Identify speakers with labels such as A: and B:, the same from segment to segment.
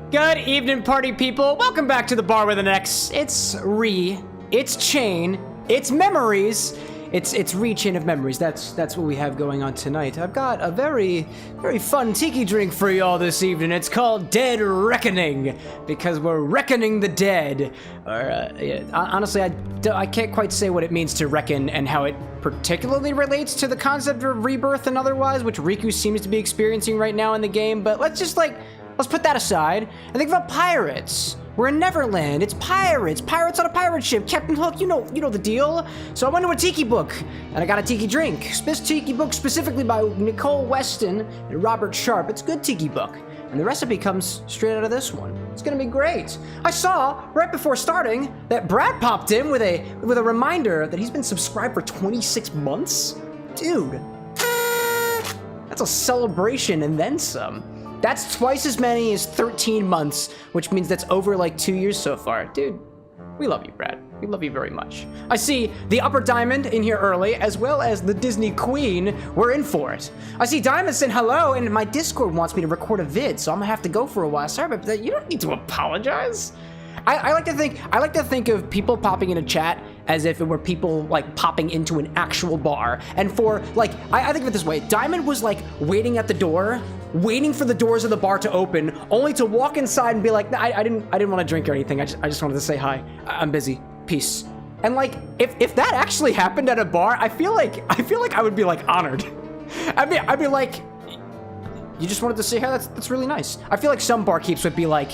A: Good evening, party people. Welcome back to the bar with an X. It's it's Chain, it's Memories, it's Chain of Memories. That's what we have going on tonight. I've got a very fun tiki drink for y'all this evening. It's called Dead Reckoning because we're reckoning the dead. Or honestly, I can't quite say what it means to reckon and how it particularly relates to the concept of rebirth and otherwise, which Riku seems to be experiencing right now in the game. But let's put that aside and think about pirates. We're in Neverland. It's pirates. Pirates on a pirate ship. Captain Hook, you know the deal. So I went to a tiki book, and I got a tiki drink. This tiki book specifically by Nicole Weston and Robert Sharp. It's a good tiki book. And the recipe comes straight out of this one. It's gonna be great. I saw, right before starting, that Brad popped in with a reminder that he's been subscribed for 26 months. Dude, that's a celebration and then some. That's twice as many as 13 months, which means that's over like 2 years so far. Dude, we love you, Brad. We love you very much. I see the Upper Diamond in here early, as well as the Disney Queen. We're in for it. I see Diamond saying hello, and my Discord wants me to record a vid, so I'm gonna have to go for a while. Sorry, but you don't need to apologize. I like to think of people popping in a chat as if it were people like popping into an actual bar. And for like, I think of it this way: Diamond was like waiting at the door, waiting for the doors of the bar to open, only to walk inside and be like, nah, I didn't want to drink or anything. I just wanted to say hi. I'm busy. Peace. And like, if that actually happened at a bar, I feel like I would be like honored. I'd be like, you just wanted to say hi? That's really nice. I feel like some barkeeps would be like,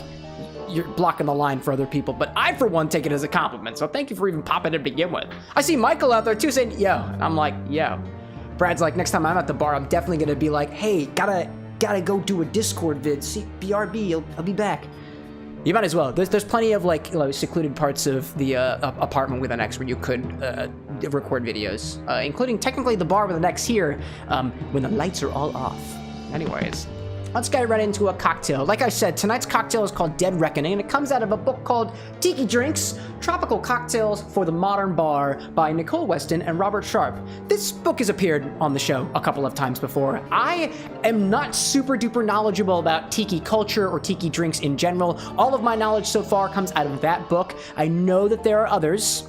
A: you're blocking the line for other people, but I, for one, take it as a compliment, so thank you for even popping in to begin with. I see Michael out there, too, saying, yo, and I'm like, yo. Brad's like, next time I'm at the bar, I'm definitely gonna be like, hey, gotta go do a Discord vid, see, BRB, I'll be back. You might as well. There's plenty of, like, secluded parts of the apartment with an X where you could record videos, including, technically, the bar with an X here, when the lights are all off. Anyways. Let's get right into a cocktail. Like I said, tonight's cocktail is called Dead Reckoning, and it comes out of a book called Tiki Drinks, Tropical Cocktails for the Modern Bar by Nicole Weston and Robert Sharp. This book has appeared on the show a couple of times before. I am not super duper knowledgeable about tiki culture or tiki drinks in general. All of my knowledge so far comes out of that book. I know that there are others,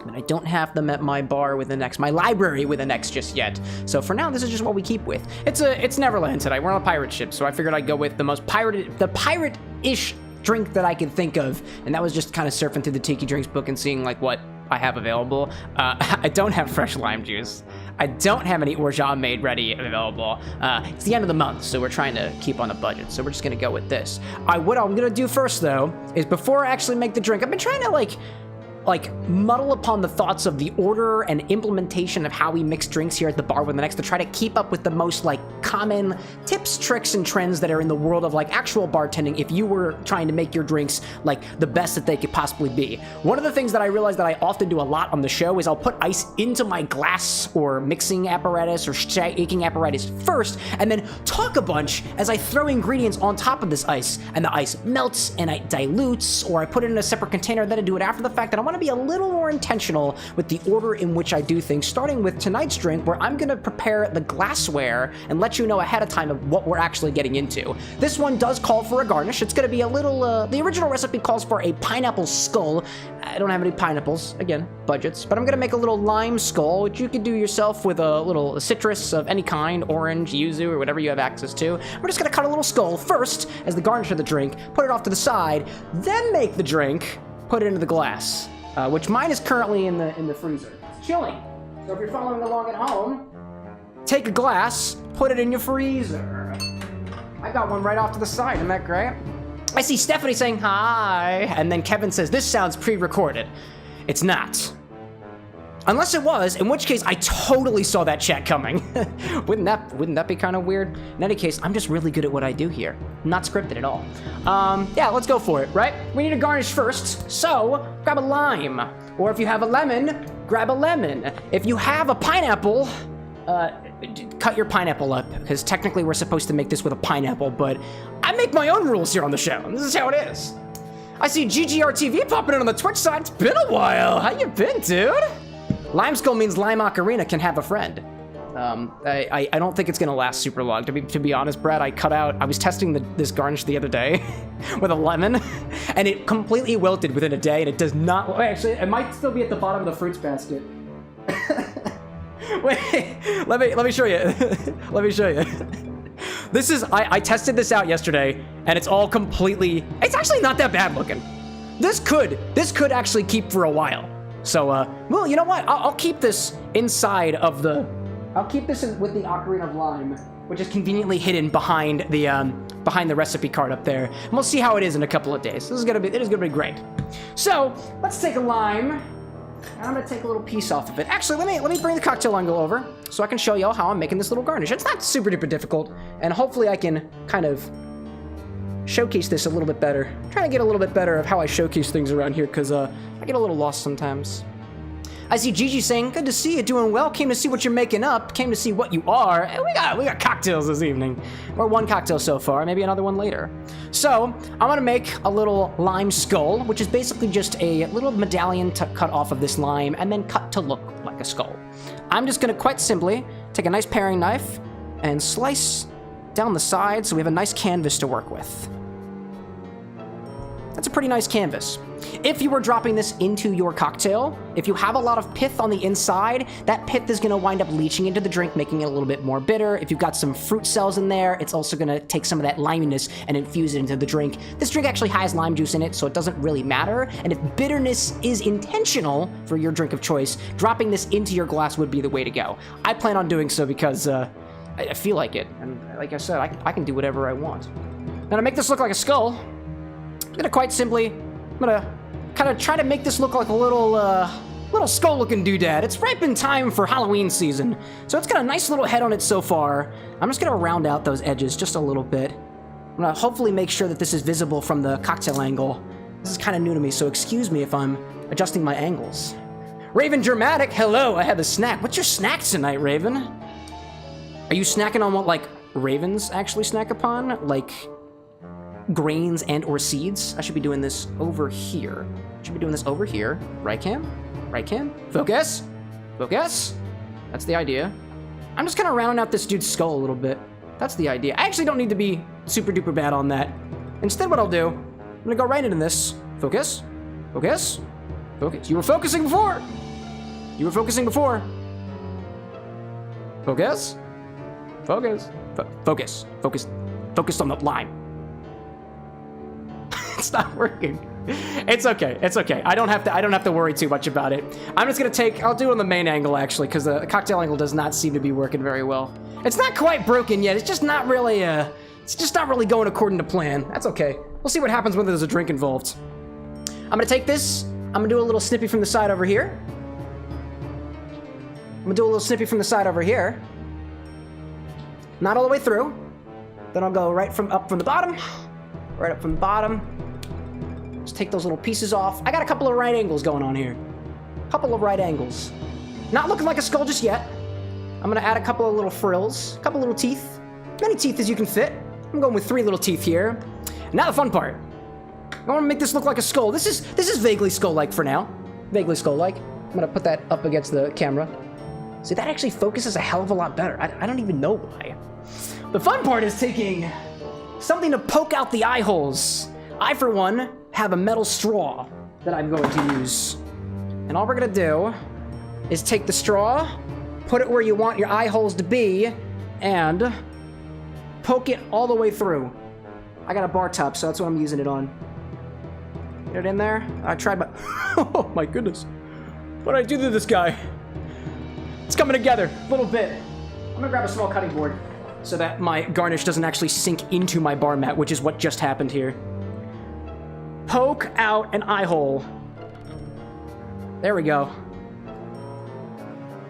A: but I don't have them at my bar with an X, my library with an X just yet. So for now, this is just what we keep with. It's Neverland tonight. We're on a pirate ship, so I figured I'd go with the pirate-ish drink that I could think of, and that was just kind of surfing through the Tiki Drinks book and seeing like what I have available. I don't have fresh lime juice. I don't have any orgeat made ready available. It's the end of the month, so we're trying to keep on a budget, so we're just gonna go with this. What I'm gonna do first, though, is before I actually make the drink, I've been trying to like muddle upon the thoughts of the order and implementation of how we mix drinks here at the bar with the next to try to keep up with the most like common tips, tricks, and trends that are in the world of like actual bartending if you were trying to make your drinks like the best that they could possibly be. One of the things that I realize that I often do a lot on the show is I'll put ice into my glass or mixing apparatus or shaking apparatus first and then talk a bunch as I throw ingredients on top of this ice, and the ice melts and it dilutes, or I put it in a separate container, then I do it after the fact. And I want to be a little more intentional with the order in which I do things, starting with tonight's drink, where I'm going to prepare the glassware and let you know ahead of time of what we're actually getting into. This one does call for a garnish. It's going to be a little, the original recipe calls for a pineapple skull. I don't have any pineapples, again, budgets, but I'm going to make a little lime skull, which you could do yourself with a little citrus of any kind, orange, yuzu, or whatever you have access to. We're just going to cut a little skull first as the garnish of the drink, put it off to the side, then make the drink, put it into the glass. Which mine is currently in the freezer. It's chilling. So if you're following along at home, take a glass, put it in your freezer. I got one right off to the side. Isn't that great? I see Stephanie saying hi, and then Kevin says, this sounds pre-recorded. It's not. Unless it was, in which case I totally saw that chat coming. Wouldn't that be kind of weird? In any case, I'm just really good at what I do here. Not scripted at all. Yeah, let's go for it, right? We need a garnish first, so grab a lime. Or if you have a lemon, grab a lemon. If you have a pineapple, cut your pineapple up, because technically we're supposed to make this with a pineapple, but I make my own rules here on the show. This is how it is. I see GGRTV popping in on the Twitch side. It's been a while. How you been, dude? Lime skull means Lime Ocarina can have a friend. I don't think it's gonna last super long. To be honest, Brad, I was testing this garnish the other day with a lemon, and it completely wilted within a day, and it does not. Wait, actually, it might still be at the bottom of the fruits basket. Wait, let me show you. Let me show you. This is I tested this out yesterday, and it's all completely. It's actually not that bad looking. This could actually keep for a while. So, well, you know what? I'll keep this inside of the. I'll keep this with the Ocarina of Lime, which is conveniently hidden behind the recipe card up there. And we'll see how it is in a couple of days. It is gonna be great. So let's take a lime, and I'm gonna take a little piece off of it. Actually, let me bring the cocktail angle over so I can show y'all how I'm making this little garnish. It's not super duper difficult, and hopefully I can kind of showcase this a little bit better. I'm trying to get a little bit better of how I showcase things around here, because I get a little lost sometimes. I see Gigi saying, good to see you, doing well. Came to see what you're making up. Came to see what you are. And we got cocktails this evening. Or one cocktail so far, maybe another one later. So, I'm gonna make a little lime skull, which is basically just a little medallion cut off of this lime and then cut to look like a skull. I'm just gonna quite simply take a nice paring knife and slice down the side so we have a nice canvas to work with. That's a pretty nice canvas. If you were dropping this into your cocktail, if you have a lot of pith on the inside, that pith is gonna wind up leaching into the drink, making it a little bit more bitter. If you've got some fruit cells in there, it's also gonna take some of that liminess and infuse it into the drink. This drink actually has lime juice in it, so it doesn't really matter. And if bitterness is intentional for your drink of choice, dropping this into your glass would be the way to go. I plan on doing so because I feel like it. And like I said, I can do whatever I want. Now to make this look like a skull, I'm gonna quite simply, I'm gonna kind of try to make this look like a little skull-looking doodad. It's ripe in time for Halloween season, so it's got a nice little head on it so far. I'm just gonna round out those edges just a little bit. I'm gonna hopefully make sure that this is visible from the cocktail angle. This is kind of new to me, so excuse me if I'm adjusting my angles. Raven Dramatic, hello, I have a snack. What's your snack tonight, Raven? Are you snacking on what, like, ravens actually snack upon? Like grains and or seeds? I should be doing this over here. Right cam? Right cam? Focus? Focus? That's the idea. I'm just kind of rounding out this dude's skull a little bit. That's the idea. I actually don't need to be super duper bad on that. Instead, what I'll do, I'm gonna go right into this. Focus? Focus? Focus. You were focusing before! You were focusing before. Focus? Focus. Focus. Focus. Focus on the lime. It's not working. It's okay. It's okay. I don't have to worry too much about it. I'm just gonna I'll do it on the main angle actually, because the cocktail angle does not seem to be working very well. It's not quite broken yet. It's just not really going according to plan. That's okay. We'll see what happens when there's a drink involved. I'm gonna take this. I'm gonna do a little snippy from the side over here. Not all the way through. Then I'll go right up from the bottom. Right up from the bottom. Just take those little pieces off. I got a couple of right angles going on here. Not looking like a skull just yet. I'm gonna add a couple of little frills, a couple little teeth. Many teeth as you can fit. I'm going with 3 little teeth here. Now the fun part. I wanna make this look like a skull. This is vaguely skull-like for now. Vaguely skull-like. I'm gonna put that up against the camera. See, that actually focuses a hell of a lot better. I don't even know why. The fun part is taking something to poke out the eye holes. I, for one, have a metal straw that I'm going to use. And all we're gonna do is take the straw, put it where you want your eye holes to be, and poke it all the way through. I got a bar top, so that's what I'm using it on. Get it in there. I tried my... Oh my goodness. What did I do to this guy? It's coming together a little bit. I'm gonna grab a small cutting board so that my garnish doesn't actually sink into my bar mat, which is what just happened here. Poke out an eye hole. There we go.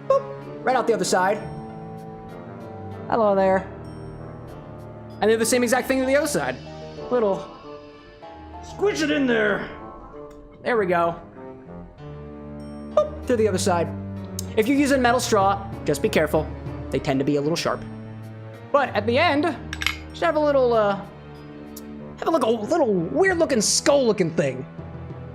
A: Boop. Right out the other side. Hello there. And do the same exact thing to the other side. Little squish it in there. There we go. Boop. To the other side. If you're using metal straw, just be careful. They tend to be a little sharp. But at the end, just have a little weird-looking skull-looking thing.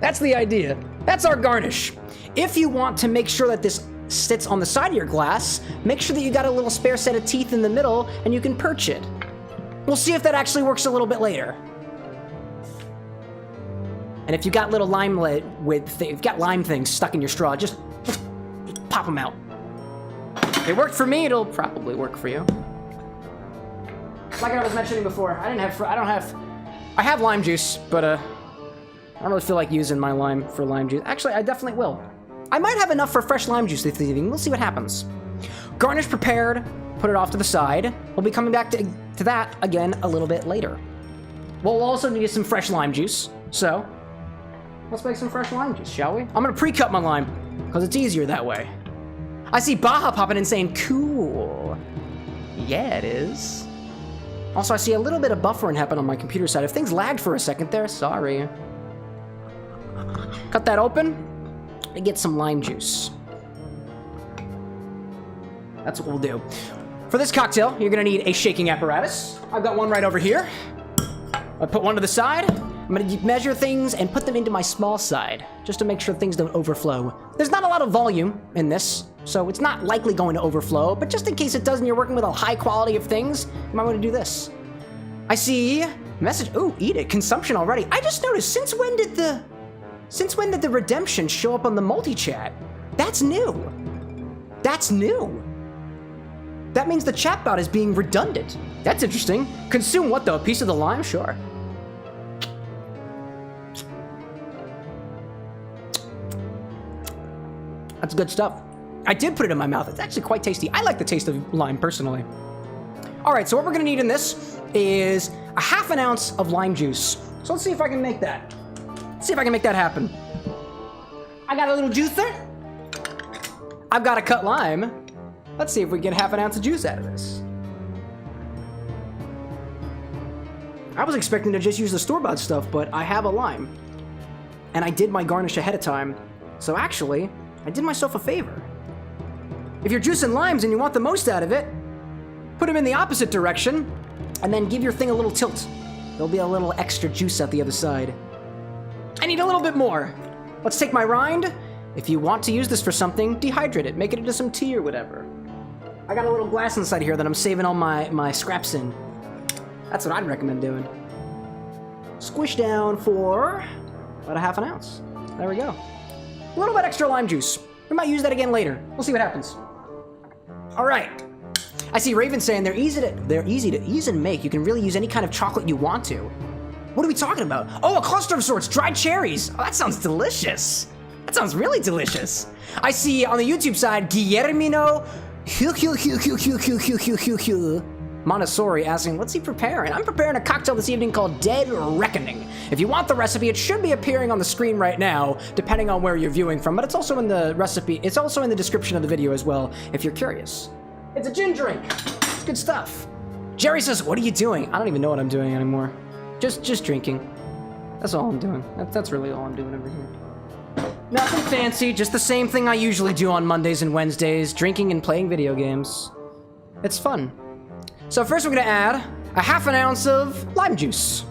A: That's the idea. That's our garnish. If you want to make sure that this sits on the side of your glass, make sure that you got a little spare set of teeth in the middle and you can perch it. We'll see if that actually works a little bit later. And if you got little lime things stuck in your straw, just pop them out. If it worked for me, it'll probably work for you. Like I was mentioning before, I have lime juice, but I don't really feel like using my lime for lime juice. Actually, I definitely will. I might have enough for fresh lime juice this evening. We'll see what happens. Garnish prepared. Put it off to the side. We'll be coming back to that again a little bit later. We'll also need some fresh lime juice. So, let's make some fresh lime juice, shall we? I'm gonna pre-cut my lime, because it's easier that way. I see Baja popping in saying, cool. Yeah, it is. Also, I see a little bit of buffering happen on my computer side. If things lagged for a second there, sorry. Cut that open and get some lime juice. That's what we'll do. For this cocktail, you're gonna need a shaking apparatus. I've got one right over here. I'll put one to the side. I'm gonna measure things and put them into my small side, just to make sure things don't overflow. There's not a lot of volume in this, so it's not likely going to overflow, but just in case it does and you're working with a high quality of things, you might wanna do this. I see message, ooh, eat it, consumption already. I just noticed, since when did the redemption show up on the multi-chat? That's new. That's new. That means the chatbot is being redundant. That's interesting. Consume what though? A piece of the lime? Sure. That's good stuff. I did put it in my mouth. It's actually quite tasty. I like the taste of lime personally. All right, so what we're gonna need in this is a ½ ounce of lime juice. So let's see if I can make that. Let's see if I can make that happen. I got a little juicer. I've got a cut lime. Let's see if we get ½ ounce of juice out of this. I was expecting to just use the store-bought stuff, but I have a lime. And I did my garnish ahead of time. So actually, I did myself a favor. If you're juicing limes and you want the most out of it, put them in the opposite direction, and then give your thing a little tilt. There'll be a little extra juice out the other side. I need a little bit more. Let's take my rind. If you want to use this for something, dehydrate it. Make it into some tea or whatever. I got a little glass inside here that I'm saving all my scraps in. That's what I'd recommend doing. Squish down for about a ½ ounce. There we go. A little bit extra lime juice. We might use that again later. We'll see what happens. All right. I see Raven saying they're easy to use and make. You can really use any kind of chocolate you want to. What are we talking about? Oh, a cluster of sorts, dried cherries. Oh, that sounds delicious. That sounds really delicious. I see on the YouTube side, Guillermino Montessori asking, what's he preparing? I'm preparing a cocktail this evening called Dead Reckoning. If you want the recipe, it should be appearing on the screen right now, depending on where you're viewing from, but it's also in the recipe. It's also in the description of the video as well, if you're curious. It's a gin drink. It's good stuff. Jerry says, what are you doing? I don't even know what I'm doing anymore. Just drinking. That's all I'm doing. That's really all I'm doing over here. Nothing fancy, just the same thing I usually do on Mondays and Wednesdays, drinking and playing video games. It's fun. So first we're gonna add a ½ ounce of lime juice.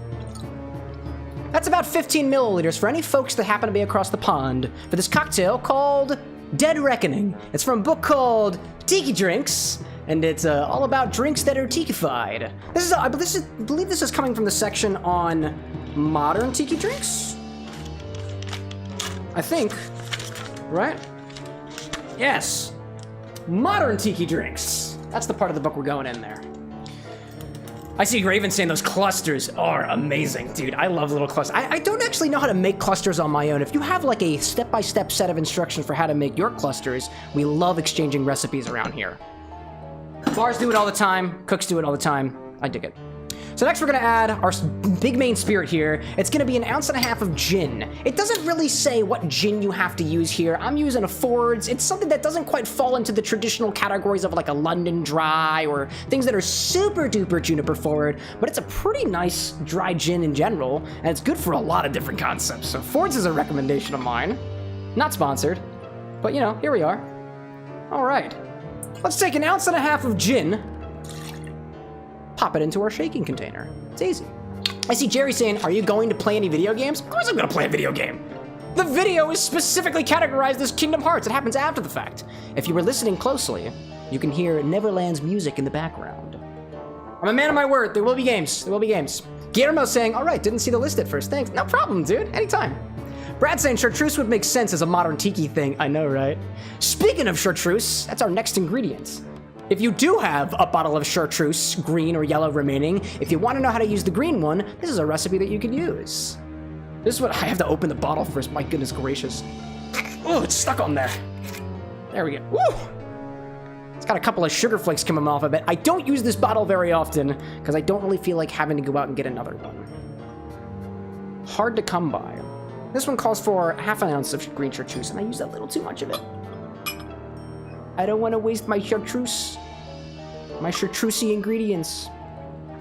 A: That's about 15 milliliters for any folks that happen to be across the pond for this cocktail called Dead Reckoning. It's from a book called Tiki Drinks, and it's all about drinks that are tiki-fied. I believe this is coming from the section on modern tiki drinks? I think, right? Yes, modern tiki drinks. That's the part of the book we're going in there. I see Raven saying those clusters are amazing, dude. I love little clusters. I don't actually know how to make clusters on my own. If you have like a step-by-step set of instructions for how to make your clusters, we love exchanging recipes around here. Bars do it all the time. Cooks do it all the time. I dig it. So next we're gonna add our big main spirit here. It's gonna be an 1.5 ounces of gin. It doesn't really say what gin you have to use here. I'm using a Ford's. It's something that doesn't quite fall into the traditional categories of like a London Dry or things that are super duper juniper forward, but it's a pretty nice dry gin in general, and it's good for a lot of different concepts. So Ford's is a recommendation of mine. Not sponsored, but you know, here we are. All right, let's take an 1.5 ounces of gin, pop it into our shaking container. It's easy. I see Jerry saying, are you going to play any video games? Of course I'm gonna play a video game. The video is specifically categorized as Kingdom Hearts. It happens after the fact. If you were listening closely, you can hear Neverland's music in the background. I'm a man of my word. There will be games. There will be games. Guillermo saying, all right, didn't see the list at first. Thanks. No problem, dude. Anytime. Brad saying Chartreuse would make sense as a modern Tiki thing. I know, right? Speaking of Chartreuse, that's our next ingredient. If you do have a bottle of Chartreuse, green or yellow remaining, if you want to know how to use the green one, this is a recipe that you can use. This is what I have to open the bottle first. My goodness gracious. Oh, it's stuck on there. There we go. Woo! It's got a couple of sugar flakes coming off of it. I don't use this bottle very often because I don't really feel like having to go out and get another one. Hard to come by. This one calls for ½ ounce of green Chartreuse, and I use a little too much of it. I don't want to waste my Chartreuse. My Chartreusey ingredients.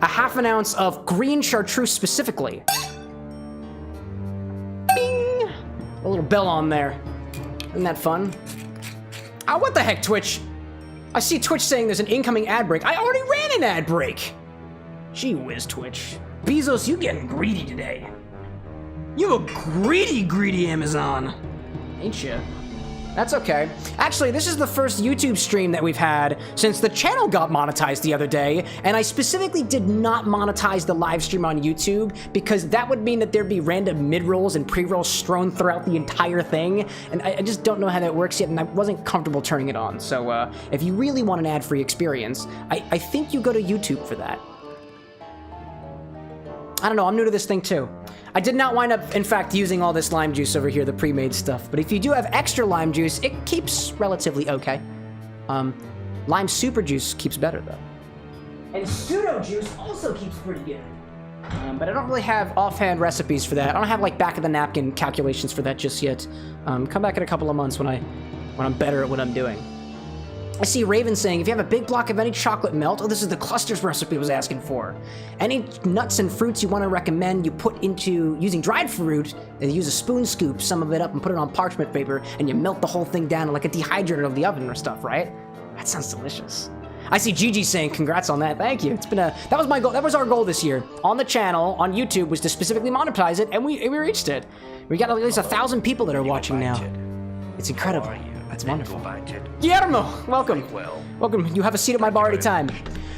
A: ½ ounce of green Chartreuse specifically. Bing! A little bell on there. Isn't that fun? Ah, what the heck, Twitch? I see Twitch saying there's an incoming ad break. I already ran an ad break. Gee whiz, Twitch. Bezos, you getting greedy today. You a greedy Amazon. Ain't you? That's okay. Actually, this is the first YouTube stream that we've had since the channel got monetized the other day, and I specifically did not monetize the live stream on YouTube because that would mean that there'd be random mid-rolls and pre-rolls strewn throughout the entire thing, and I just don't know how that works yet, and I wasn't comfortable turning it on. So if you really want an ad-free experience, I think you go to YouTube for that. I don't know, I'm new to this thing too. I did not wind up, in fact, using all this lime juice over here, the pre-made stuff. But if you do have extra lime juice, it keeps relatively okay. Lime super juice keeps better, though. And pseudo juice also keeps pretty good. But I don't really have offhand recipes for that. I don't have, like, back-of-the-napkin calculations for that just yet. Come back in a couple of months when I'm better at what I'm doing. I see Raven saying, if you have a big block of any chocolate melt, oh, this is the clusters recipe I was asking for. Any nuts and fruits you want to recommend, you put into, using dried fruit, and you use a spoon scoop some of it up and put it on parchment paper, and you melt the whole thing down in like a dehydrator of the oven or stuff, right? That sounds delicious. I see Gigi saying, congrats on that. Thank you. It's been that was my goal. That was our goal this year on the channel, on YouTube, was to specifically monetize it, and we reached it. We got at least 1,000 people that are watching now. It's incredible. That's wonderful. Guillermo, welcome. Welcome. You have a seat at my bar anytime.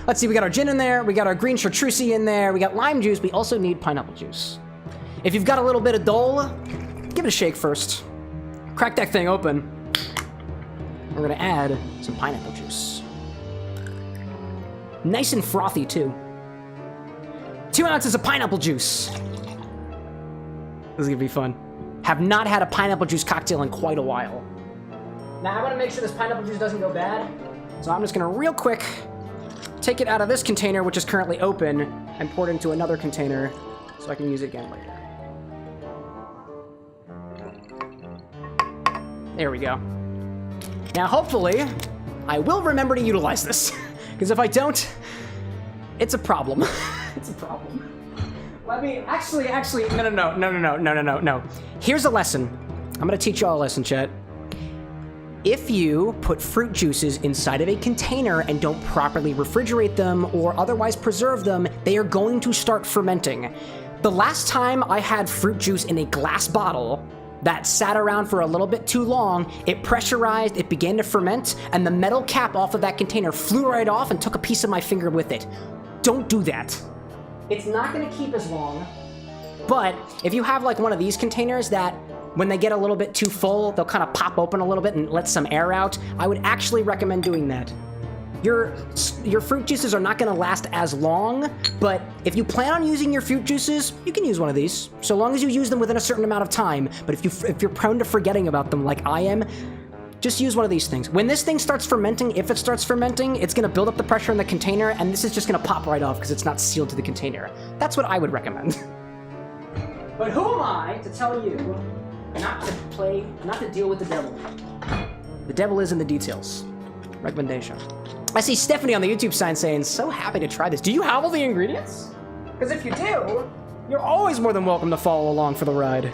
A: Let's see, we got our gin in there, we got our green Chartreuse in there, we got lime juice, we also need pineapple juice. If you've got a little bit of Dole, give it a shake first. Crack that thing open. We're gonna add some pineapple juice. Nice and frothy, too. 2 ounces of pineapple juice. This is gonna be fun. Have not had a pineapple juice cocktail in quite a while. Now, I want to make sure this pineapple juice doesn't go bad, so I'm just going to real quick take it out of this container, which is currently open, and pour it into another container so I can use it again later. There we go. Now, hopefully, I will remember to utilize this, because if I don't, it's a problem. It's a problem. Let me, actually, no. Here's a lesson. I'm going to teach y'all a lesson, chat. If you put fruit juices inside of a container and don't properly refrigerate them or otherwise preserve them, they are going to start fermenting. The last time I had fruit juice in a glass bottle that sat around for a little bit too long, it pressurized, it began to ferment, and the metal cap off of that container flew right off and took a piece of my finger with it. Don't do that. It's not going to keep as long, but if you have like one of these containers that when they get a little bit too full, they'll kind of pop open a little bit and let some air out, I would actually recommend doing that. Your fruit juices are not going to last as long, but if you plan on using your fruit juices, you can use one of these, so long as you use them within a certain amount of time. But if you're prone to forgetting about them like I am, just use one of these things. When this thing starts fermenting, if it starts fermenting, it's going to build up the pressure in the container, and this is just going to pop right off because it's not sealed to the container. That's what I would recommend. But who am I to tell you not to deal with the devil? The devil is in the details. Recommendation. I see Stephanie on the YouTube sign saying, so happy to try this. Do you have all the ingredients? Because if you do, you're always more than welcome to follow along for the ride.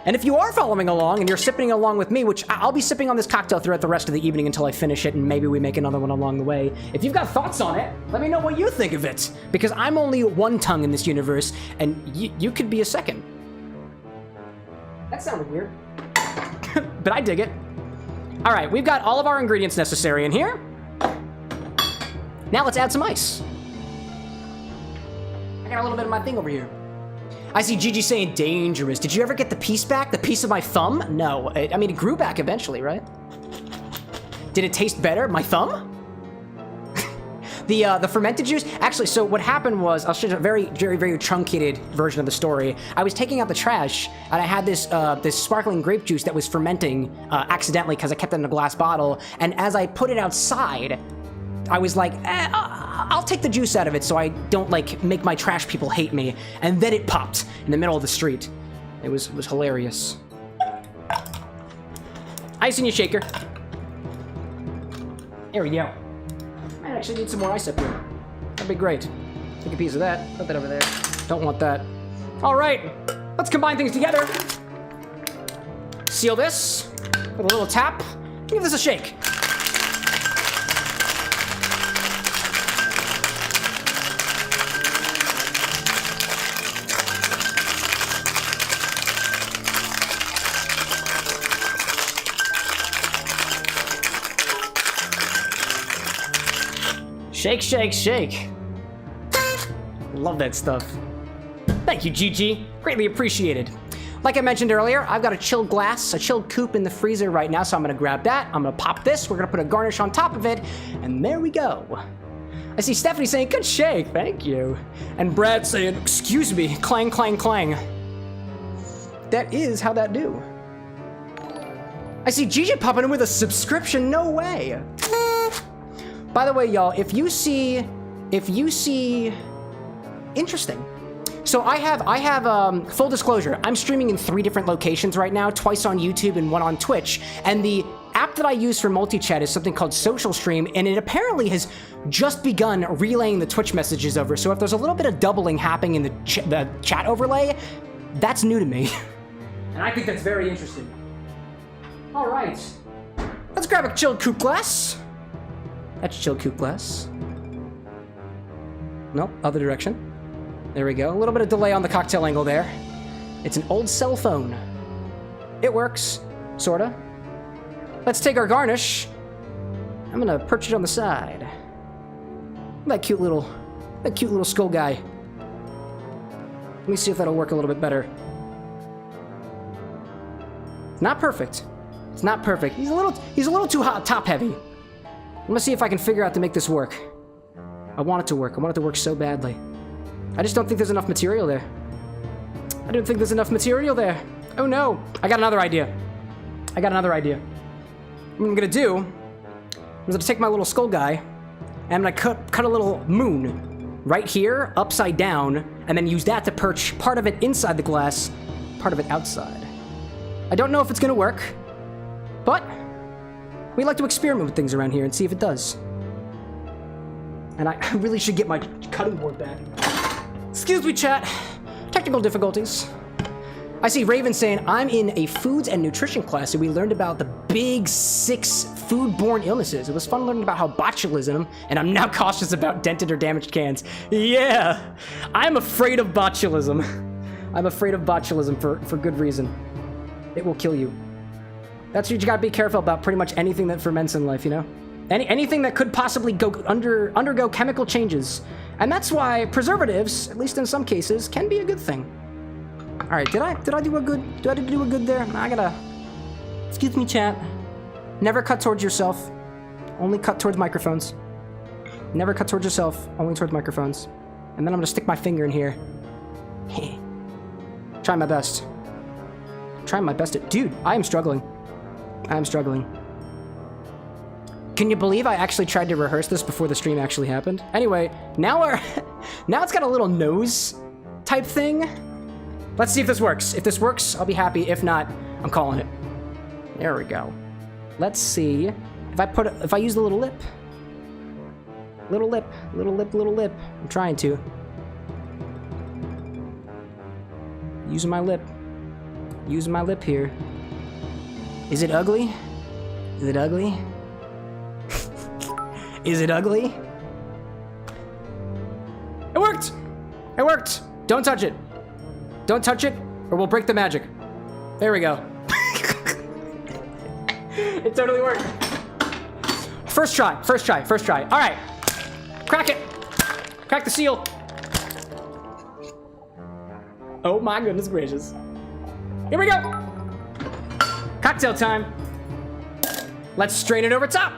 A: And if you are following along and you're sipping along with me, which I'll be sipping on this cocktail throughout the rest of the evening until I finish it, and maybe we make another one along the way. If you've got thoughts on it, let me know what you think of it. Because I'm only one tongue in this universe, and you could be a second. That sounded weird. But I dig it. All right, we've got all of our ingredients necessary in here. Now let's add some ice. I got a little bit of my thing over here. I see Gigi saying dangerous. Did you ever get the piece back? The piece of my thumb? No. I mean, it grew back eventually, right? Did it taste better? My thumb? The fermented juice? Actually, so what happened was, I'll show you a very, very, very truncated version of the story. I was taking out the trash, and I had this this sparkling grape juice that was fermenting accidentally because I kept it in a glass bottle. And as I put it outside, I was like, I'll take the juice out of it so I don't like make my trash people hate me. And then it popped in the middle of the street. It was hilarious. Ice in your shaker. There we go. I actually need some more ice up here. That'd be great. Take a piece of that. Put that over there. Don't want that. All right, let's combine things together. Seal this with a little tap. Give this a shake. Shake, shake, shake. Love that stuff. Thank you, Gigi. Greatly appreciated. Like I mentioned earlier, I've got a chilled glass, a chilled coupe in the freezer right now, so I'm gonna grab that. I'm gonna pop this. We're gonna put a garnish on top of it, and there we go. I see Stephanie saying, good shake, thank you. And Brad saying, excuse me, clang, clang, clang. That is how that do. I see Gigi popping in with a subscription, no way. By the way, y'all, if you see, interesting. So I have full disclosure, I'm streaming in 3 different locations right now, twice on YouTube and 1 on Twitch. And the app that I use for multi-chat is something called Social Stream, and it apparently has just begun relaying the Twitch messages over. So if there's a little bit of doubling happening in the chat overlay, that's new to me. And I think that's very interesting. All right, let's grab a chilled coupe glass. That's chilled coupe glass. Nope, other direction. There we go. A little bit of delay on the cocktail angle there. It's an old cell phone. It works, sorta. Let's take our garnish. I'm gonna perch it on the side. That cute little skull guy. Let me see if that'll work a little bit better. It's not perfect. It's not perfect. He's a little too hot, top heavy. I'm gonna see if I can figure out to make this work. I want it to work. I want it to work so badly. I just don't think there's enough material there. I don't think there's enough material there. Oh no, I got another idea. What I'm gonna do, I'm gonna take my little skull guy, and I'm gonna cut a little moon right here, upside down, and then use that to perch part of it inside the glass, part of it outside. I don't know if it's gonna work, but we like to experiment with things around here and see if it does. And I really should get my cutting board back. Excuse me, chat. Technical difficulties. I see Raven saying, I'm in a foods and nutrition class and we learned about the big 6 food-borne illnesses. It was fun learning about how botulism, and I'm now cautious about dented or damaged cans. Yeah, I'm afraid of botulism. I'm afraid of botulism for good reason. It will kill you. That's what you gotta be careful about pretty much anything that ferments in life, you know? Anything that could possibly undergo chemical changes. And that's why preservatives, at least in some cases, can be a good thing. All right, did I do a good there? I gotta, excuse me, chat. Never cut towards yourself. Only cut towards microphones. Never cut towards yourself, only towards microphones. And then I'm gonna stick my finger in here. Try my best. Trying my best at, dude, I am struggling. Can you believe I actually tried to rehearse this before the stream actually happened? Anyway, now it's got a little nose type thing. Let's see if this works. If this works, I'll be happy. If not, I'm calling it. There we go. Let's see if I use the little lip. Little lip. I'm trying to. Using my lip here. Is it ugly? Is it ugly? Is it ugly? It worked! It worked! Don't touch it. Don't touch it, or we'll break the magic. There we go. It totally worked. First try. All right. Crack it. Crack the seal. Oh my goodness gracious. Here we go. Cocktail time. Let's strain it over top.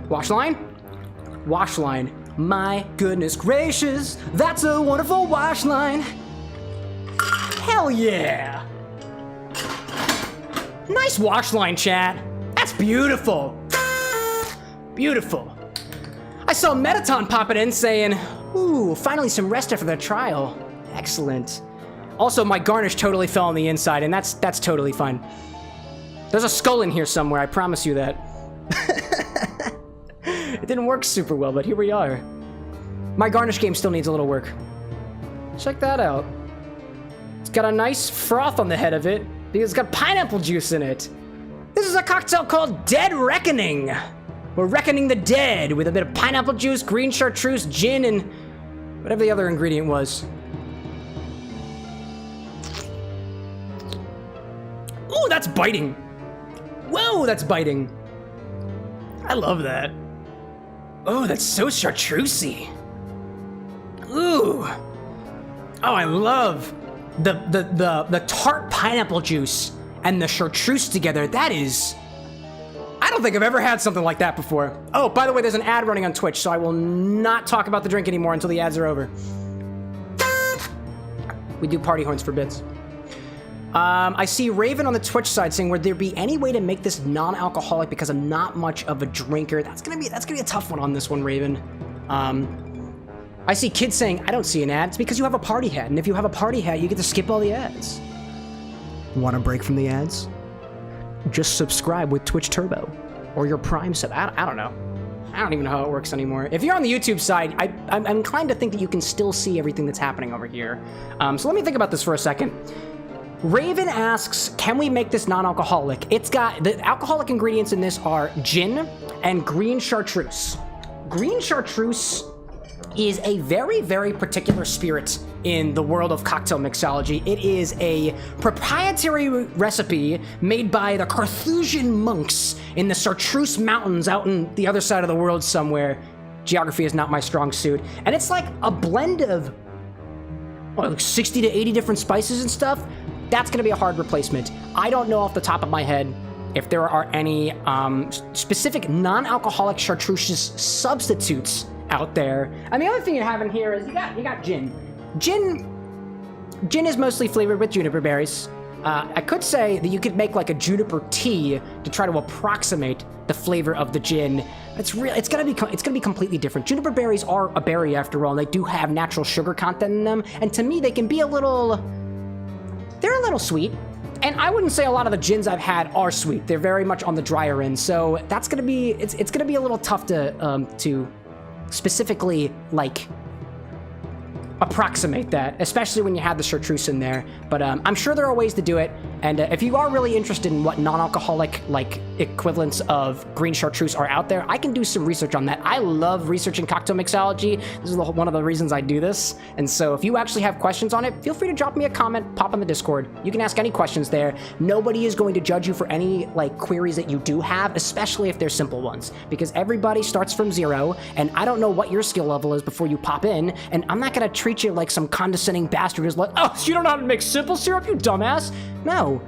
A: Wash line. Wash line. My goodness gracious, that's a wonderful wash line. Hell yeah. Nice wash line, chat. That's beautiful. Beautiful. I saw Metaton popping in saying, ooh, finally some rest after the trial. Excellent. Also, my Garnish totally fell on the inside, and that's totally fine. There's a skull in here somewhere, I promise you that. It didn't work super well, but here we are. My Garnish game still needs a little work. Check that out. It's got a nice froth on the head of it, because it's got pineapple juice in it. This is a cocktail called Dead Reckoning. We're reckoning the dead with a bit of pineapple juice, green chartreuse, gin, and whatever the other ingredient was. Ooh, that's biting. Whoa, that's biting. I love that. Oh, that's so chartreusey. Ooh. Oh, I love the tart pineapple juice and the chartreuse together. That is... I don't think I've ever had something like that before. Oh, by the way, there's an ad running on Twitch, so I will not talk about the drink anymore until the ads are over. We do party horns for bits. I see Raven on the Twitch side saying, would there be any way to make this non-alcoholic because I'm not much of a drinker? That's gonna be a tough one on this one, Raven. I see kids saying, I don't see an ad. It's because you have a party hat, and if you have a party hat, you get to skip all the ads. Want a break from the ads? Just subscribe with Twitch Turbo or your Prime sub. I don't know. I don't even know how it works anymore. If you're on the YouTube side, I'm inclined to think that you can still see everything that's happening over here. So let me think about this for a second. Raven asks, can we make this non-alcoholic? It's got, the alcoholic ingredients in this are gin and green chartreuse. Green chartreuse is a very, very particular spirit in the world of cocktail mixology. It is a proprietary recipe made by the Carthusian monks in the Chartreuse Mountains out in the other side of the world somewhere. Geography is not my strong suit. And it's like a blend of like 60 to 80 different spices and stuff. That's gonna be a hard replacement. I don't know off the top of my head if there are any specific non-alcoholic chartreuse substitutes out there. And the other thing you have in here is you got gin. Gin is mostly flavored with juniper berries. I could say that you could make like a juniper tea to try to approximate the flavor of the gin. It's gonna be completely different. Juniper berries are a berry after all, and they do have natural sugar content in them. And to me, they can be they're a little sweet. And I wouldn't say a lot of the gins I've had are sweet. They're very much on the drier end. So that's gonna be, it's gonna be a little tough to specifically like approximate that, especially when you have the chartreuse in there. But I'm sure there are ways to do it. And if you are really interested in what non-alcoholic like equivalents of green chartreuse are out there, I can do some research on that. I love researching cocktail mixology. This is one of the reasons I do this. And so if you actually have questions on it, feel free to drop me a comment, pop on the Discord. You can ask any questions there. Nobody is going to judge you for any like queries that you do have, especially if they're simple ones, because everybody starts from zero, and I don't know what your skill level is before you pop in, and I'm not gonna treat you like some condescending bastard who's like, oh, so you don't know how to make simple syrup, you dumbass. No.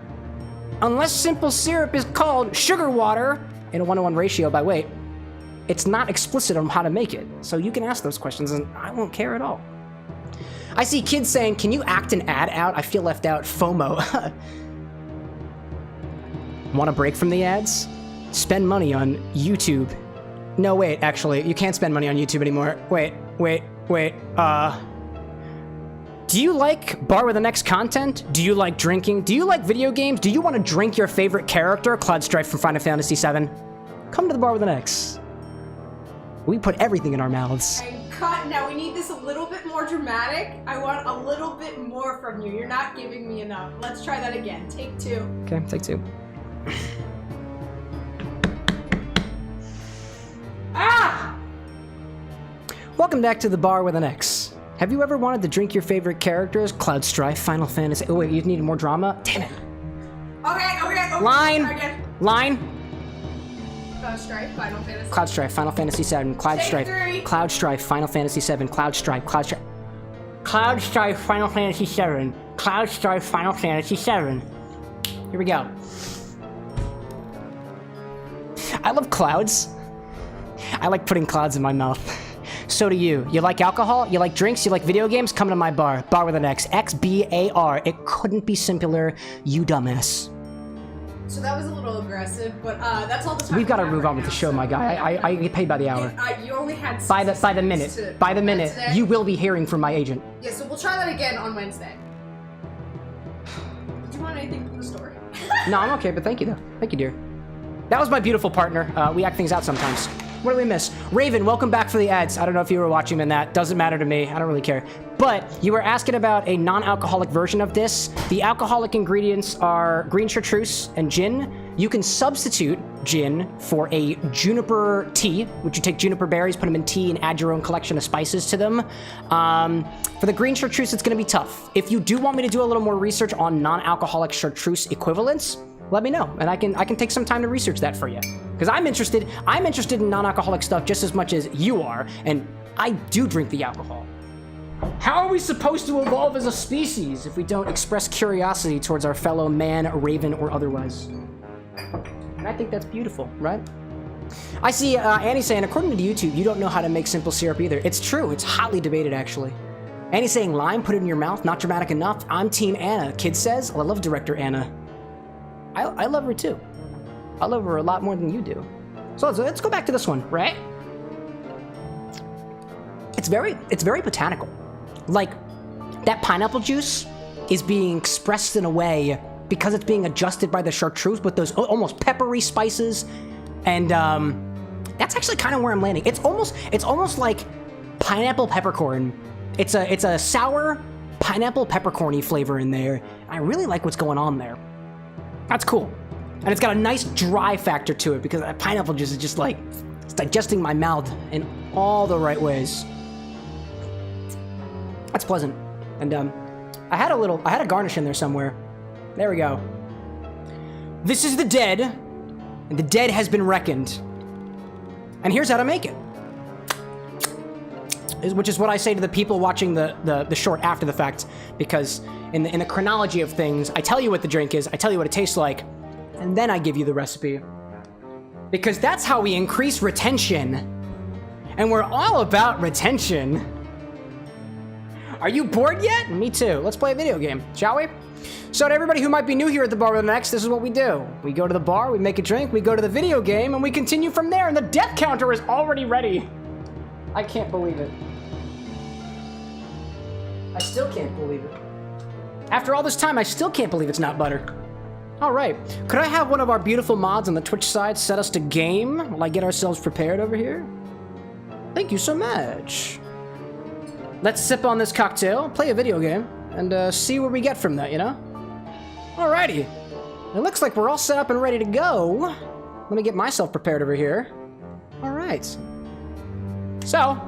A: Unless simple syrup is called sugar water in a 1-to-1 ratio by weight, it's not explicit on how to make it. So you can ask those questions and I won't care at all. I see kids saying, can you act an ad out? I feel left out. FOMO. Want a break from the ads? Spend money on YouTube. No, wait, actually, you can't spend money on YouTube anymore. Wait. Do you like Bar with an X content? Do you like drinking? Do you like video games? Do you want to drink your favorite character, Cloud Strife from Final Fantasy VII? Come to the Bar with an X. We put everything in our mouths.
B: Now we need this a little bit more dramatic. I want a little bit more from you. You're not giving me enough. Let's try that again. Take two.
A: Okay, take two. Welcome back to the bar with an X. Have you ever wanted to drink your favorite characters? Cloud Strife, Final Fantasy. Oh wait, you needed more drama? Damn it.
B: Okay.
A: Line.
B: Cloud Strife, Final Fantasy.
A: Cloud Strife, Final Fantasy 7. Cloud
B: Take
A: Strife.
B: 3.
A: Cloud Strife, Final Fantasy 7. Cloud Strife. Cloud Strife, Final Fantasy 7. Cloud Strife, Final Fantasy 7. Here we go. I love clouds. I like putting clouds in my mouth. So do you. You like alcohol? You like drinks? You like video games? Come to my bar. Bar with an X. XBAR. It couldn't be simpler, you dumbass.
B: So that was a little aggressive, but that's all the time.
A: We've got to move on with the show, my guy. I get paid by the hour.
B: You only had
A: By the minute. By the minute.
B: today.
A: You will be hearing from my agent.
B: Yeah, so we'll try that again on Wednesday. Do you want anything from the store?
A: No, I'm okay, but thank you, though. Thank you, dear. That was my beautiful partner. We act things out sometimes. What do we miss? Raven, welcome back for the ads. I don't know if you were watching in that. Doesn't matter to me. I don't really care. But you were asking about a non-alcoholic version of this. The alcoholic ingredients are green chartreuse and gin. You can substitute gin for a juniper tea, which you take juniper berries, put them in tea, and add your own collection of spices to them. For the green chartreuse, it's going to be tough. If you do want me to do a little more research on non-alcoholic chartreuse equivalents, let me know, and I can take some time to research that for you. Because I'm interested in non-alcoholic stuff just as much as you are, and I do drink the alcohol. How are we supposed to evolve as a species if we don't express curiosity towards our fellow man, raven, or otherwise? And I think that's beautiful, right? I see Annie saying, according to YouTube, you don't know how to make simple syrup either. It's true. It's hotly debated, actually. Annie saying, lime, put it in your mouth, not dramatic enough. I'm Team Anna. Kid says, well, I love director Anna. I love her too. I love her a lot more than you do. So let's go back to this one, right? It's very botanical. Like, that pineapple juice is being expressed in a way because it's being adjusted by the chartreuse with those almost peppery spices, and that's actually kind of where I'm landing. It's almost like pineapple peppercorn. It's a sour pineapple peppercorny flavor in there. I really like what's going on there. That's cool. And it's got a nice dry factor to it because that pineapple juice is just like, it's digesting my mouth in all the right ways. That's pleasant. And I had a garnish in there somewhere. There we go. This is the dead, and the dead has been reckoned. And here's how to make it. Which is what I say to the people watching the short after the fact, because in the chronology of things, I tell you what the drink is, I tell you what it tastes like, and then I give you the recipe. Because that's how we increase retention. And we're all about retention. Are you bored yet? Me too. Let's play a video game, shall we? So to everybody who might be new here at the bar with an X, this is what we do. We go to the bar, we make a drink, we go to the video game, and we continue from there, and the death counter is already ready. I can't believe it. I still can't believe it. After all this time, I still can't believe it's not butter. All right, could I have one of our beautiful mods on the Twitch side set us to game while I get ourselves prepared over here? Thank you so much. Let's sip on this cocktail, play a video game, and see where we get from that, you know? Alrighty. It looks like we're all set up and ready to go. Let me get myself prepared over here. All right. So,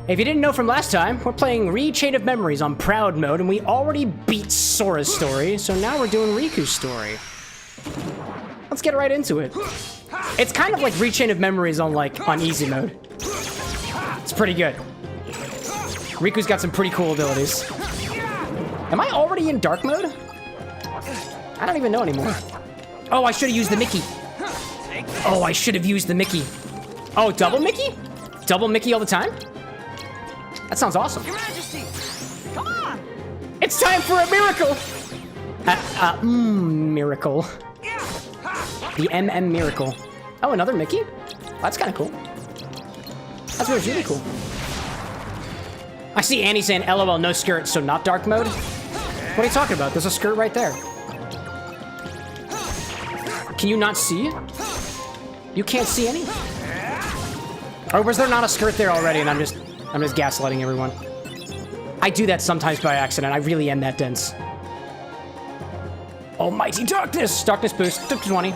A: if you didn't know from last time, we're playing Chain of Memories on Proud mode, and we already beat Sora's story, so now we're doing Riku's story. Let's get right into it. It's kind of like Chain of Memories on easy mode. It's pretty good. Riku's got some pretty cool abilities. Am I already in dark mode? I don't even know anymore. Oh, I should have used the Mickey. Oh, I should have used the Mickey. Oh, double Mickey? Double Mickey all the time? That sounds awesome. Your Majesty, come on! It's time for a miracle! Miracle. The MM miracle. Oh, another Mickey? That's kind of cool. That's really cool. I see Annie saying, LOL, no skirt, so not dark mode? What are you talking about? There's a skirt right there. Can you not see? You can't see any? Or was there not a skirt there already and I'm just gaslighting everyone? I do that sometimes by accident. I really am that dense. Almighty darkness! Darkness boost, took 20.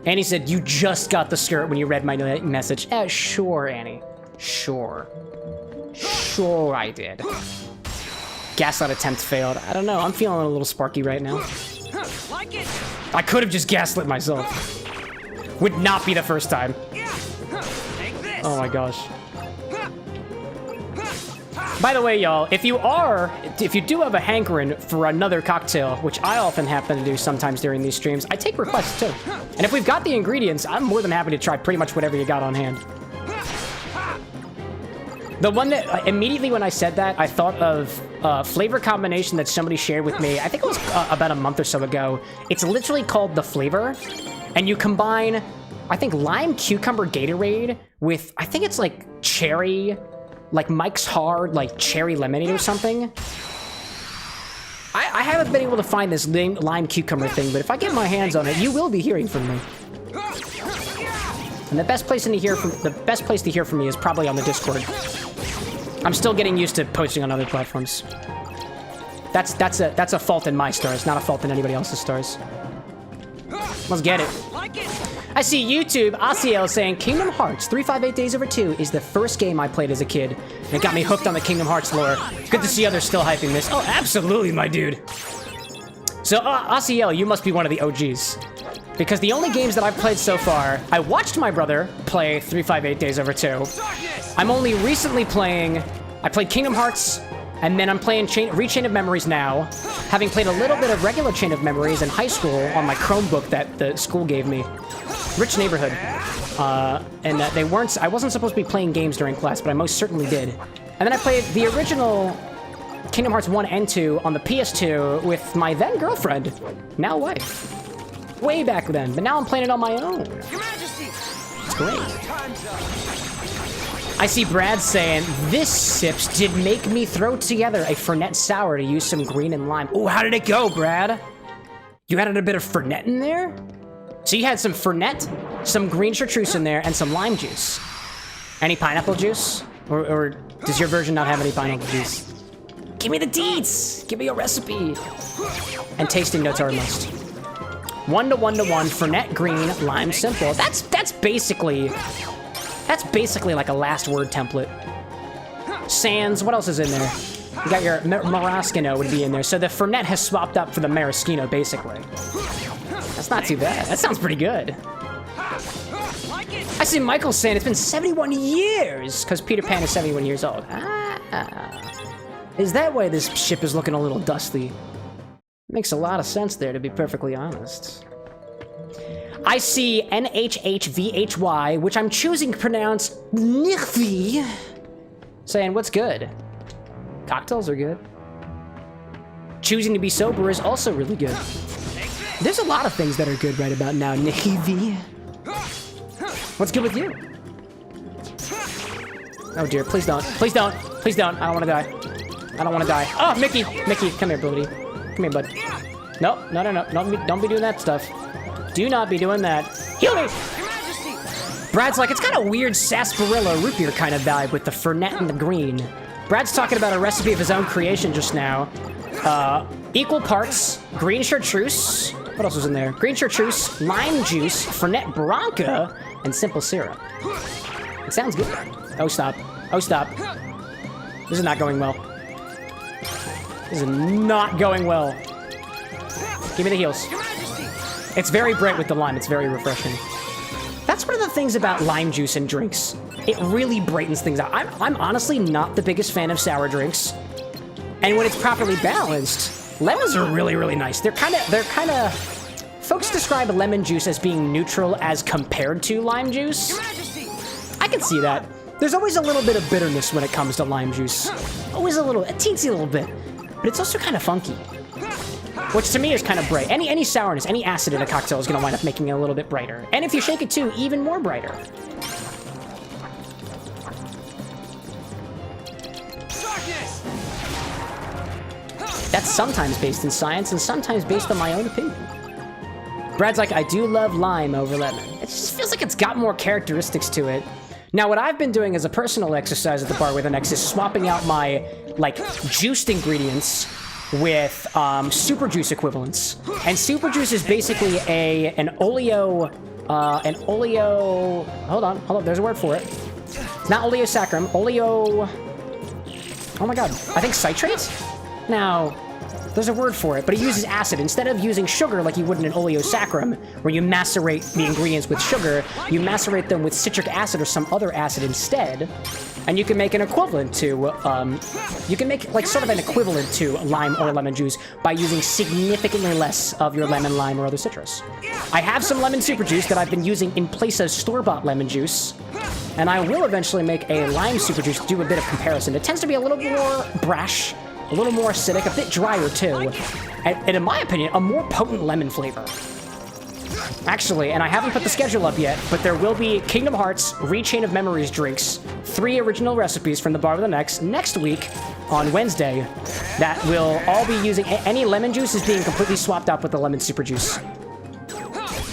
A: Annie said, you just got the skirt when you read my message. Sure, Annie. Sure. Sure I did. Gaslight attempt failed. I don't know. I'm feeling a little sparky right now. I could have just gaslit myself. Would not be the first time. Oh my gosh. By the way, y'all, if you do have a hankering for another cocktail, which I often happen to do sometimes during these streams, I take requests too. And if we've got the ingredients, I'm more than happy to try pretty much whatever you got on hand. The one that immediately when I said that, I thought of a flavor combination that somebody shared with me. I think it was about a month or so ago. It's literally called The Flavor, and you combine, I think, lime cucumber Gatorade with, I think it's like cherry, like Mike's Hard, like cherry lemonade or something. I haven't been able to find this lime cucumber thing, but if I get my hands on it, you will be hearing from me. And the best place to hear from me is probably on the Discord. I'm still getting used to posting on other platforms. That's a fault in my stars, not a fault in anybody else's stars. Let's get it. I see YouTube, Asiel saying, Kingdom Hearts 358 Days Over 2 is the first game I played as a kid, and it got me hooked on the Kingdom Hearts lore. Good to see others still hyping this. Oh, absolutely, my dude. So, Asiel, you must be one of the OGs. Because the only games that I've played so far, I watched my brother play 358 Days Over 2. I'm only recently playing, I played Kingdom Hearts, and then I'm playing Rechain of Memories now, having played a little bit of regular Chain of Memories in high school on my Chromebook that the school gave me. Rich neighborhood. I wasn't supposed to be playing games during class, but I most certainly did. And then I played the original Kingdom Hearts 1 and 2 on the PS2 with my then girlfriend, now wife. Way back then, but now I'm playing it on my own. It's great. I see Brad saying, this sips did make me throw together a Fernet sour to use some green and lime. Oh, how did it go, Brad? You added a bit of Fernet in there? So you had some Fernet, some green Chartreuse in there, and some lime juice. Any pineapple juice? Or does your version not have any pineapple juice? Give me the deets! Give me a recipe! And tasting notes are a must. 1 to 1 to 1, Fernet green, lime simple. That's basically like a last word template. Sans, what else is in there? You got your Maraschino would be in there. So the Fernet has swapped up for the Maraschino, basically. That's not too bad. That sounds pretty good. I see Michael saying it's been 71 years, because Peter Pan is 71 years old. Is that why this ship is looking a little dusty? Makes a lot of sense there, to be perfectly honest. I see NHHVHY, which I'm choosing to pronounce Nirvi, saying, what's good? Cocktails are good. Choosing to be sober is also really good. There's a lot of things that are good right about now, Nirvi. What's good with you? Oh dear, please don't. Please don't. Please don't. I don't want to die. I don't want to die. Oh, Mickey! Mickey, come here, buddy. Come here, bud. No, no, no, no. Don't be doing that stuff. Do not be doing that. Heal me! Brad's like, it's got a weird sarsaparilla root beer kind of vibe with the Fernet and the green. Brad's talking about a recipe of his own creation just now. Equal parts green Chartreuse. What else was in there? Green Chartreuse, lime juice, Fernet Branca, and simple syrup. It sounds good. Oh, stop. Oh, stop. This is not going well. This is not going well. Give me the heals. It's very bright with the lime. It's very refreshing. That's one of the things about lime juice in drinks. It really brightens things out. I'm honestly not the biggest fan of sour drinks. And when it's properly balanced, lemons are really, really nice. They're kind of... Folks describe lemon juice as being neutral as compared to lime juice. I can see that. There's always a little bit of bitterness when it comes to lime juice. Always a teensy little bit. But it's also kind of funky. Which to me is kind of bright. Any sourness, any acid in a cocktail is going to wind up making it a little bit brighter. And if you shake it too, even more brighter. That's sometimes based in science and sometimes based on my own opinion. Brad's like, I do love lime over lemon. It just feels like it's got more characteristics to it. Now, what I've been doing as a personal exercise at the bar with an X is swapping out my, like, juiced ingredients with super juice equivalents. And super juice is basically an oleo, hold on, there's a word for it. It's not oleosaccharum. Oleo... Oh my god. I think citrate? Now, there's a word for it, but it uses acid. Instead of using sugar like you would in an oleosaccharum, where you macerate the ingredients with sugar, you macerate them with citric acid or some other acid instead, and you can make an equivalent to, you can make like sort of an equivalent to lime or lemon juice by using significantly less of your lemon, lime, or other citrus. I have some lemon super juice that I've been using in place of store-bought lemon juice, and I will eventually make a lime super juice to do a bit of comparison. It tends to be a little more brash, a little more acidic, a bit drier too, and in my opinion, a more potent lemon flavor. Actually, and I haven't put the schedule up yet, but there will be Kingdom Hearts Rechain of Memories drinks, 3 original recipes from the Bar with an X next week on Wednesday that will all be using, any lemon juice is being completely swapped out with the lemon super juice.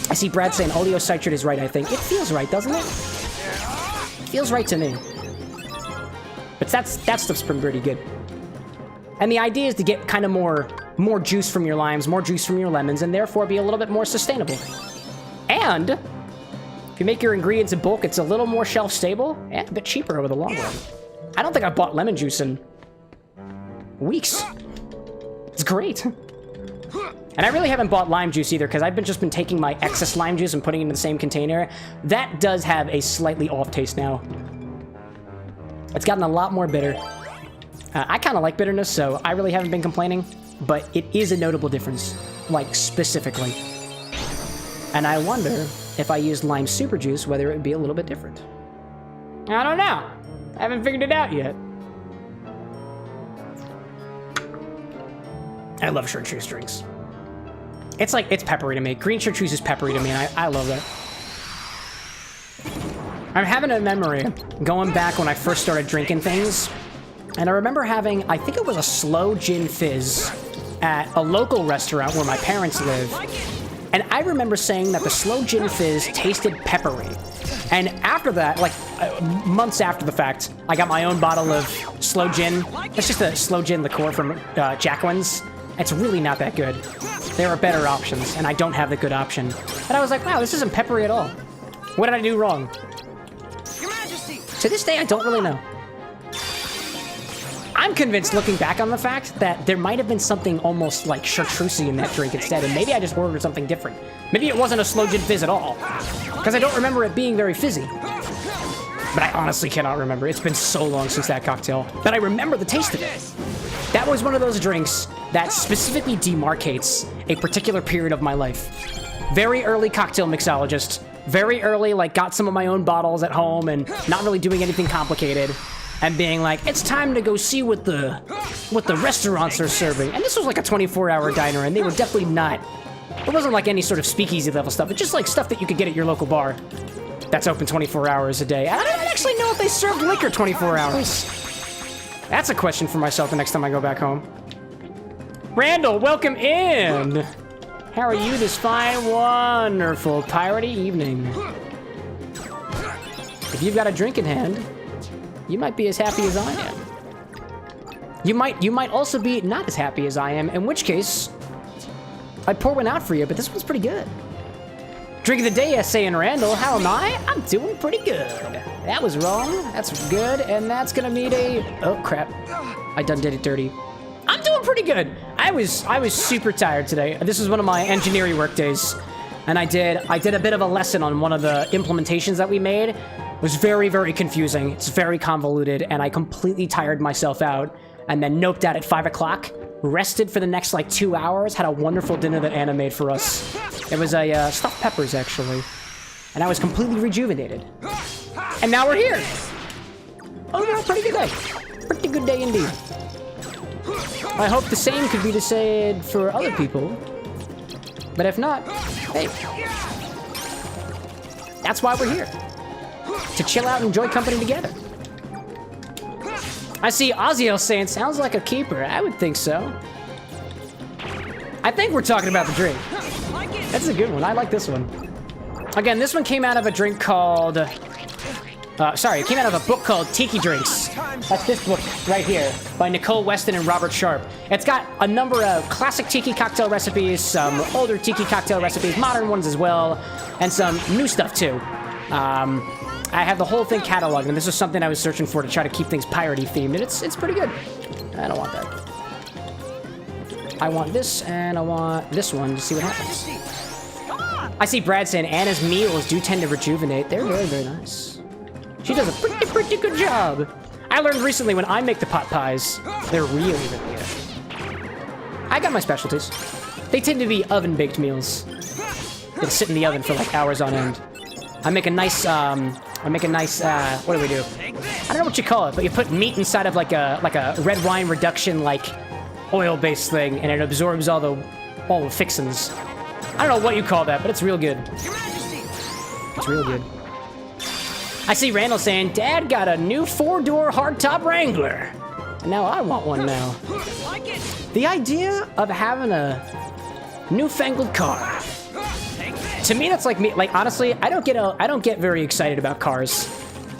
A: I see Brad saying oleocitrate is right, I think. It feels right, doesn't it? Feels right to me. But that stuff's been pretty good. And the idea is to get kind of more juice from your limes, more juice from your lemons, and therefore be a little bit more sustainable. And if you make your ingredients in bulk, it's a little more shelf stable and a bit cheaper over the long run. I don't think I've bought lemon juice in weeks. It's great. And I really haven't bought lime juice either, because I've just been taking my excess lime juice and putting it in the same container. That does have a slightly off taste now. It's gotten a lot more bitter. I kind of like bitterness, so I really haven't been complaining, but it is a notable difference, like, specifically. And I wonder if I used lime super juice, whether it would be a little bit different. I don't know. I haven't figured it out yet. I love chartreuse drinks. It's like, it's peppery to me. Green chartreuse is peppery to me, and I love that. I'm having a memory going back when I first started drinking things. And I remember having, I think it was a slow gin fizz at a local restaurant where my parents live. And I remember saying that the slow gin fizz tasted peppery. And after that, like months after the fact, I got my own bottle of slow gin. It's just a slow gin liqueur from Jacqueline's. It's really not that good. There are better options, and I don't have the good option. And I was like, wow, this isn't peppery at all. What did I do wrong? Your Majesty. To this day, I don't really know. I'm convinced, looking back on the fact, that there might have been something almost like chartreuse in that drink instead, and maybe I just ordered something different. Maybe it wasn't a slow gin fizz at all, because I don't remember it being very fizzy. But I honestly cannot remember. It's been so long since that cocktail, but I remember the taste of it. That was one of those drinks that specifically demarcates a particular period of my life. Very early cocktail mixologist. Very early, like, got some of my own bottles at home and not really doing anything complicated. And being like, it's time to go see what the restaurants are serving. And this was like a 24-hour diner, and they were definitely not. It wasn't like any sort of speakeasy level stuff. It's just like stuff that you could get at your local bar that's open 24 hours a day. I don't actually know if they served liquor 24 hours. That's a question for myself the next time I go back home. Randall, welcome in. How are you this fine, wonderful, piratey evening? If you've got a drink in hand, you might be as happy as I am. You might also be not as happy as I am, in which case, I'd pour one out for you, but this one's pretty good. Drink of the day, saying Randall. How am I? I'm doing pretty good. That was wrong. That's good, and that's gonna need a... Oh, crap. I done did it dirty. I'm doing pretty good. I was super tired today. This was one of my engineering work days, and I did a bit of a lesson on one of the implementations that we made. It was very, very confusing. It's very convoluted, and I completely tired myself out, and then noped out at 5 o'clock, rested for the next, like, 2 hours, had a wonderful dinner that Anna made for us. It was a stuffed peppers, actually, and I was completely rejuvenated. And now we're here. Overall, pretty good day. Pretty good day indeed. I hope the same could be said for other people, but if not, hey, that's why we're here. To chill out and enjoy company together. I see Oziel saying, sounds like a keeper. I would think so. I think we're talking about the drink. That's a good one. I like this one. Again, this one came out of a drink called... it came out of a book called Tiki Drinks. That's this book right here by Nicole Weston and Robert Sharp. It's got a number of classic tiki cocktail recipes, some older tiki cocktail recipes, modern ones as well, and some new stuff too. I have the whole thing cataloged, and this is something I was searching for to try to keep things piratey themed, and it's pretty good. I don't want that. I want this, and I want this one to see what happens. I see Brad saying Anna's meals do tend to rejuvenate. They're very, very nice. She does a pretty good job. I learned recently when I make the pot pies, they're really, really good. I got my specialties. They tend to be oven-baked meals. They sit in the oven for like hours on end. I make a nice, what do we do? I don't know what you call it, but you put meat inside of like a red wine reduction, like, oil-based thing, and it absorbs all the fixins. I don't know what you call that, but it's real good. It's real good. I see Randall saying, Dad got a new 4-door hardtop Wrangler. And now I want one now. The idea of having a newfangled car. To me, that's like me. Like, honestly, I don't get very excited about cars.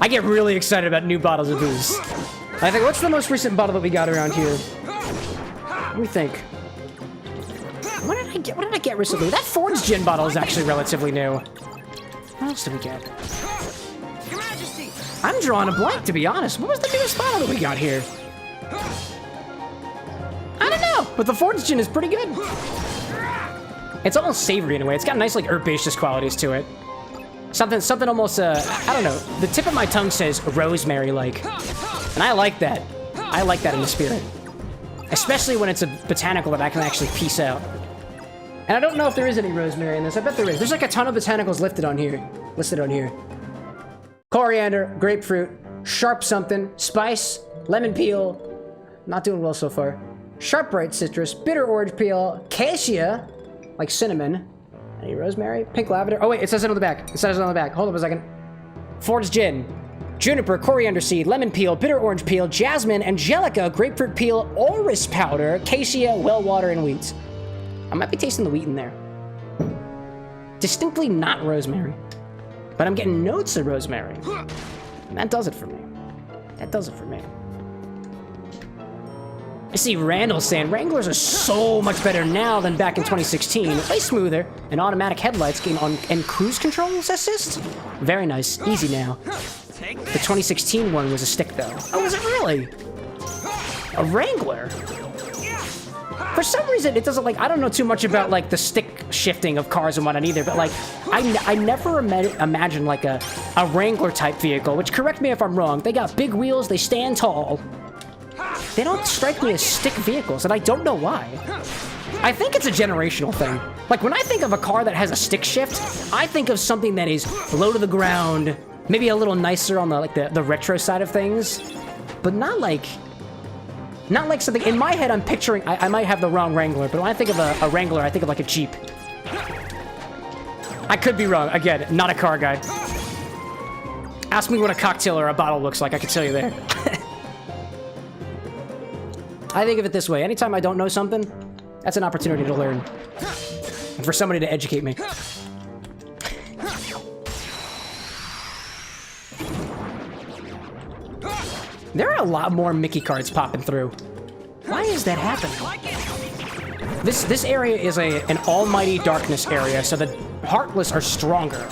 A: I get really excited about new bottles of booze. I think, what's the most recent bottle that we got around here? Let me think. What did I get recently? That Ford's gin bottle is actually relatively new. What else did we get? I'm drawing a blank, to be honest. What was the newest bottle that we got here? I don't know, but the Ford's gin is pretty good. It's almost savory in a way. It's got nice, like, herbaceous qualities to it. Something almost, I don't know. The tip of my tongue says rosemary-like. And I like that. I like that in the spirit. Especially when it's a botanical that I can actually piece out. And I don't know if there is any rosemary in this. I bet there is. There's like a ton of botanicals listed on here. Coriander, grapefruit, sharp something, spice, lemon peel. Not doing well so far. Sharp bright citrus, bitter orange peel, cassia, like cinnamon. Any rosemary? Pink lavender. Oh wait, it says it on the back. Hold up a second. Ford's gin. Juniper, coriander seed, lemon peel, bitter orange peel, jasmine, angelica, grapefruit peel, orris powder, cassia, well water, and wheat. I might be tasting the wheat in there. Distinctly not rosemary. But I'm getting notes of rosemary. And that does it for me. I see Randall saying Wranglers are so much better now than back in 2016. Way smoother, and automatic headlights gain on and cruise controls assist. Very nice, easy now. The 2016 one was a stick though. Oh, was it really? A Wrangler? For some reason, it doesn't, like, I don't know too much about, like, the stick shifting of cars and whatnot either, but, like, I never imagined, like, a Wrangler-type vehicle, which, correct me if I'm wrong, they got big wheels, they stand tall. They don't strike me as stick vehicles, and I don't know why. I think it's a generational thing. Like, when I think of a car that has a stick shift, I think of something that is low to the ground, maybe a little nicer on the, like, the retro side of things, but not like something. In my head, I'm picturing, I might have the wrong Wrangler, but when I think of a Wrangler, I think of like a Jeep. I could be wrong. Again, not a car guy. Ask me what a cocktail or a bottle looks like, I can tell you there. I think of it this way. Anytime I don't know something, that's an opportunity to learn. And for somebody to educate me. There are a lot more Mickey cards popping through. Why is that happening? This area is an almighty darkness area, so the Heartless are stronger.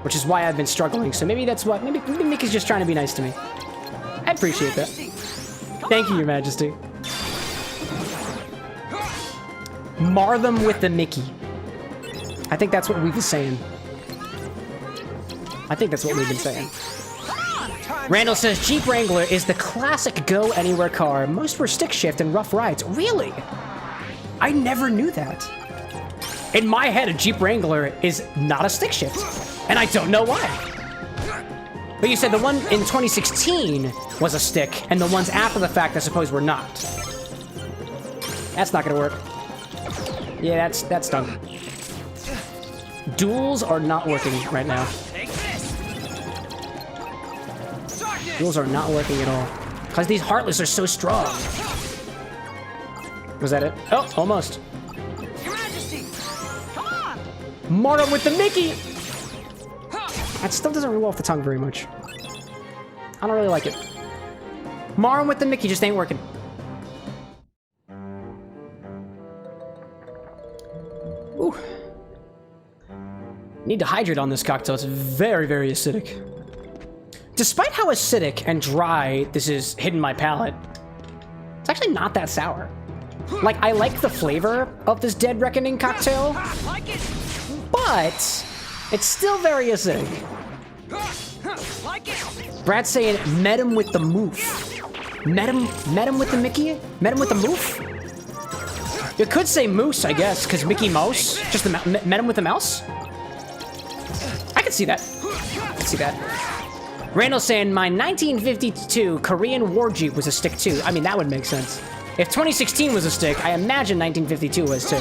A: Which is why I've been struggling, so maybe that's what... Maybe Mickey's just trying to be nice to me. I appreciate that. Thank you, Your Majesty. Mar them with the Mickey. I think that's what we've been saying. Randall says, Jeep Wrangler is the classic go-anywhere car. Most were stick shift and rough rides. Really? I never knew that. In my head, a Jeep Wrangler is not a stick shift. And I don't know why. But you said the one in 2016 was a stick, and the ones after the fact, I suppose, were not. That's not gonna work. Yeah, that's done. Duels are not working right now. Duels are not working at all. Because these Heartless are so strong. Was that it? Oh, almost.
C: Your Majesty! Come on!
A: Mar with the Mickey! That still doesn't roll off the tongue very much. I don't really like it. Mar with the Mickey just ain't working. Ooh. Need to hydrate on this cocktail. It's very, very acidic. Despite how acidic and dry this is hitting my palate, it's actually not that sour. Like, I like the flavor of this Dead Reckoning cocktail,
C: Like it.
A: but it's still very acidic.
C: Like it.
A: Brad's saying, met him with the moof. Met him with the Mickey? Met him with the moof? You could say moose, I guess, because Mickey Mouse. Just the met him with the mouse? I could see that. I could see that. Randall's saying, my 1952 Korean War Jeep was a stick too. I mean, that would make sense. If 2016 was a stick, I imagine 1952 was too.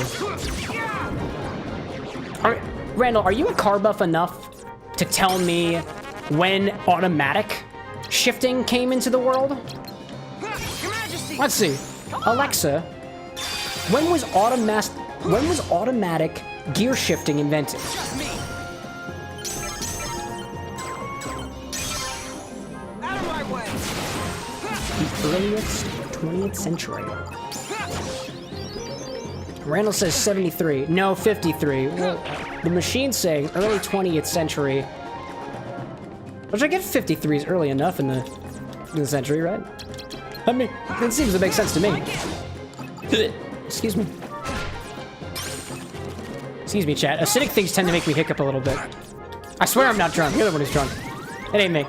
A: Randall, are you a car buff enough to tell me when automatic shifting came into the world?
C: Your Majesty.
A: Let's see. Alexa, when was automatic gear shifting invented?
C: Just me. Out of my way.
A: The earliest 20th century. Randall says 73. No, 53. Well, the machine's saying early 20th century. Which I guess 53 is early enough in the century, right? I mean, it seems to make sense to me. Excuse me. Excuse me, chat. Acidic things tend to make me hiccup a little bit. I swear I'm not drunk. You're the one who's drunk. It ain't me.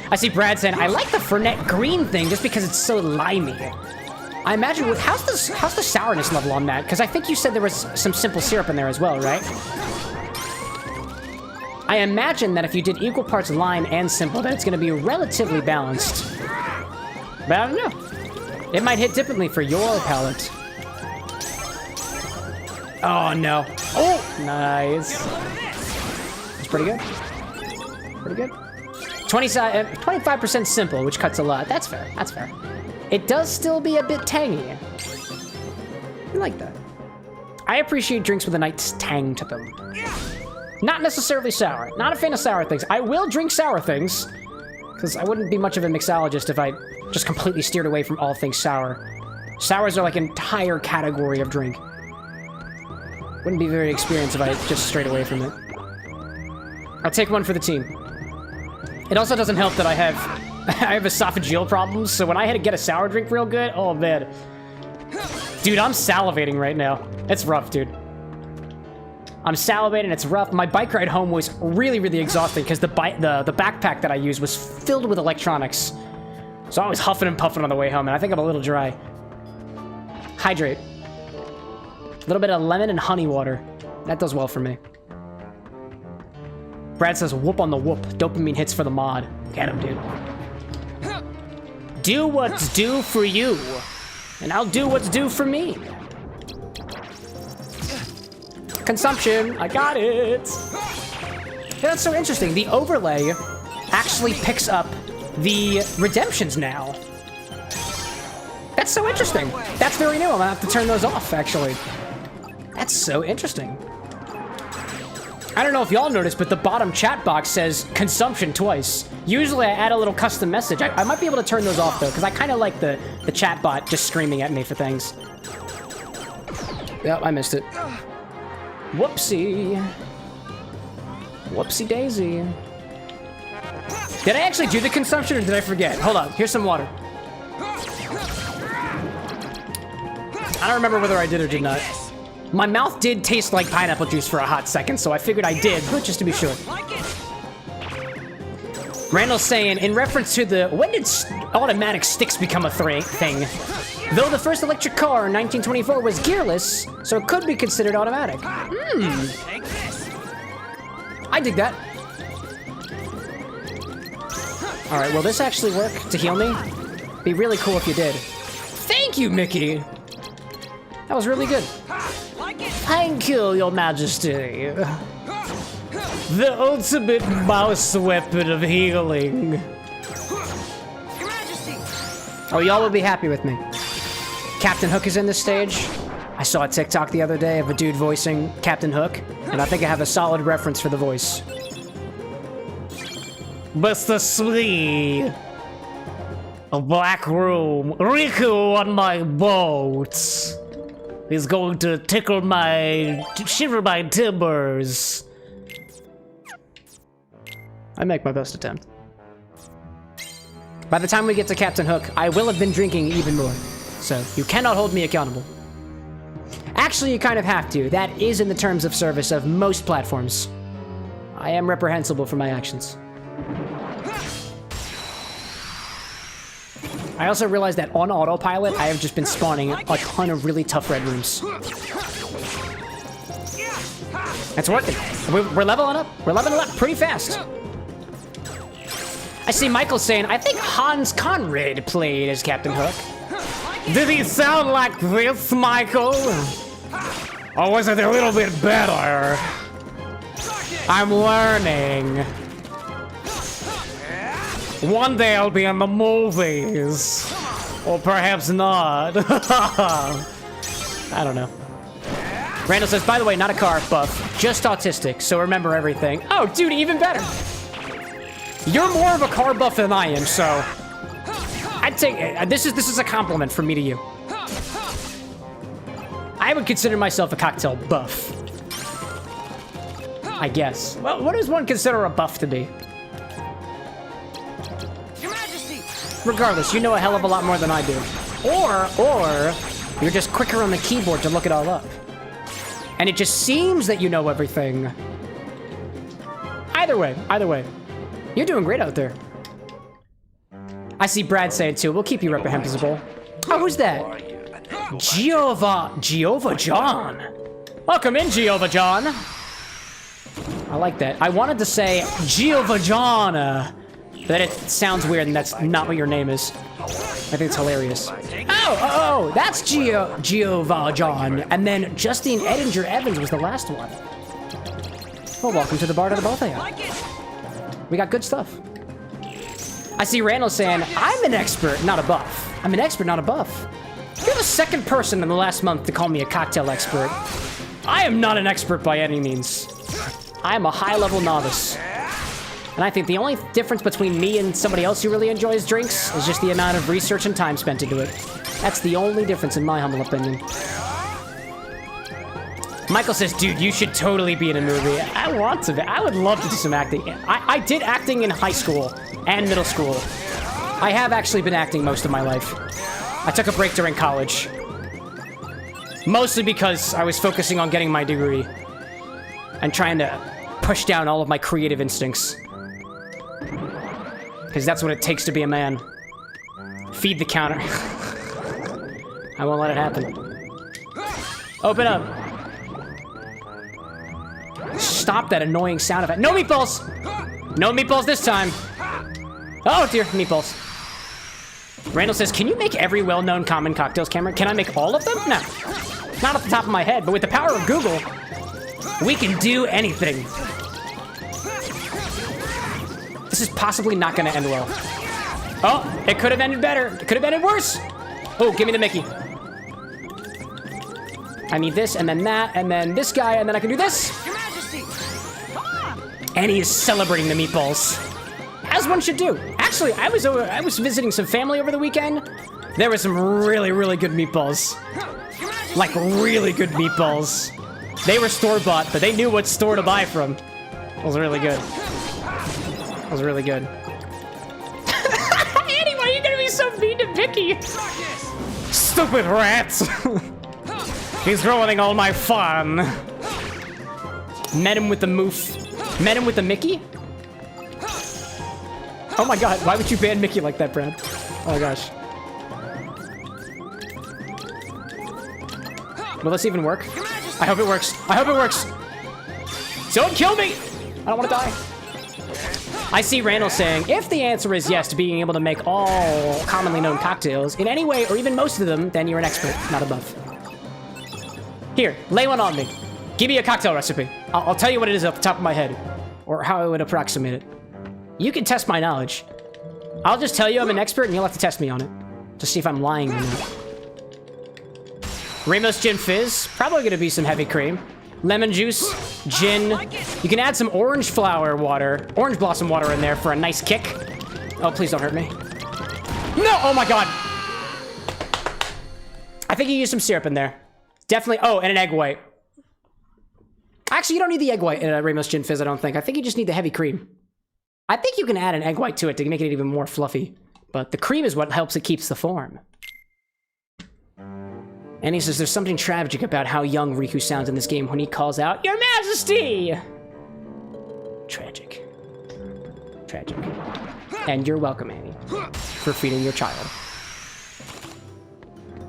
A: I see Brad saying, I like the Fernet green thing just because it's so limey. I imagine, how's the sourness level on that? Because I think you said there was some simple syrup in there as well, right? I imagine that if you did equal parts lime and simple, that it's going to be relatively balanced. But I don't know. It might hit differently for your palate. Oh, no. Oh, nice. It's pretty good. Pretty good. 25% simple, which cuts a lot. That's fair. That's fair. It does still be a bit tangy. I like that. I appreciate drinks with a nice tang to them. Not necessarily sour. Not a fan of sour things. I will drink sour things, because I wouldn't be much of a mixologist if I just completely steered away from all things sour. Sours are like an entire category of drink. Wouldn't be very experienced if I just strayed away from it. I'll take one for the team. It also doesn't help that I have esophageal problems, so when I had to get a sour drink real good, oh man. Dude, I'm salivating right now. It's rough, dude. I'm salivating, it's rough. My bike ride home was really, really exhausting because the backpack that I used was filled with electronics. So I was huffing and puffing on the way home, and I think I'm a little dry. Hydrate. A little bit of lemon and honey water. That does well for me. Brad says, whoop on the whoop. Dopamine hits for the mod. Get him, dude. Do what's due for you, and I'll do what's due for me. Consumption, I got it. Yeah, that's so interesting. The overlay actually picks up the redemptions now. That's so interesting. That's very new. I'm gonna have to turn those off, actually. That's so interesting. I don't know if y'all noticed, but the bottom chat box says consumption twice. Usually I add a little custom message. I might be able to turn those off though, because I kind of like the chat bot just screaming at me for things. Yep, I missed it. Whoopsie. Whoopsie daisy. Did I actually do the consumption or did I forget? Hold on, here's some water. I don't remember whether I did or did not. My mouth did taste like pineapple juice for a hot second, so I figured I did, but just to be sure. Randall's saying, in reference to the, when did automatic sticks become a thing? Though the first electric car in 1924 was gearless, so it could be considered automatic. I dig that. All right, will this actually work to heal me? Be really cool if you did. Thank you, Mickey. That was really good. Thank you, Your Majesty. The ultimate mouse weapon of healing.
C: Your Majesty.
A: Oh, y'all will be happy with me. Captain Hook is in this stage. I saw a TikTok the other day of a dude voicing Captain Hook, and I think I have a solid reference for the voice. Mr. Slee, a black room, Riku on my boat. He's going to shiver my timbers. I make my best attempt. By the time we get to Captain Hook, I will have been drinking even more. So, you cannot hold me accountable. Actually, you kind of have to. That is in the terms of service of most platforms. I am reprehensible for my actions. I also realized that on autopilot, I have just been spawning a ton of really tough red rooms. It's working. We're leveling up. We're leveling up pretty fast. I see Michael saying, I think Hans Conrad played as Captain Hook. Did he sound like this, Michael? Or was it a little bit better? I'm learning. One day I'll be in the movies. Or perhaps not. I don't know. Randall says, by the way, not a car buff, just autistic, so remember everything. Oh, dude, even better. You're more of a car buff than I am, so I'd take this is a compliment from me to you. I would consider myself a cocktail buff. I guess. Well, what does one consider a buff to be?
C: Your Majesty.
A: Regardless, you know a hell of a lot more than I do. Or you're just quicker on the keyboard to look it all up. And it just seems that you know everything. Either way. You're doing great out there. I see Brad saying too, we'll keep you reprehensible. Oh, who's that? Jehovah John. Welcome in, Jehovah John. I like that. I wanted to say Jehovah John, but it sounds weird and that's not what your name is. I think it's hilarious. Oh, that's Jehovah John. And then Justine Edinger Evans was the last one. Well, welcome to the bar to the both of you. We got good stuff. I see Randall saying, I'm an expert, not a buff. I'm an expert, not a buff. You're the second person in the last month to call me a cocktail expert. I am not an expert by any means. I am a high-level novice. And I think the only difference between me and somebody else who really enjoys drinks is just the amount of research and time spent into it. That's the only difference in my humble opinion. Michael says, dude, you should totally be in a movie. I want to be. I would love to do some acting. I did acting in high school and middle school. I have actually been acting most of my life. I took a break during college. Mostly because I was focusing on getting my degree and trying to push down all of my creative instincts. Because that's what it takes to be a man. Feed the counter. I won't let it happen. Open up. Stop that annoying sound effect. No meatballs! No meatballs this time. Oh dear, meatballs. Randall says, can you make every well-known common cocktails, Cameron? Can I make all of them? No. Not off the top of my head, but with the power of Google, we can do anything. This is possibly not gonna end well. Oh, it could have ended better. It could have ended worse. Oh, give me the Mickey. I need this, and then that, and then this guy, and then I can do this.
C: Your Majesty.
A: And he is celebrating the meatballs. As one should do. Actually, I was visiting some family over the weekend. There were some really, really good meatballs. Like, really good meatballs. They were store-bought, but they knew what store to buy from. It was really good. It was really good. Andy, why are you gonna be so mean to Vicky? Stupid rats! He's ruining all my fun. Met him with the moof. Met him with the Mickey? Oh my god, why would you ban Mickey like that, Brad? Oh my gosh. Will this even work? I hope it works. I hope it works. Don't kill me! I don't want to die. I see Randall saying, if the answer is yes to being able to make all commonly known cocktails in any way or even most of them, then you're an expert, not a buff. Here, lay one on me. Give me a cocktail recipe. I'll tell you what it is off the top of my head, or how I would approximate it. You can test my knowledge. I'll just tell you I'm an expert and you'll have to test me on it to see if I'm lying or not. Ramos Gin Fizz, probably gonna be some heavy cream. Lemon juice, gin. You can add some orange flower water, orange blossom water in there for a nice kick. Oh, please don't hurt me. No, oh my god. I think you used some syrup in there. Definitely, oh, and an egg white. Actually, you don't need the egg white in a Ramos Gin Fizz, I don't think. I think you just need the heavy cream. I think you can add an egg white to it to make it even more fluffy. But the cream is what helps it keeps the form. And he says there's something tragic about how young Riku sounds in this game when he calls out, "Your Majesty!" Tragic. Tragic. And you're welcome, Annie, for feeding your child.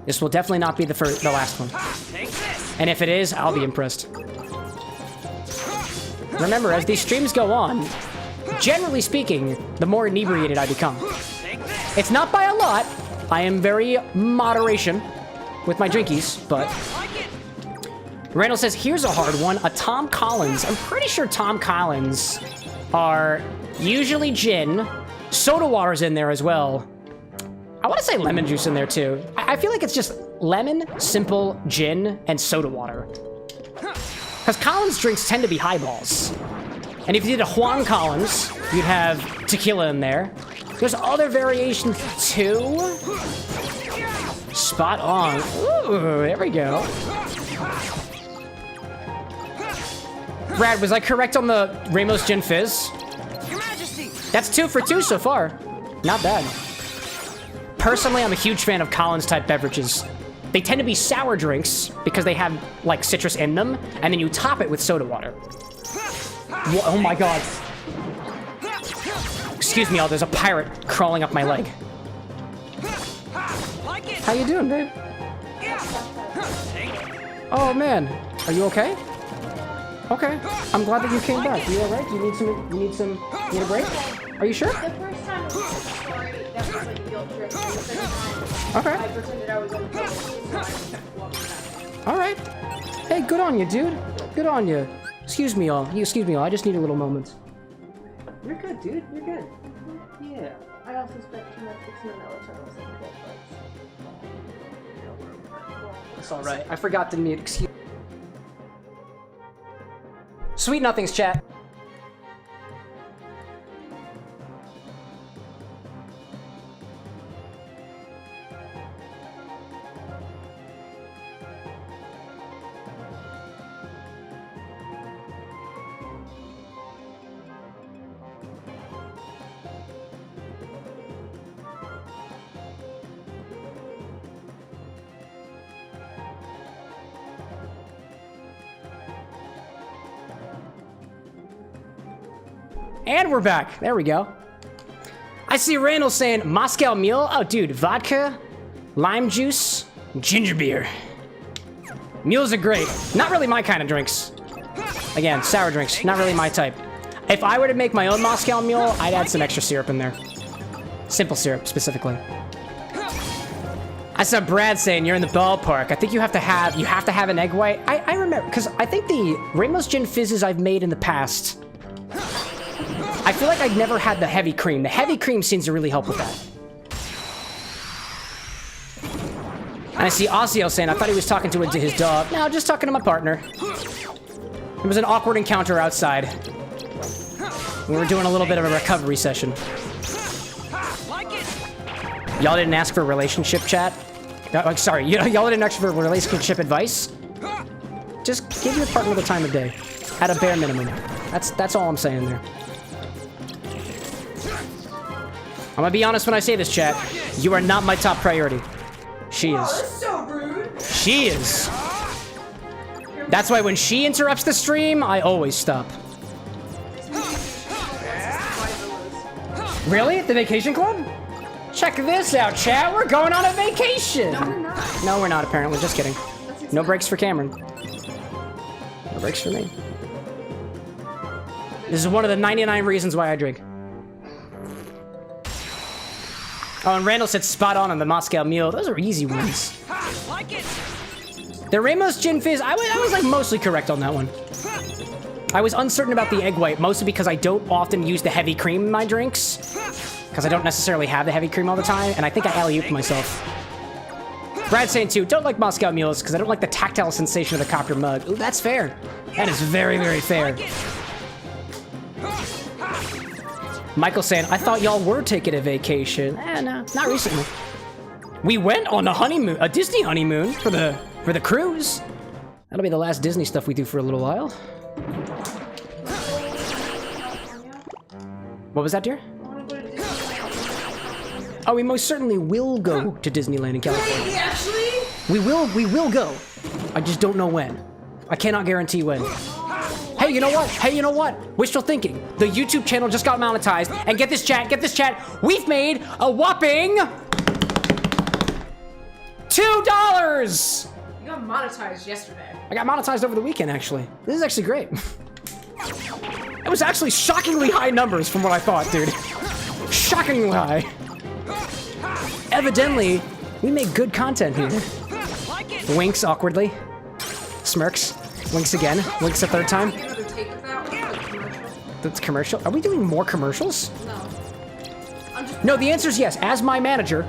A: This will definitely not be the last one. And if it is, I'll be impressed. Remember, as these streams go on, generally speaking, the more inebriated I become. It's not by a lot. I am very moderation with my drinkies, but... Randall says, here's a hard one. A Tom Collins. I'm pretty sure Tom Collins are usually gin. Soda water's in there as well. I want to say lemon juice in there too. I feel like it's just lemon, simple, gin, and soda water. Because Collins drinks tend to be highballs. And if you did a Juan Collins, you'd have tequila in there. There's other variations too. Spot on. Ooh, there we go. Brad, was I correct on the Ramos Gin Fizz?
C: Your Majesty.
A: That's 2 for 2 so far. Not bad. Personally, I'm a huge fan of Collins-type beverages. They tend to be sour drinks because they have, like, citrus in them, and then you top it with soda water. Oh my god. Excuse me, there's a pirate crawling up my leg. How you doing, babe? Oh, man. Are you okay? Okay. I'm glad that you came back. You alright? You need a break? Are you sure?
B: The first time it was a story that was like guilt trip. The second time,
A: Okay.
B: I pretended I was on the phone, so I just kept walking back.
A: Alright. Hey, good on you, dude. Good on you. Excuse me all. Excuse me all. I just need a little moment. You're good, dude. You're good. Yeah.
B: I also spent too much fixing the melatonin in the
A: It's alright. I forgot to mute. Excuse. Sweet nothings, chat. And we're back. There we go. I see Randall saying Moscow Mule. Oh, dude, vodka, lime juice, ginger beer. Mules are great. Not really my kind of drinks. Again, sour drinks. Not really my type. If I were to make my own Moscow Mule, I'd add some extra syrup in there. Simple syrup, specifically. I saw Brad saying you're in the ballpark. I think you have to have an egg white. I remember, because I think the Ramos Gin Fizzes I've made in the past, I feel like I've never had the heavy cream. The heavy cream seems to really help with that. And I see Osseo saying, I thought he was talking to his dog. No, just talking to my partner. It was an awkward encounter outside. We were doing a little bit of a recovery session. Y'all didn't ask for relationship chat? Sorry, y'all didn't ask for relationship advice? Just give your partner the time of day. At a bare minimum. That's all I'm saying there. I'm gonna be honest when I say this, chat. You are not my top priority. She is.
B: Oh, that's so rude.
A: She is. That's why when she interrupts the stream, I always stop. Really? The vacation club? Check this out, chat. We're going on a vacation.
B: No, we're not.
A: No, we're not, apparently. Just kidding. No breaks for Cameron. No breaks for me. This is one of the 99 reasons why I drink. Oh, and Randall said spot on the Moscow Mule. Those are easy ones. The Ramos Gin Fizz, I was like mostly correct on that one. I was uncertain about the egg white, mostly because I don't often use the heavy cream in my drinks. Because I don't necessarily have the heavy cream all the time, and I think I alley-ooped myself. Brad's saying too, don't like Moscow Mules because I don't like the tactile sensation of the copper mug. Ooh, that's fair. That is very, very fair. Michael saying, I thought y'all were taking a vacation. No, not recently. We went on a honeymoon, a Disney honeymoon for the cruise. That'll be the last Disney stuff we do for a little while. What was that, dear?
B: I want to go to Disneyland.
A: Oh, we most certainly will go to Disneyland in California.
B: Wait, actually?
A: We will go. I just don't know when. I cannot guarantee when. Hey, you know what? Hey, you know what? Wishful thinking. The YouTube channel just got monetized. And get this chat. We've made a whopping $2.
B: You got monetized yesterday.
A: I got monetized over the weekend, actually. This is actually great. It was actually shockingly high numbers from what I thought, dude. Shockingly high. Evidently, we make good content here. Winks awkwardly. Smirks. Winks again. Winks a third time.
B: Another take of that one, like commercial?
A: That's commercial. Are we doing more commercials?
B: No. I'm just.
A: No, the answer is yes. As my manager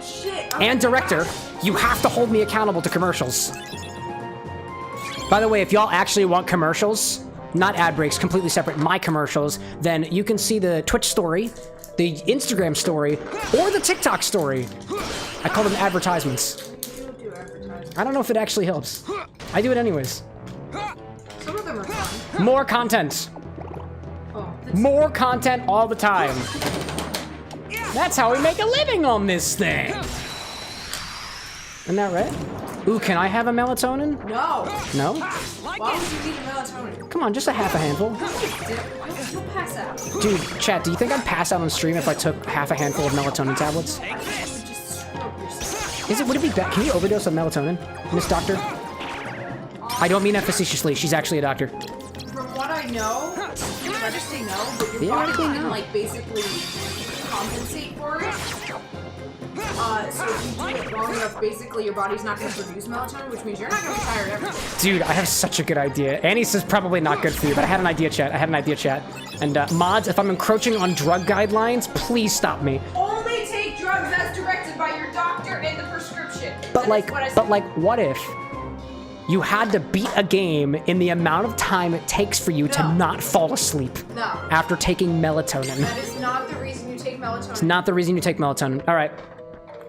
B: Shit.
A: and director, you have to hold me accountable to commercials. By the way, if y'all actually want commercials, not ad breaks, completely separate, my commercials, then you can see the Twitch story, the Instagram story, or the TikTok story. I call them advertisements.
B: You don't do advertising.
A: I don't know if it actually helps. I do it anyways.
B: Some of them are fun.
A: More content.
B: Oh,
A: More content all the time. That's how we make a living on this thing. Isn't that right? Ooh, can I have a melatonin?
B: no.
A: No?
B: Why would you need a melatonin?
A: Come on, just a half a handful.
B: You'll pass out.
A: Dude, chat, do you think I'd pass out on stream if I took half a handful of melatonin tablets?
B: You would just stroke yourself.
A: Would it be bad? Can you overdose on melatonin, Miss Doctor? I don't mean that facetiously. She's actually a doctor.
B: From what I know, you actually know, but your
A: Yeah,
B: body
A: I
B: can
A: know.
B: like basically compensate for it. So if you do it long enough, basically your body's not going to produce melatonin, which means you're not going to be tired ever.
A: Dude, I have such a good idea. Annie says probably not good for you, but I had an idea, chat. And mods, if I'm encroaching on drug guidelines, please stop me.
B: Only take drugs as directed by your doctor and the prescription.
A: But
B: That is what I said.
A: what if you had to beat a game in the amount of time it takes for you to
B: No.
A: not fall asleep
B: No.
A: after taking melatonin?
B: That is not the reason you take melatonin.
A: Not the reason you take melatonin. All right.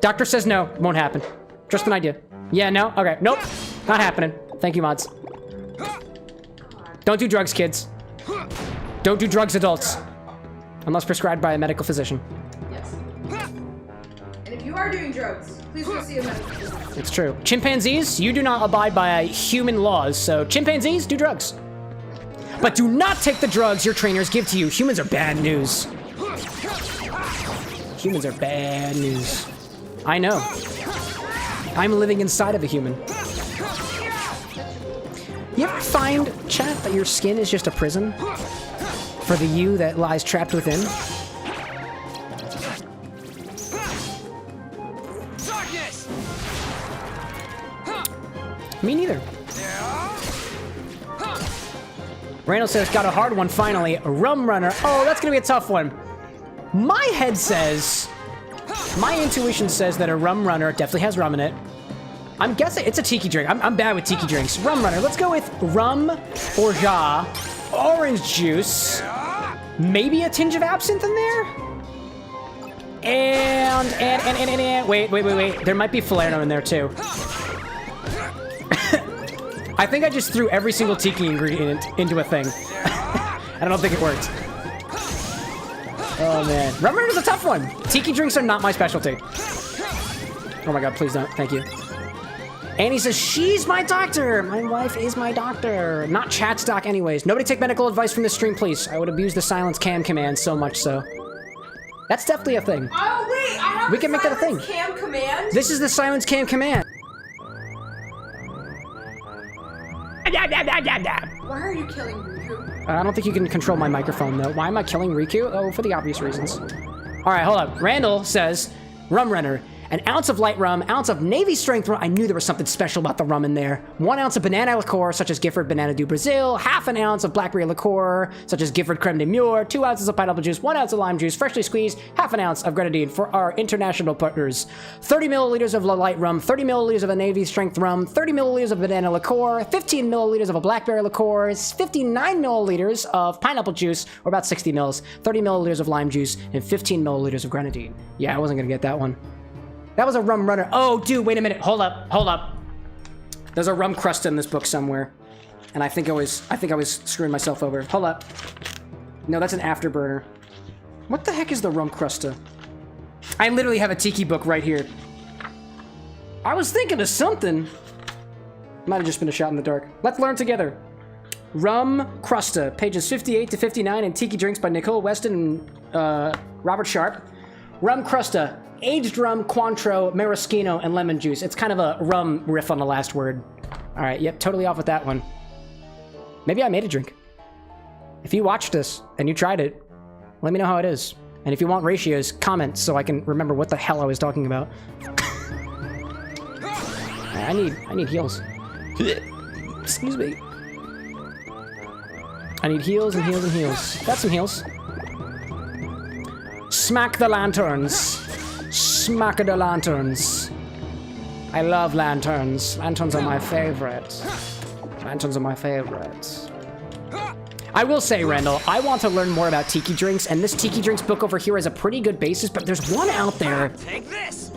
A: Doctor says no. Won't happen. Just an idea. Yeah, no? Okay. Nope. Not happening. Thank you, mods. Don't do drugs, kids. Don't do drugs, adults. Unless prescribed by a medical physician.
B: Yes. And if you are doing drugs, please go see a medical physician.
A: It's true. Chimpanzees, you do not abide by human laws, so chimpanzees, do drugs. But do not take the drugs your trainers give to you. Humans are bad news. Humans are bad news. I know. I'm living inside of a human. You ever find, chat, that your skin is just a prison for the you that lies trapped within?
C: Darkness!
A: Me neither. Randall says, got a hard one finally. Rum Runner. Oh, that's gonna be a tough one. My head says, my intuition says that a Rum Runner definitely has rum in it. I'm guessing it's a tiki drink. I'm bad with tiki drinks. Rum Runner. Let's go with rum, orgeat, orange juice, maybe a tinge of absinthe in there. And wait. There might be Falernum in there too. I think I just threw every single tiki ingredient into a thing. I don't think it worked. Oh man, rum runner's a tough one. Tiki drinks are not my specialty. Oh my god, please don't. Thank you. Annie says, she's my doctor. My wife is my doctor. Not chat's doc anyways. Nobody take medical advice from this stream, please. I would abuse the silence cam command so much so. That's definitely a thing.
B: Oh wait, I have
A: We can make that a thing.
B: Cam command.
A: This is the silence cam command.
B: Why are you killing Riku?
A: I don't think you can control my microphone though. Why am I killing Riku? Oh, for the obvious reasons. All right, hold up. Randall says, rum runner. An ounce of light rum, ounce of Navy strength rum. I knew there was something special about the rum in there. 1 ounce of banana liqueur, such as Gifford Banana do Brazil. Half an ounce of blackberry liqueur, such as Gifford Creme de Mure. 2 ounces of pineapple juice. 1 ounce of lime juice, freshly squeezed. Half an ounce of grenadine for our international partners. 30 milliliters of light rum. 30 milliliters of a Navy strength rum. 30 milliliters of banana liqueur. 15 milliliters of a blackberry liqueur. 59 milliliters of pineapple juice, or about 60 mils. 30 milliliters of lime juice, and 15 milliliters of grenadine. Yeah, I wasn't gonna get that one. That was a rum runner. Oh, dude, wait a minute. Hold up. There's a rum crust in this book somewhere. And I think I was screwing myself over. Hold up. No, that's an afterburner. What the heck is the rum crusta? I literally have a Tiki book right here. I was thinking of something. Might have just been a shot in the dark. Let's learn together. Rum crusta, pages 58 to 59, and Tiki drinks by Nicole Weston and Robert Sharp. Rum crusta, aged rum, Cointreau, maraschino, and lemon juice. It's kind of a rum riff on the last word. All right, yep, totally off with that one. Maybe I made a drink. If you watched this and you tried it, let me know how it is. And if you want ratios, comment so I can remember what the hell I was talking about. I need heals. Excuse me. I need heals and heals and heals. Got some heals. Smack the lanterns. Smack the lanterns. I love lanterns. Lanterns are my favorite. Lanterns are my favorite. I will say, Randall, I want to learn more about Tiki drinks, and this Tiki drinks book over here is a pretty good basis, but there's one out there.
C: Take this.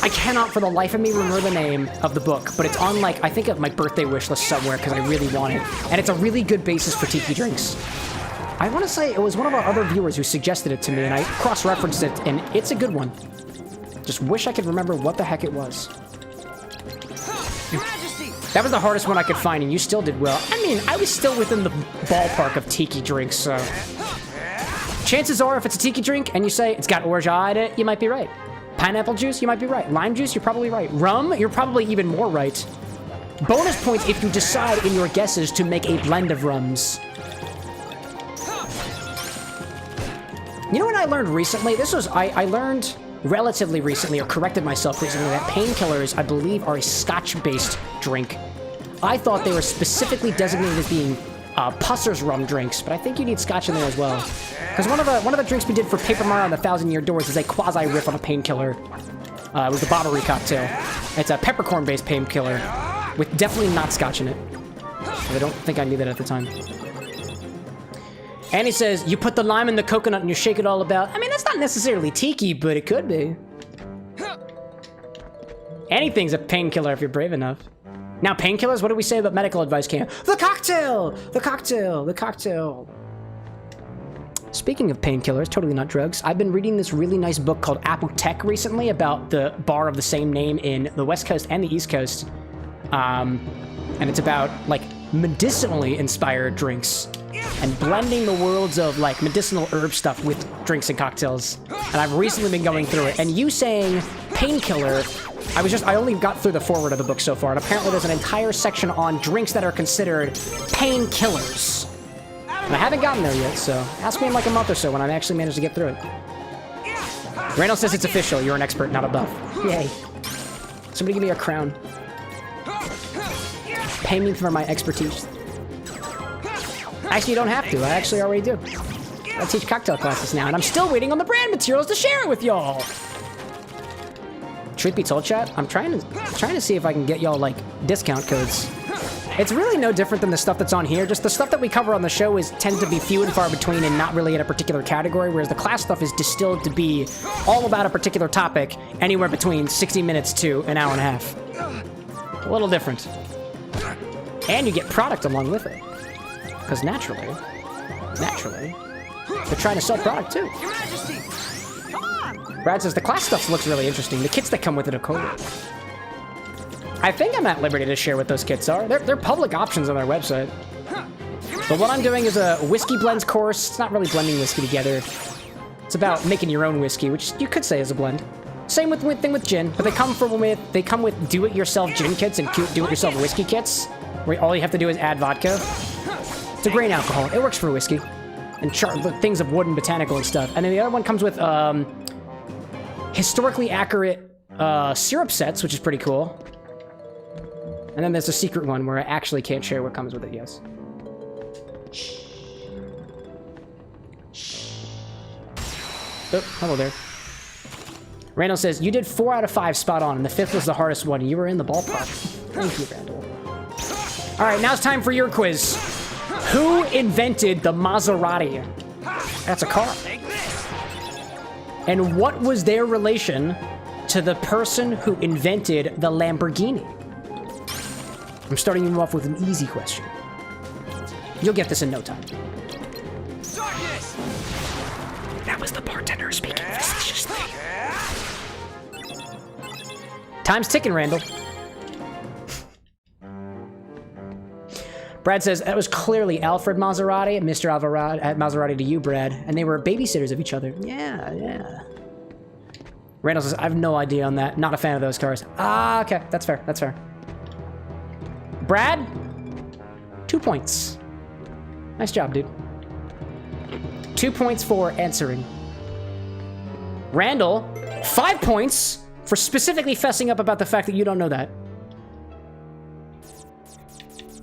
A: I cannot for the life of me remember the name of the book, but it's on, like, I think of my birthday wish list somewhere because I really want it. And it's a really good basis for Tiki drinks. I want to say it was one of our other viewers who suggested it to me, and I cross-referenced it, and it's a good one. Just wish I could remember what the heck it was.
C: Your Majesty.
A: That was the hardest one I could find, and you still did well. I mean, I was still within the ballpark of Tiki drinks, so... Chances are, if it's a Tiki drink, and you say it's got orgeat in it, you might be right. Pineapple juice, you might be right. Lime juice, you're probably right. Rum, you're probably even more right. Bonus points if you decide in your guesses to make a blend of rums. You know what I learned recently? I learned relatively recently, or corrected myself recently, that painkillers, I believe, are a Scotch-based drink. I thought they were specifically designated as being Pusser's rum drinks, but I think you need Scotch in there as well. Because one of the drinks we did for Paper Mario and the Thousand Year Doors is a quasi-riff on a painkiller. It was the Bobbery cocktail. It's a peppercorn-based painkiller, with definitely not Scotch in it. I don't think I knew that at the time. And he says, you put the lime in the coconut and you shake it all about. I mean, that's not necessarily Tiki, but it could be. Anything's a painkiller if you're brave enough. Now, painkillers, what do we say about medical advice, Cam? The cocktail! The cocktail! The cocktail! Speaking of painkillers, totally not drugs, I've been reading this really nice book called Apothec recently about the bar of the same name in the West Coast and the East Coast. And it's about, like, medicinally inspired drinks and blending the worlds of, like, medicinal herb stuff with drinks and cocktails. And I've recently been going through it. And you saying painkiller, I only got through the foreword of the book so far, and apparently there's an entire section on drinks that are considered painkillers. And I haven't gotten there yet, so ask me in like a month or so when I actually manage to get through it. Randall says it's official. You're an expert, not a buff. Yay. Somebody give me a crown. Pay me for my expertise. Actually, you don't have to. I actually already do. I teach cocktail classes now, and I'm still waiting on the brand materials to share it with y'all. Truth be told, chat, I'm trying to see if I can get y'all, like, discount codes. It's really no different than the stuff that's on here. Just the stuff that we cover on the show tends to be few and far between and not really in a particular category, whereas the class stuff is distilled to be all about a particular topic, anywhere between 60 minutes to an hour and a half. A little different. And you get product along with it. Because naturally, they're trying to sell product too.
C: Your Majesty. Come on.
A: Brad says the class stuff looks really interesting. The kits that come with it are cool. I think I'm at liberty to share what those kits are. They're public options on their website. But what I'm doing is a whiskey blends course. It's not really blending whiskey together. It's about making your own whiskey, which you could say is a blend. Same thing with gin, but they come with do-it-yourself gin kits and do-it-yourself whiskey kits, where all you have to do is add vodka. It's a grain alcohol. It works for whiskey and things of wood and botanical and stuff. And then the other one comes with historically accurate syrup sets, which is pretty cool. And then there's a secret one where I actually can't share what comes with it, yes. Oh, hello there. Randall says, you did 4 out of 5 spot on, and the 5th was the hardest one. You were in the ballpark. Thank you, Randall. All right, now it's time for your quiz. Who invented the Maserati? That's a car. And what was their relation to the person who invented the Lamborghini? I'm starting you off with an easy question. You'll get this in no time.
C: Darkness.
A: That was the bartender speaking facetiously. Time's ticking, Randall. Brad says, that was clearly Alfred Maserati, Mr. Maserati to you, Brad. And they were babysitters of each other. Yeah, yeah. Randall says, I have no idea on that. Not a fan of those cars. Ah, okay. That's fair. That's fair. Brad? 2 points. Nice job, dude. 2 points for answering. Randall, 5 points for specifically fessing up about the fact that you don't know that.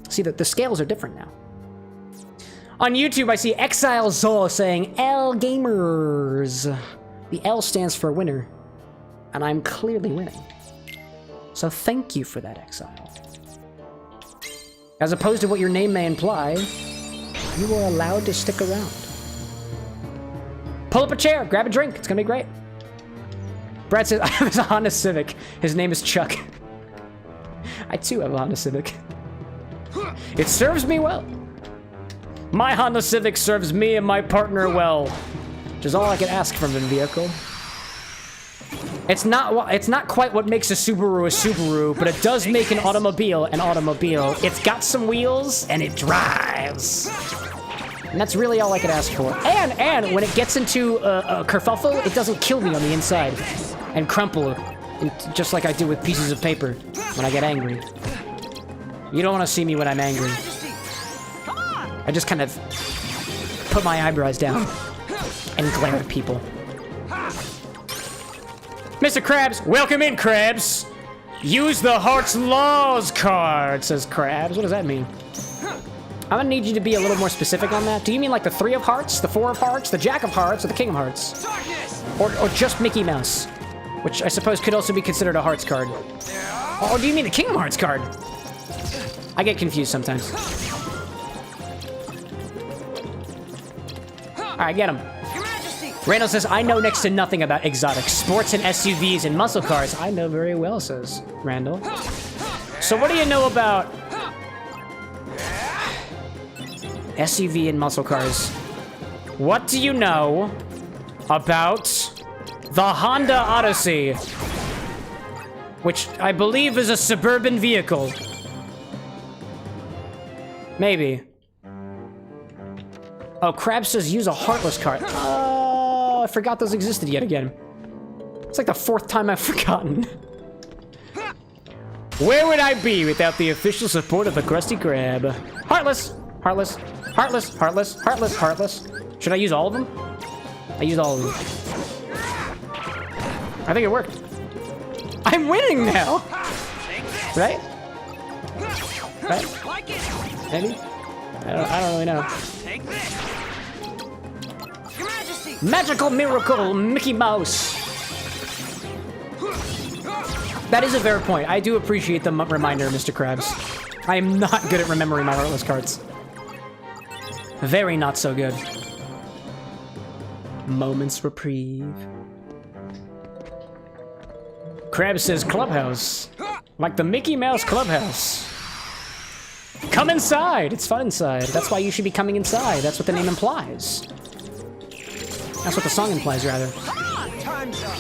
A: See, the scales are different now. On YouTube, I see Exile Zol saying, L Gamers. The L stands for winner. And I'm clearly winning. So thank you for that, Exile. As opposed to what your name may imply, you are allowed to stick around. Pull up a chair, grab a drink, it's gonna be great. Brad says, I have a Honda Civic. His name is Chuck. I too have a Honda Civic. It serves me well. My Honda Civic serves me and my partner well, which is all I can ask from a vehicle. It's not quite what makes a Subaru, but it does make an automobile an automobile. It's got some wheels and it drives. And that's really all I could ask for. And when it gets into a kerfuffle, it doesn't kill me on the inside and crumple, just like I do with pieces of paper when I get angry. You don't want to see me when I'm angry. I just kind of put my eyebrows down and glare at people. Mr. Krabs, welcome in, Krabs. Use the Heart's Laws card, says Krabs. What does that mean? I'm gonna need you to be a little more specific on that. Do you mean like the 3 of Hearts, the 4 of Hearts, the Jack of Hearts, or the King of Hearts? Or just Mickey Mouse, which I suppose could also be considered a Hearts card. Or do you mean the King of Hearts card? I get confused sometimes. Alright, get him. Randall says, I know next to nothing about exotics, sports and SUVs and muscle cars. I know very well, says Randall. So what do you know about SUV and muscle cars? What do you know about the Honda Odyssey, which I believe is a suburban vehicle? Maybe. Oh, Krabs says use a Heartless card. Oh, I forgot those existed yet again. It's like the 4th time I've forgotten. Where would I be without the official support of the Krusty Krab? Heartless! Heartless! Heartless! Heartless! Heartless! Heartless! Should I use all of them? I used all of them. I think it worked. I'm winning now! Right? Right? Maybe? I don't really know. Magical Miracle Mickey Mouse! That is a fair point. I do appreciate the reminder, Mr. Krabs. I am not good at remembering my Heartless cards. Very not so good. Moments reprieve. Krabs says Clubhouse. Like the Mickey Mouse Clubhouse. Come inside! It's fun inside. That's why you should be coming inside. That's what the name implies. That's what the song implies, rather.
C: Time's up.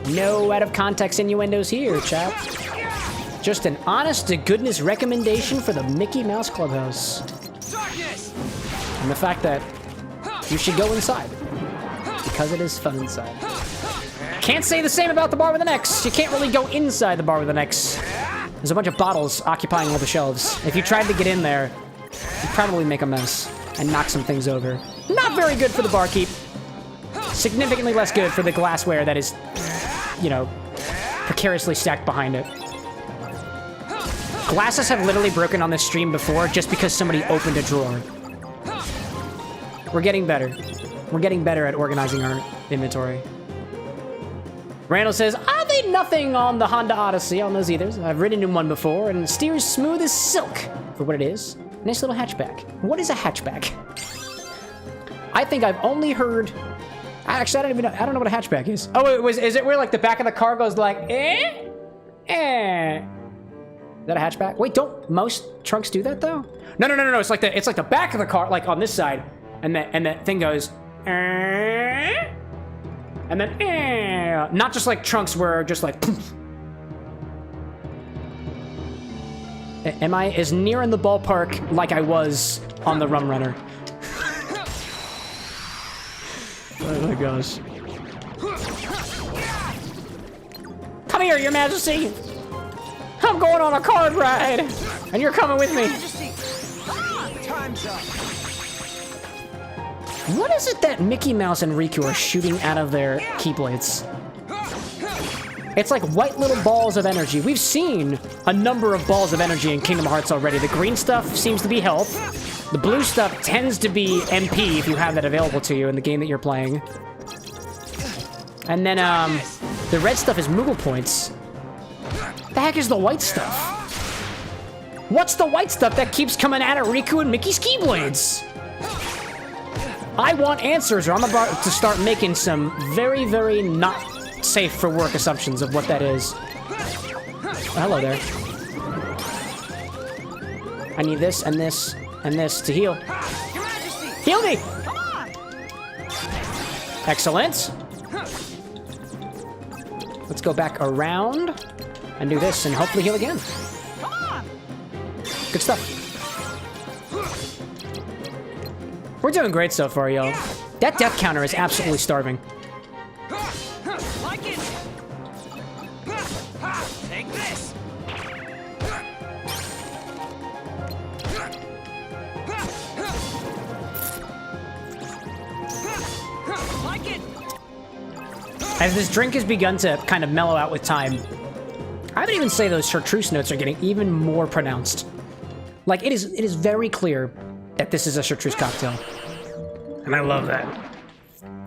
A: No out-of-context innuendos here, chap. Just an honest-to-goodness recommendation for the Mickey Mouse Clubhouse. And the fact that you should go inside. Because it is fun inside. Can't say the same about the bar with an X. You can't really go inside the bar with an X. There's a bunch of bottles occupying all the shelves. If you tried to get in there, you'd probably make a mess and knock some things over. Not very good for the barkeep. Significantly less good for the glassware that is, you know, precariously stacked behind it. Glasses have literally broken on this stream before just because somebody opened a drawer. We're getting better. We're getting better at organizing our inventory. Randall says, are they nothing on the Honda Odyssey on those either? I've ridden in one before and steers smooth as silk for what it is. Nice little hatchback. What is a hatchback? I think I've only heard... Actually, I don't even know. I don't know what a hatchback is. Oh, is it where like the back of the car goes like, eh? Eh? Is that a hatchback? Wait, don't most trunks do that though? No. It's like the back of the car, like on this side, and that thing goes, And then, not just like Trunks where just like, am I as near in the ballpark like I was on the Rum Runner? Oh my gosh. Come here, Your Majesty! I'm going on a card ride! And you're coming with me!
C: Majesty. Time's up.
A: What is it that Mickey Mouse and Riku are shooting out of their Keyblades? It's like white little balls of energy. We've seen a number of balls of energy in Kingdom Hearts already. The green stuff seems to be health. The blue stuff tends to be MP if you have that available to you in the game that you're playing. And then, the red stuff is Moogle points. The heck is the white stuff? What's the white stuff that keeps coming out of Riku and Mickey's Keyblades? I want answers, or I'm about to start making some very, very not safe for work assumptions of what that is. Oh, hello there. I need this and this and this to heal.
C: Your Majesty.
A: Heal me!
C: Come on.
A: Excellent. Let's go back around and do this and hopefully heal again.
C: Come on.
A: Good stuff. We're doing great so far, yo. That death counter is absolutely starving.
C: Like it. Take this. Like it.
A: As this drink has begun to kind of mellow out with time, I would even say those Chartreuse notes are getting even more pronounced. Like, it is very clear that this is a Chartreuse cocktail. And I love that.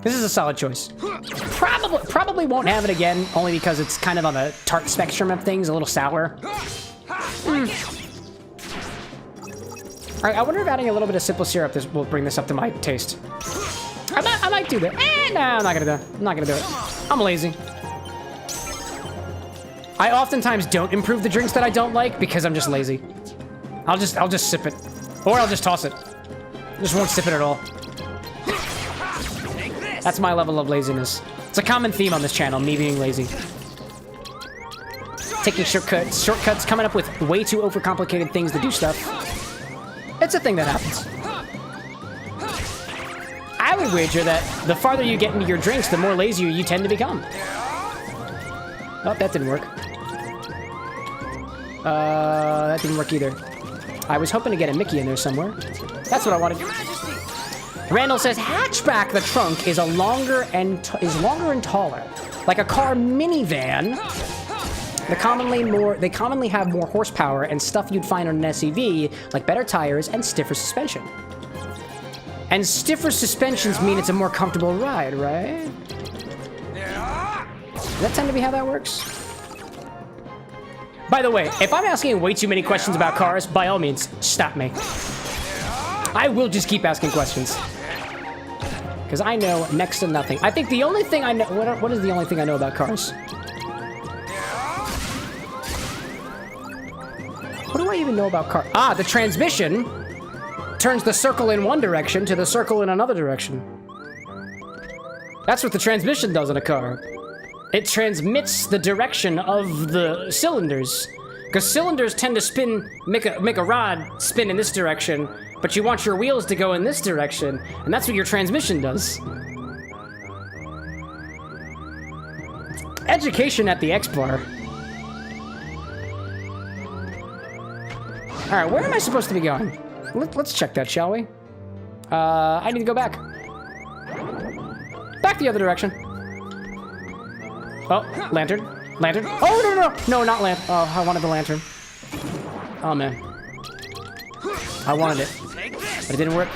A: This is a solid choice. Probably won't have it again, only because it's kind of on the tart spectrum of things, a little sour. Alright, I wonder if adding a little bit of simple syrup will bring this up to my taste. I might do that. No, I'm not gonna do it. I'm lazy. I oftentimes don't improve the drinks that I don't like because I'm just lazy. I'll just sip it. Or I'll just toss it. Just won't sip it at all. That's my level of laziness. It's a common theme on this channel, me being lazy. Taking shortcuts, coming up with way too overcomplicated things to do stuff. It's a thing that happens. I would wager that the farther you get into your drinks, the more lazy you tend to become. Oh, that didn't work. That didn't work either. I was hoping to get a Mickey in there somewhere. That's what I wanted. Randall says, hatchback the trunk is longer and taller, like a car minivan. They commonly have more horsepower and stuff you'd find on an SUV, like better tires and stiffer suspension. And stiffer suspensions mean it's a more comfortable ride, right? Does that tend to be how that works? By the way, if I'm asking way too many questions about cars, by all means, stop me. I will just keep asking questions. Because I know next to nothing. I think the only thing I know... What is the only thing I know about cars? What do I even know about cars? Ah, the transmission turns the circle in one direction to the circle in another direction. That's what the transmission does in a car. It transmits the direction of the cylinders. Because cylinders tend to spin, make a rod spin in this direction, but you want your wheels to go in this direction, and that's what your transmission does. Education at the X bar. Alright, where am I supposed to be going? Let's check that, shall we? I need to go back. Back the other direction. Oh, lantern. Lantern. Oh, no, not lantern. Oh, I wanted the lantern. Oh, man. I wanted it. But it didn't work.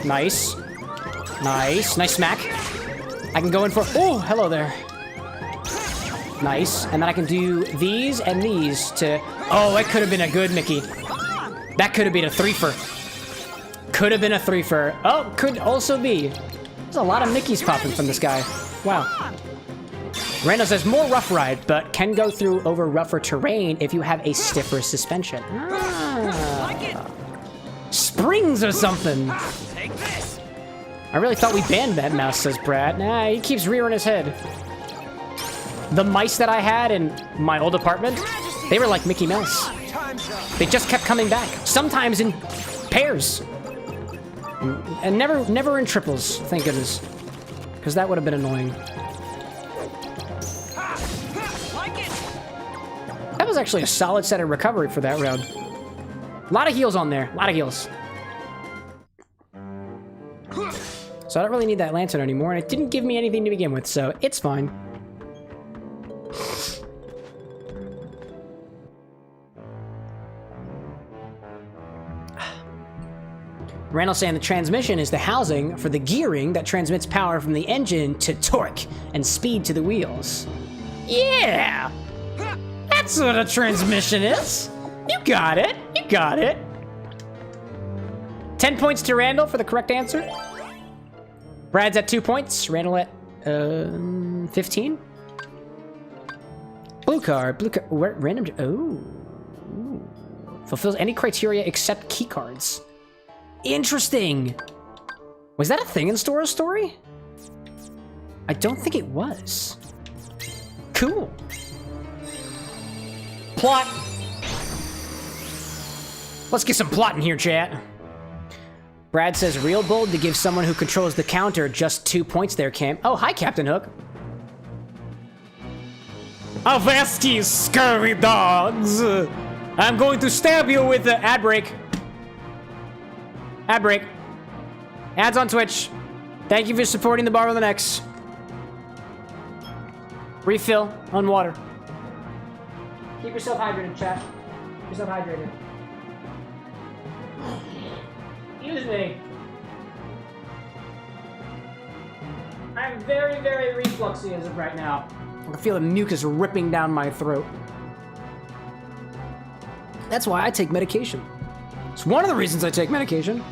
A: Nice. Nice smack. I can go in for... Oh, hello there. Nice. And then I can do these and these to... Oh, it could have been a good Mickey. That could have been a threefer. Could have been a threefer. Oh, could also be. There's a lot of Mickeys popping from this guy. Wow. Randall says, more rough ride, but can go through over rougher terrain if you have a stiffer suspension. Ah. springs or something.
C: Take this.
A: I really thought we banned that mouse, says Brad. Nah, he keeps rearing his head. The mice that I had in my old apartment, they were like Mickey Mouse. They just kept coming back, sometimes in pairs. And never in triples, thank goodness. Because that would have been annoying. That was actually a solid set of recovery for that round. A lot of heals on there, a lot of heals. So I don't really need that lantern anymore, and it didn't give me anything to begin with, so it's fine. Randall saying the transmission is the housing for the gearing that transmits power from the engine to torque and speed to the wheels. Yeah! That's what a transmission is! You got it! You got it! 10 points to Randall for the correct answer. Brad's at 2 points. Randall at 15. Blue card. Where, random. Oh. Fulfills any criteria except key cards. Interesting. Was that a thing in Stora's story? I don't think it was. Cool. Plot. Let's get some plot in here, chat. Brad says, real bold to give someone who controls the counter just 2 points there, Cam. Oh, hi, Captain Hook. Avast ye, scurvy dogs! I'm going to stab you with the ad break. Ad break. Ads on Twitch. Thank you for supporting the Bar with an X. Refill on water. Keep yourself hydrated, chat. Keep yourself hydrated. Excuse me. I'm very, very refluxy as of right now. I feel the mucus ripping down my throat. That's why I take medication. It's one of the reasons I take medication.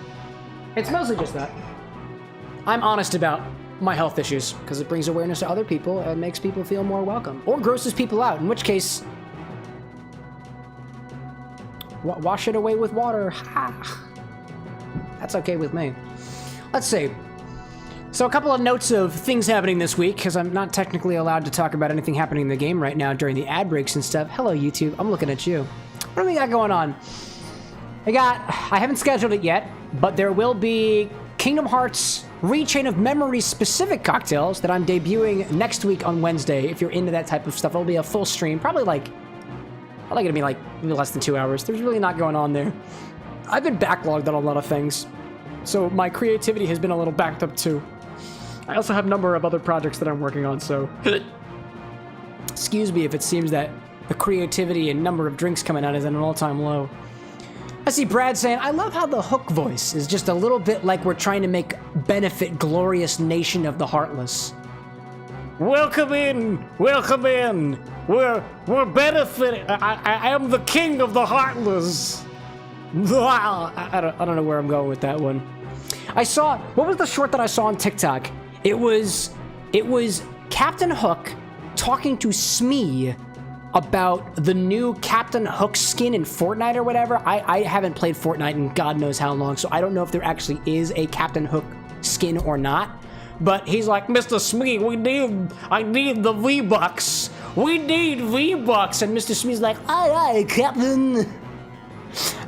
A: It's mostly just that. I'm honest about my health issues because it brings awareness to other people and makes people feel more welcome. Or grosses people out, in which case... wash it away with water. Ha! That's okay with me. Let's see. So a couple of notes of things happening this week, because I'm not technically allowed to talk about anything happening in the game right now during the ad breaks and stuff. Hello, YouTube. I'm looking at you. What do we got going on? I haven't scheduled it yet, but there will be Kingdom Hearts Rechain of Memories specific cocktails that I'm debuting next week on Wednesday. If you're into that type of stuff, it'll be a full stream. Probably it'll be like maybe less than 2 hours. There's really not going on there. I've been backlogged on a lot of things, so my creativity has been a little backed up too. I also have a number of other projects that I'm working on, so excuse me if it seems that the creativity and number of drinks coming out is at an all-time low. I see Brad saying, I love how the Hook voice is just a little bit like we're trying to make benefit glorious nation of the heartless. Welcome in, welcome in. We're benefiting. I am the king of the heartless. I don't know where I'm going with that one. What was the short that I saw on TikTok? It was Captain Hook talking to Smee about the new Captain Hook skin in Fortnite or whatever. I haven't played Fortnite in God knows how long, so I don't know if there actually is a Captain Hook skin or not. But he's like, Mr. Smee, I need the V-Bucks. We need V-Bucks. And Mr. Smee's like, aye, Captain.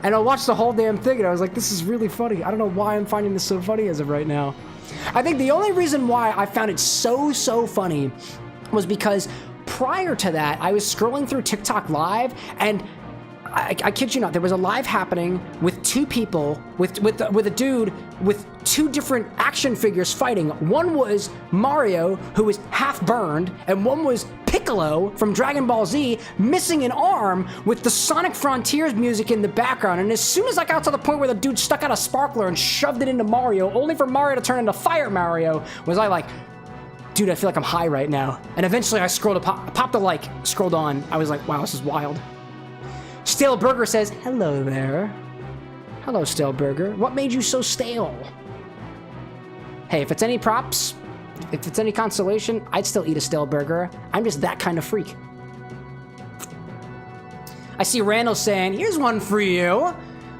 A: And I watched the whole damn thing, and I was like, this is really funny. I don't know why I'm finding this so funny as of right now. I think the only reason why I found it so funny was because prior to that, I was scrolling through TikTok Live, and I kid you not, there was a live happening with two people, with a dude with two different action figures fighting. One was Mario, who was half burned, and one was Piccolo from Dragon Ball Z, missing an arm with the Sonic Frontiers music in the background. And as soon as I got to the point where the dude stuck out a sparkler and shoved it into Mario, only for Mario to turn into Fire Mario, was I like, dude, I feel like I'm high right now. And eventually I popped the like, scrolled on. I was like, wow, this is wild. Stale Burger says, hello there. Hello, Stale Burger. What made you so stale? Hey, if it's any props, if it's any consolation, I'd still eat a Stale Burger. I'm just that kind of freak. I see Randall saying, here's one for you.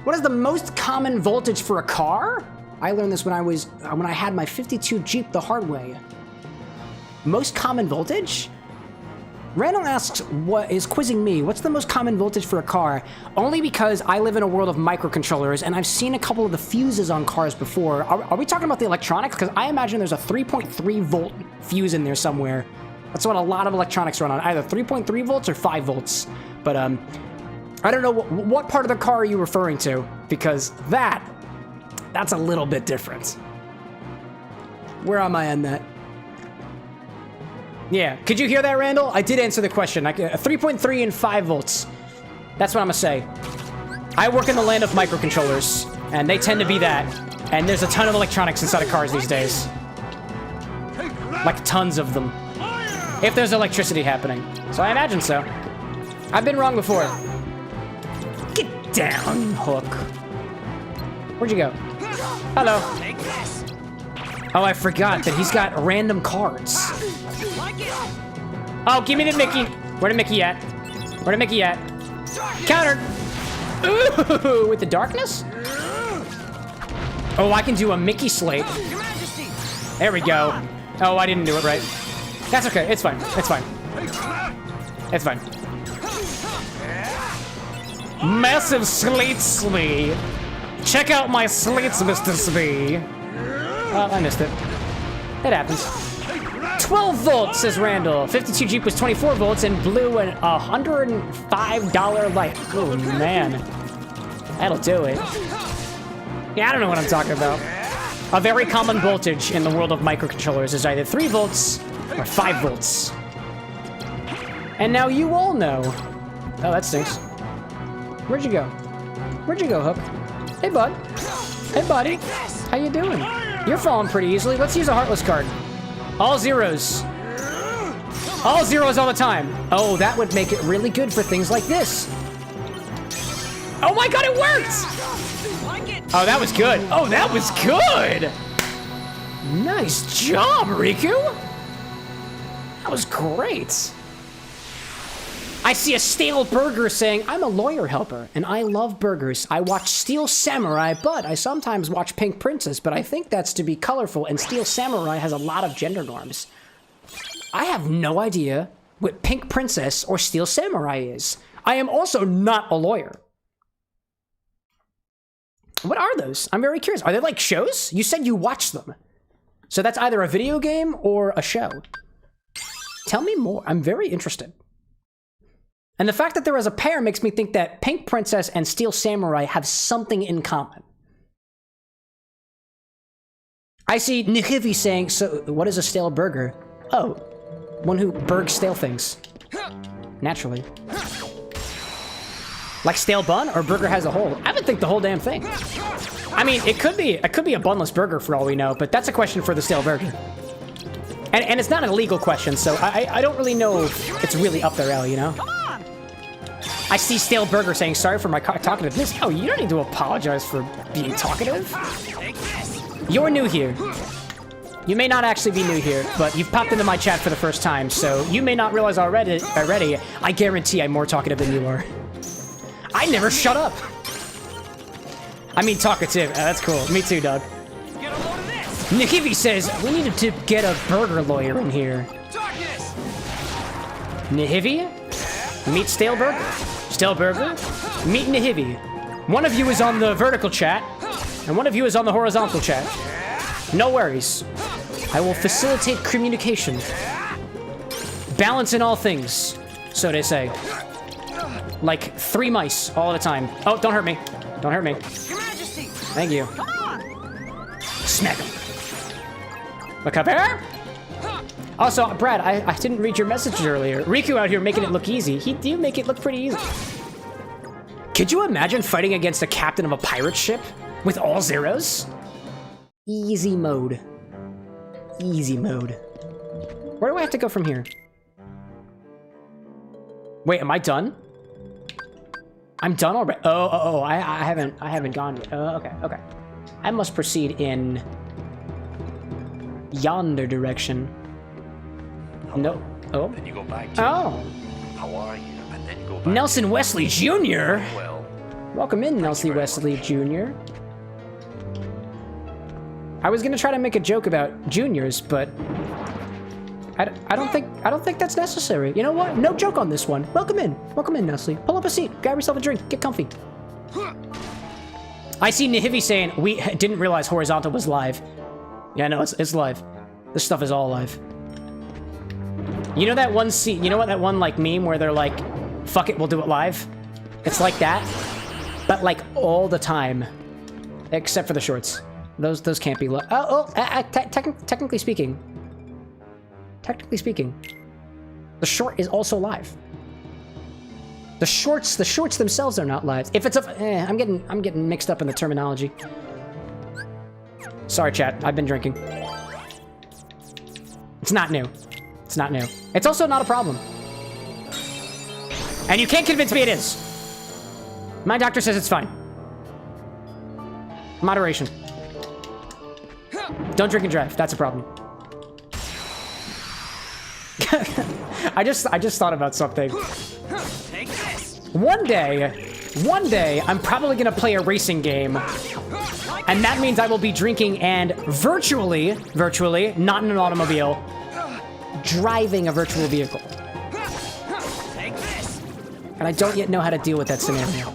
A: What is the most common voltage for a car? I learned this when I had my 52 Jeep the hard way. Most common voltage? Randall asks, what is quizzing me, what's the most common voltage for a car? Only because I live in a world of microcontrollers, and I've seen a couple of the fuses on cars before. Are we talking about the electronics? Because I imagine there's a 3.3 volt fuse in there somewhere. That's what a lot of electronics run on, either 3.3 volts or 5 volts. But, I don't know, what part of the car are you referring to? Because that's a little bit different. Where am I on that? Yeah, could you hear that, Randall? I did answer the question. 3.3 and 5 volts. That's what I'm gonna say. I work in the land of microcontrollers, and they tend to be that. And there's a ton of electronics inside of cars these days. Like tons of them. If there's electricity happening. So I imagine so. I've been wrong before. Get down, Hook. Where'd you go? Hello. Oh, I forgot that he's got random cards. Oh, give me the Mickey. Where the Mickey at? Where the Mickey at? Countered. Ooh, with the darkness? Oh, I can do a Mickey slate. There we go. Oh, I didn't do it right. That's okay. It's fine. It's fine. It's fine. Massive slate slee. Check out my slates, Mr. Smee. Oh, I missed it. It happens. 12 volts, says Randall. 52 Jeep was 24 volts and blew an $105 light. Oh, man. That'll do it. Yeah, I don't know what I'm talking about. A very common voltage in the world of microcontrollers is either 3 volts or 5 volts. And now you all know. Oh, that stinks. Where'd you go? Where'd you go, Hook? Hey, bud. Hey, buddy. How you doing? You're falling pretty easily. Let's use a Heartless card. All zeros. All zeros all the time. Oh, that would make it really good for things like this. Oh my god, it worked! Oh, that was good. Oh, that was good! Nice job, Riku! That was great. I see a Stale Burger saying, I'm a lawyer helper, and I love burgers. I watch Steel Samurai, but I sometimes watch Pink Princess, but I think that's to be colorful, and Steel Samurai has a lot of gender norms. I have no idea what Pink Princess or Steel Samurai is. I am also not a lawyer. What are those? I'm very curious. Are they like shows? You said you watch them. So that's either a video game or a show. Tell me more. I'm very interested. And the fact that there is a pair makes me think that Pink Princess and Steel Samurai have something in common. I see Nihivi saying, so what is a stale burger? Oh, one who burgs stale things. Naturally. Like stale bun or burger has a hole? I would think the whole damn thing. I mean, it could be a bunless burger for all we know, but that's a question for the stale burger. And it's not an illegal question, so I don't really know if it's really up their alley, you know? I see Stale Burger saying, sorry for my talkativeness. Oh, you don't need to apologize for being talkative. You're new here. You may not actually be new here, but you've popped into my chat for the first time, so you may not realize already. I guarantee I'm more talkative than you are. I never shut up. I mean talkative. That's cool. Me too, Doug. Nikivi says, we needed to get a burger lawyer in here. Nihivi? Meet Stale Burger. Stale Burger? Meet Nihivi. One of you is on the vertical chat, and one of you is on the horizontal chat. No worries. I will facilitate communication. Balance in all things, so they say. Like 3 mice all the time. Oh, don't hurt me. Don't hurt me.
C: Your Majesty.
A: Thank you.
C: Come on.
A: Smack him. Look up here. Also, Brad, I didn't read your message earlier. Riku out here making it look easy. He do make it look pretty easy. Could you imagine fighting against a captain of a pirate ship with all zeros? Easy mode. Easy mode. Where do I have to go from here? Wait, am I done? I'm done already. Oh, I haven't gone yet. Okay. I must proceed in yonder direction. No. Oh.
D: Then you go back to
A: Oh.
D: how are you? And then you go back
A: Nelson Wesley Jr.
D: Well,
A: Welcome in, Nelsie Wesley Jr. I was gonna try to make a joke about juniors, but I don't think that's necessary. You know what? No joke on this one. Welcome in, Nestle. Pull up a seat, grab yourself a drink, get comfy. I see Nihivi saying we didn't realize horizontal was live. Yeah, no, it's live. This stuff is all live. You know that one scene? You know what that one like meme where they're like, "Fuck it, we'll do it live." It's like that, but like all the time, except for the shorts. Those can't be live. Technically speaking. Technically speaking, the short is also live. The shorts themselves are not live. If it's a, I'm getting mixed up in the terminology. Sorry, chat. I've been drinking. It's not new. It's not new. It's also not a problem. And you can't convince me it is. My doctor says it's fine. Moderation. Don't drink and drive. That's a problem. I just thought about something. One day, I'm probably gonna play a racing game, and that means I will be drinking and virtually, not in an automobile, driving a virtual vehicle. And I don't yet know how to deal with that scenario.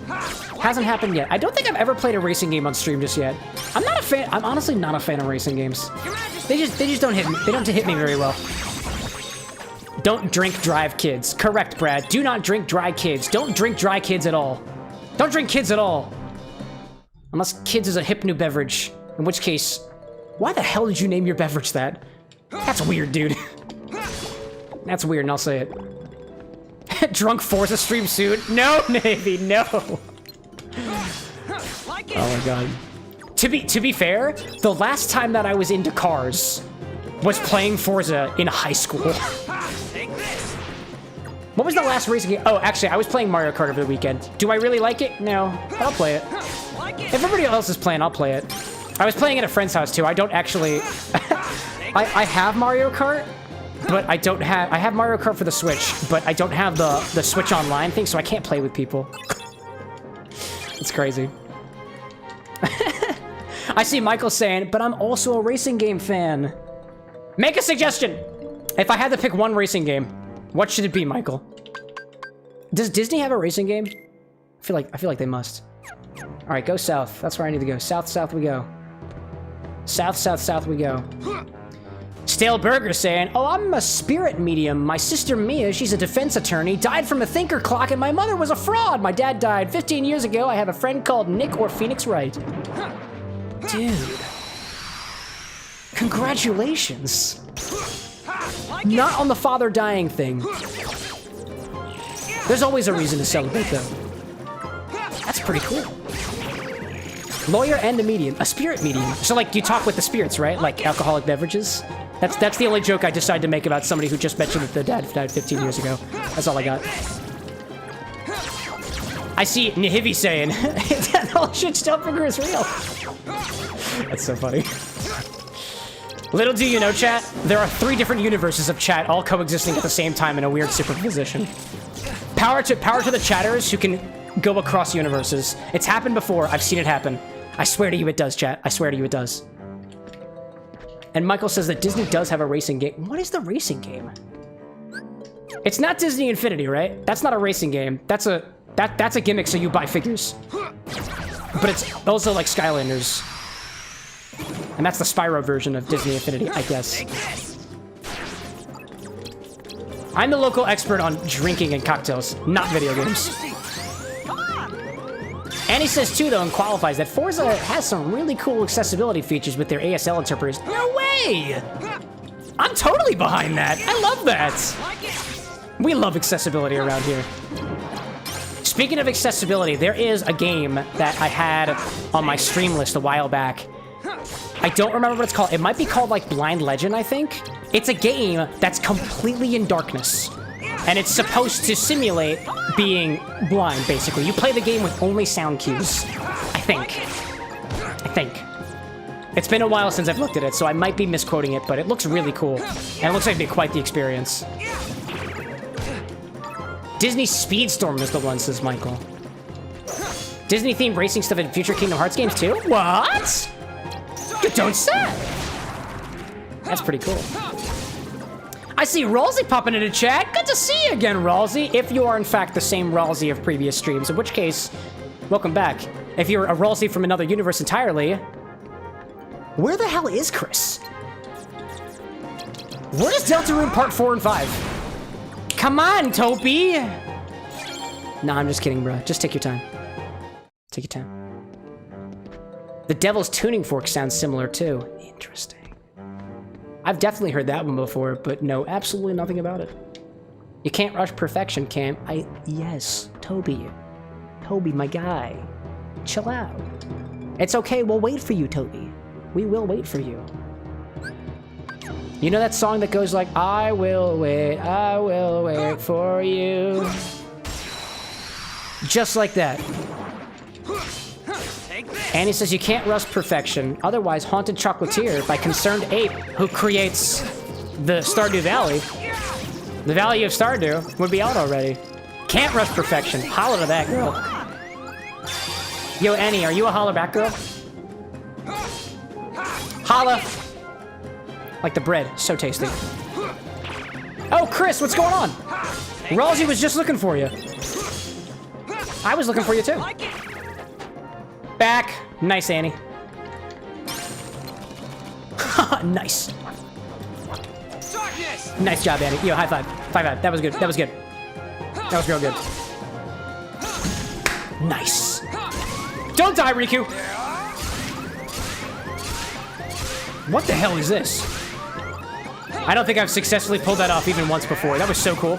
A: Hasn't happened yet. I don't think I've ever played a racing game on stream just yet. I'm not a fan. I'm honestly not a fan of racing games. They just don't hit me. They don't hit me very well. Don't drink, drive, kids. Correct, Brad. Do not drink, dry kids. Don't drink dry kids at all. Don't drink kids at all. Unless kids is a hip new beverage. In which case, why the hell did you name your beverage that? That's weird, dude. That's weird, and I'll say it. Drunk Forza stream soon? No, Navy, no. Oh my god. To be fair, the last time that I was into cars was playing Forza in high school. What was the last racing game? Oh, actually, I was playing Mario Kart over the weekend. Do I really like it? No, but I'll play it. If everybody else is playing, I'll play it. I was playing at a friend's house too. I don't actually... I have Mario Kart, but I don't have... I have Mario Kart for the Switch, but I don't have the Switch Online thing, so I can't play with people. It's crazy. I see Michael saying, but I'm also a racing game fan. Make a suggestion! If I had to pick one racing game, what should it be, Michael? Does Disney have a racing game? I feel like they must. All right, go south. That's where I need to go. South, south we go. South, south, south we go. Stale Burger saying, oh, I'm a spirit medium. My sister Mia, she's a defense attorney, died from a thinker clock, and my mother was a fraud. My dad died 15 years ago. I have a friend called Nick or Phoenix Wright. Dude. Congratulations. Not on the father dying thing. There's always a reason to celebrate, though. That's pretty cool. Lawyer and a medium. A spirit medium. So, like, you talk with the spirits, right? Like alcoholic beverages? That's the only joke I decided to make about somebody who just mentioned that their dad died 15 years ago. That's all I got. I see Nihivi saying, that whole shit Stelberger is real. That's so funny. Little do you know, chat, there are 3 different universes of chat all coexisting at the same time in a weird superposition. Power to the chatters who can go across universes. It's happened before. I've seen it happen. I swear to you it does, chat. I swear to you it does. And Michael says that Disney does have a racing game. What is the racing game? It's not Disney Infinity, right? That's not a racing game. That's a gimmick so you buy figures. But it's also like Skylanders. And that's the Spyro version of Disney Infinity, I guess. I'm the local expert on drinking and cocktails, not video games. And he says too, though, and qualifies that Forza has some really cool accessibility features with their ASL interpreters. No way! I'm totally behind that. I love that. We love accessibility around here. Speaking of accessibility, there is a game that I had on my stream list a while back. I don't remember what it's called. It might be called, like, Blind Legend, I think. It's a game that's completely in darkness. And it's supposed to simulate being blind, basically. You play the game with only sound cues. I think. It's been a while since I've looked at it, so I might be misquoting it, but it looks really cool. And it looks like it'd be quite the experience. Disney Speedstorm is the one, says Michael. Disney-themed racing stuff in future Kingdom Hearts games too? What? You don't say! That's pretty cool. I see Ralsei popping into chat. Good to see you again, Ralsei. If you are, in fact, the same Ralsei of previous streams, in which case, welcome back. If you're a Ralsei from another universe entirely, where the hell is Chris? Where is Deltarune Part 4 and 5? Come on, Topi! Nah, I'm just kidding, bro. Just take your time. Take your time. The Devil's Tuning Fork sounds similar, too. Interesting. I've definitely heard that one before, but know absolutely nothing about it. You can't rush perfection, Cam. Yes, Toby. Toby, my guy. Chill out. It's okay, we'll wait for you, Toby. We will wait for you. You know that song that goes like, I will wait for you. Just like that. Annie says you can't rush perfection, otherwise Haunted Chocolatier by Concerned Ape, who creates the Stardew Valley. The Valley of Stardew would be out already. Can't rush perfection. Holler to that girl. Yo, Annie, are you a holler back girl? Holla. Like the bread, so tasty. Oh, Chris, what's going on? Ralsei was just looking for you. I was looking for you too. Back. Nice, Annie. Nice. Nice job, Annie. Yo, high five. High five. That was good. That was good. That was real good. Nice. Don't die, Riku. What the hell is this? I don't think I've successfully pulled that off even once before. That was so cool.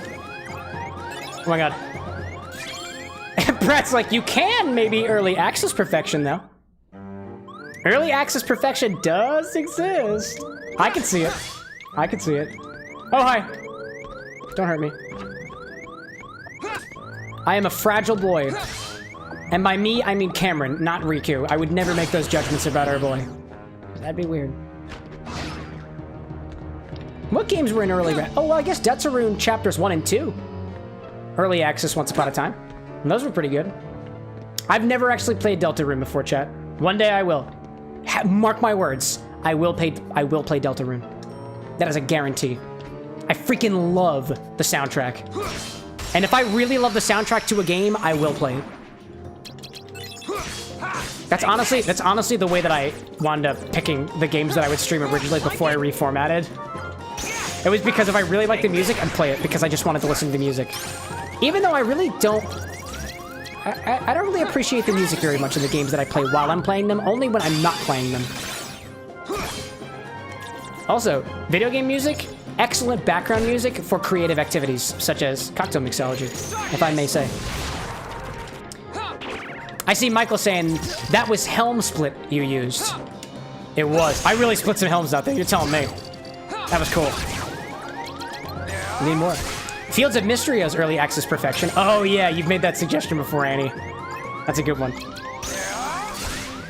A: Oh my god. Brett's like, you can maybe early access perfection, though. Early access perfection does exist. I can see it. I can see it. Oh, hi. Don't hurt me. I am a fragile boy. And by me, I mean Cameron, not Riku. I would never make those judgments about our boy. That'd be weird. What games were in early... Oh, well, I guess Deltarune Chapters 1 and 2. Early access once upon a time. And those were pretty good. I've never actually played Deltarune before, chat. One day I will. Mark my words. I will play Deltarune. That is a guarantee. I freaking love the soundtrack. And if I really love the soundtrack to a game, I will play it. That's honestly the way that I wound up picking the games that I would stream originally before I reformatted. It was because if I really like the music, I'd play it because I just wanted to listen to the music. Even though I really don't... I don't really appreciate the music very much in the games that I play while I'm playing them, only when I'm not playing them. Also, video game music, excellent background music for creative activities, such as cocktail mixology, if I may say. I see Michael saying, that was helm split you used. It was. I really split some helms out there, you're telling me. That was cool. Need more. Fields of Mystery has early access perfection. Oh yeah, you've made that suggestion before, Annie. That's a good one.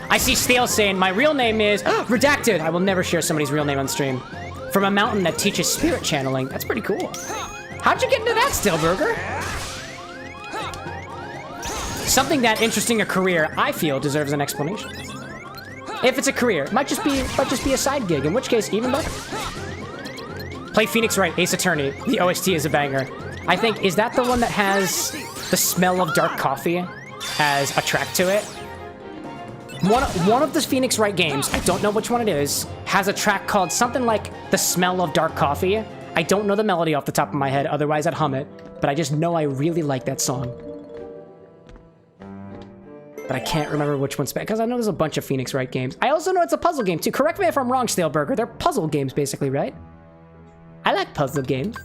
A: I see Stale saying, my real name is... Redacted! I will never share somebody's real name on stream. From a mountain that teaches spirit channeling. That's pretty cool. How'd you get into that, Staleburger? Something that interesting a career, I feel, deserves an explanation. If it's a career, it might just be a side gig, in which case, even better. Play Phoenix Wright, Ace Attorney. The OST is a banger. I think, is that the one that has the smell of dark coffee as a track to it? One of the Phoenix Wright games, I don't know which one it is, has a track called something like The Smell of Dark Coffee. I don't know the melody off the top of my head, otherwise I'd hum it, but I just know I really like that song. But I can't remember which one's because I know there's a bunch of Phoenix Wright games. I also know it's a puzzle game too. Correct me if I'm wrong, Staleburger. They're puzzle games basically, right? I like puzzle games.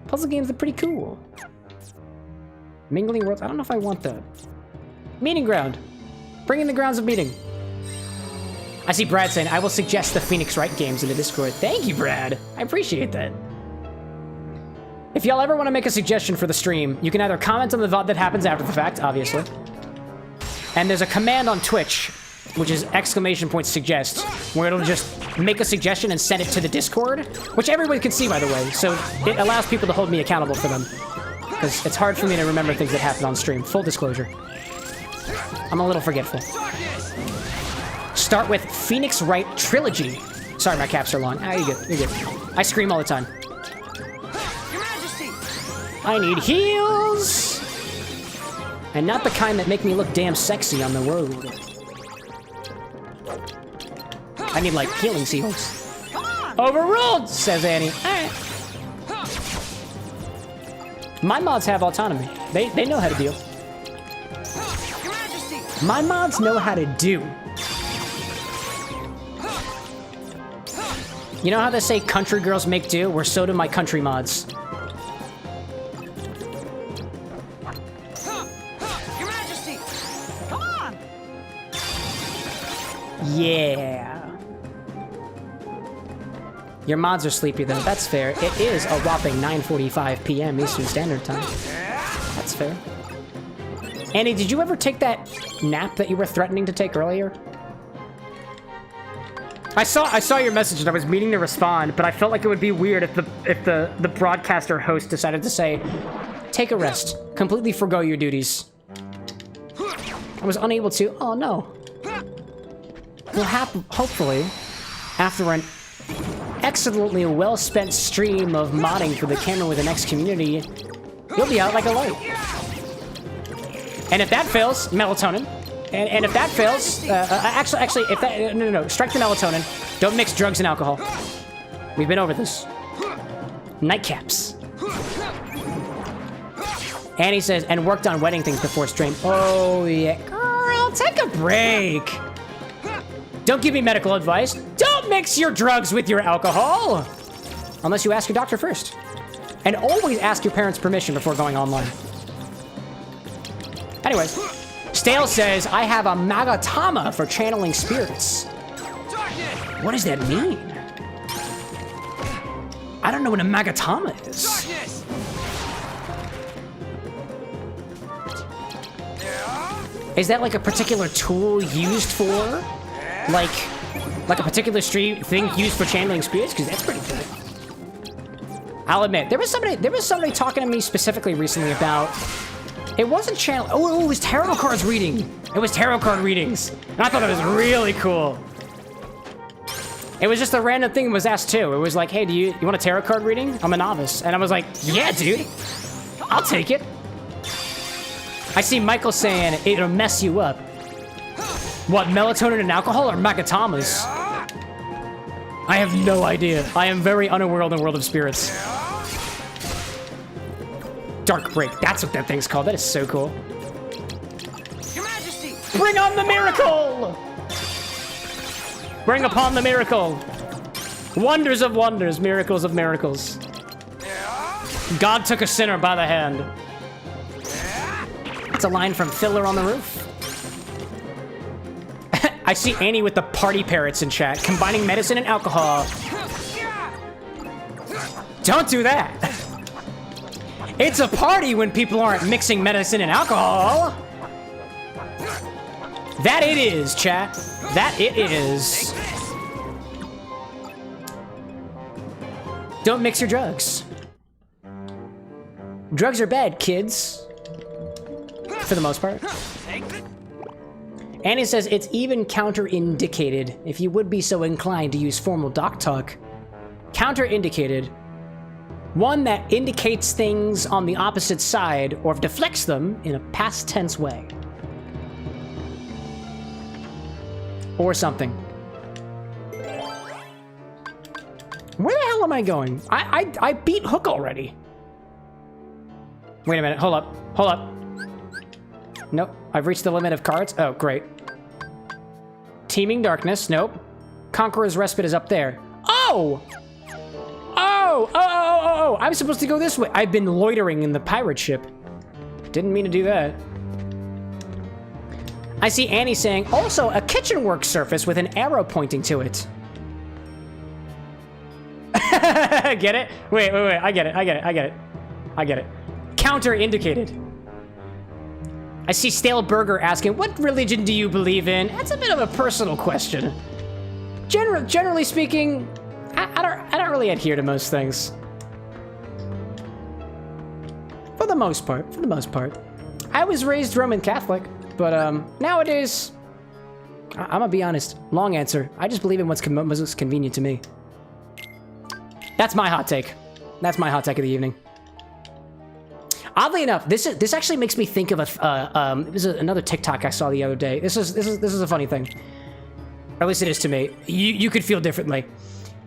A: Puzzle games are pretty cool. Mingling Worlds. I don't know if I want that. Meeting Ground. Bring in the grounds of meeting. I see Brad saying, I will suggest the Phoenix Wright games in the Discord. Thank you, Brad. I appreciate that. If y'all ever want to make a suggestion for the stream, you can either comment on the VOD that happens after the fact, obviously. And there's a command on Twitch, which is !suggest, where it'll just make a suggestion and send it to the Discord, which everybody can see, by the way, so it allows people to hold me accountable for them. Because it's hard for me to remember things that happen on stream. Full disclosure. I'm a little forgetful. Start with Phoenix Wright Trilogy. Sorry, my caps are long. Ah, you're good. You're good. I scream all the time.
C: Your Majesty.
A: I need heals! And not the kind that make me look damn sexy on the road. I need, like, healing seals. Overruled, says Annie. Alright. My mods have autonomy. They know how to deal.
C: Your Majesty.
A: My mods know how to do. You know how they say country girls make do? Well, so do my country mods.
C: Your Majesty. Come on.
A: Yeah. Your mods are sleepy though. That's fair. It is a whopping 9:45 p.m. Eastern Standard Time. That's fair. Annie, did you ever take that nap that you were threatening to take earlier? I saw your message and I was meaning to respond, but I felt like it would be weird if the broadcaster host decided to say, take a rest. Completely forgo your duties. I was unable to. Oh no. Well, hopefully, after an excellently well-spent stream of modding for the Camera with an X community, you'll be out like a light. And if that fails, melatonin. And if that fails, actually, if that, no, strike the melatonin. Don't mix drugs and alcohol. We've been over this. Nightcaps. Annie says, and worked on wedding things before stream. Oh, yeah. Girl, take a break. Don't give me medical advice. Don't mix your drugs with your alcohol. Unless you ask your doctor first. And always ask your parents' permission before going online. Anyways. Stale says, I have a Magatama for channeling spirits. What does that mean? I don't know what a Magatama is. Is that like a particular tool used for? Like a particular thing used for channeling spirits? Because that's pretty cool. I'll admit, there was somebody talking to me specifically recently about... It wasn't channel. Oh, it was tarot cards reading. It was tarot card readings. And I thought it was really cool. It was just a random thing that was asked too. It was like, hey, you want a tarot card reading? I'm a novice. And I was like, yeah, dude. I'll take it. I see Michael saying it'll mess you up. What, melatonin and alcohol or Magatamas? I have no idea. I am very unaware of the world of spirits. Dark Break, that's what that thing's called. That is so cool.
C: Your Majesty.
A: Bring on the miracle! Bring upon the miracle. Wonders of wonders, miracles of miracles. God took a sinner by the hand. That's a line from Fiddler on the Roof. I see Annie with the party parrots in chat, combining medicine and alcohol. Don't do that. It's a party when people aren't mixing medicine and alcohol. That it is, chat. That it is. Don't mix your drugs. Drugs are bad, kids. For the most part. Annie says it's even counterindicated if you would be so inclined to use formal doc talk. Counterindicated. One that indicates things on the opposite side or deflects them in a past tense way. Or something. Where the hell am I going? I beat Hook already. Wait a minute, hold up, hold up. Nope, I've reached the limit of cards. Oh, great. Teeming Darkness, nope. Conqueror's Respite is up there. Oh! Oh, I'm supposed to go this way. I've been loitering in the pirate ship. Didn't mean to do that. I see Annie saying, also a kitchen work surface with an arrow pointing to it. Get it? Wait, I get it. Counter indicated. I see Stale Burger asking, what religion do you believe in? That's a bit of a personal question. Generally speaking, I don't really adhere to most things. For the most part. I was raised Roman Catholic, But nowadays, I'm gonna be honest. Long answer. I just believe in what's most convenient to me. That's my hot take. That's my hot take of the evening. Oddly enough, this actually makes me think of it was another TikTok I saw the other day. This is a funny thing. Or at least it is to me. You could feel differently.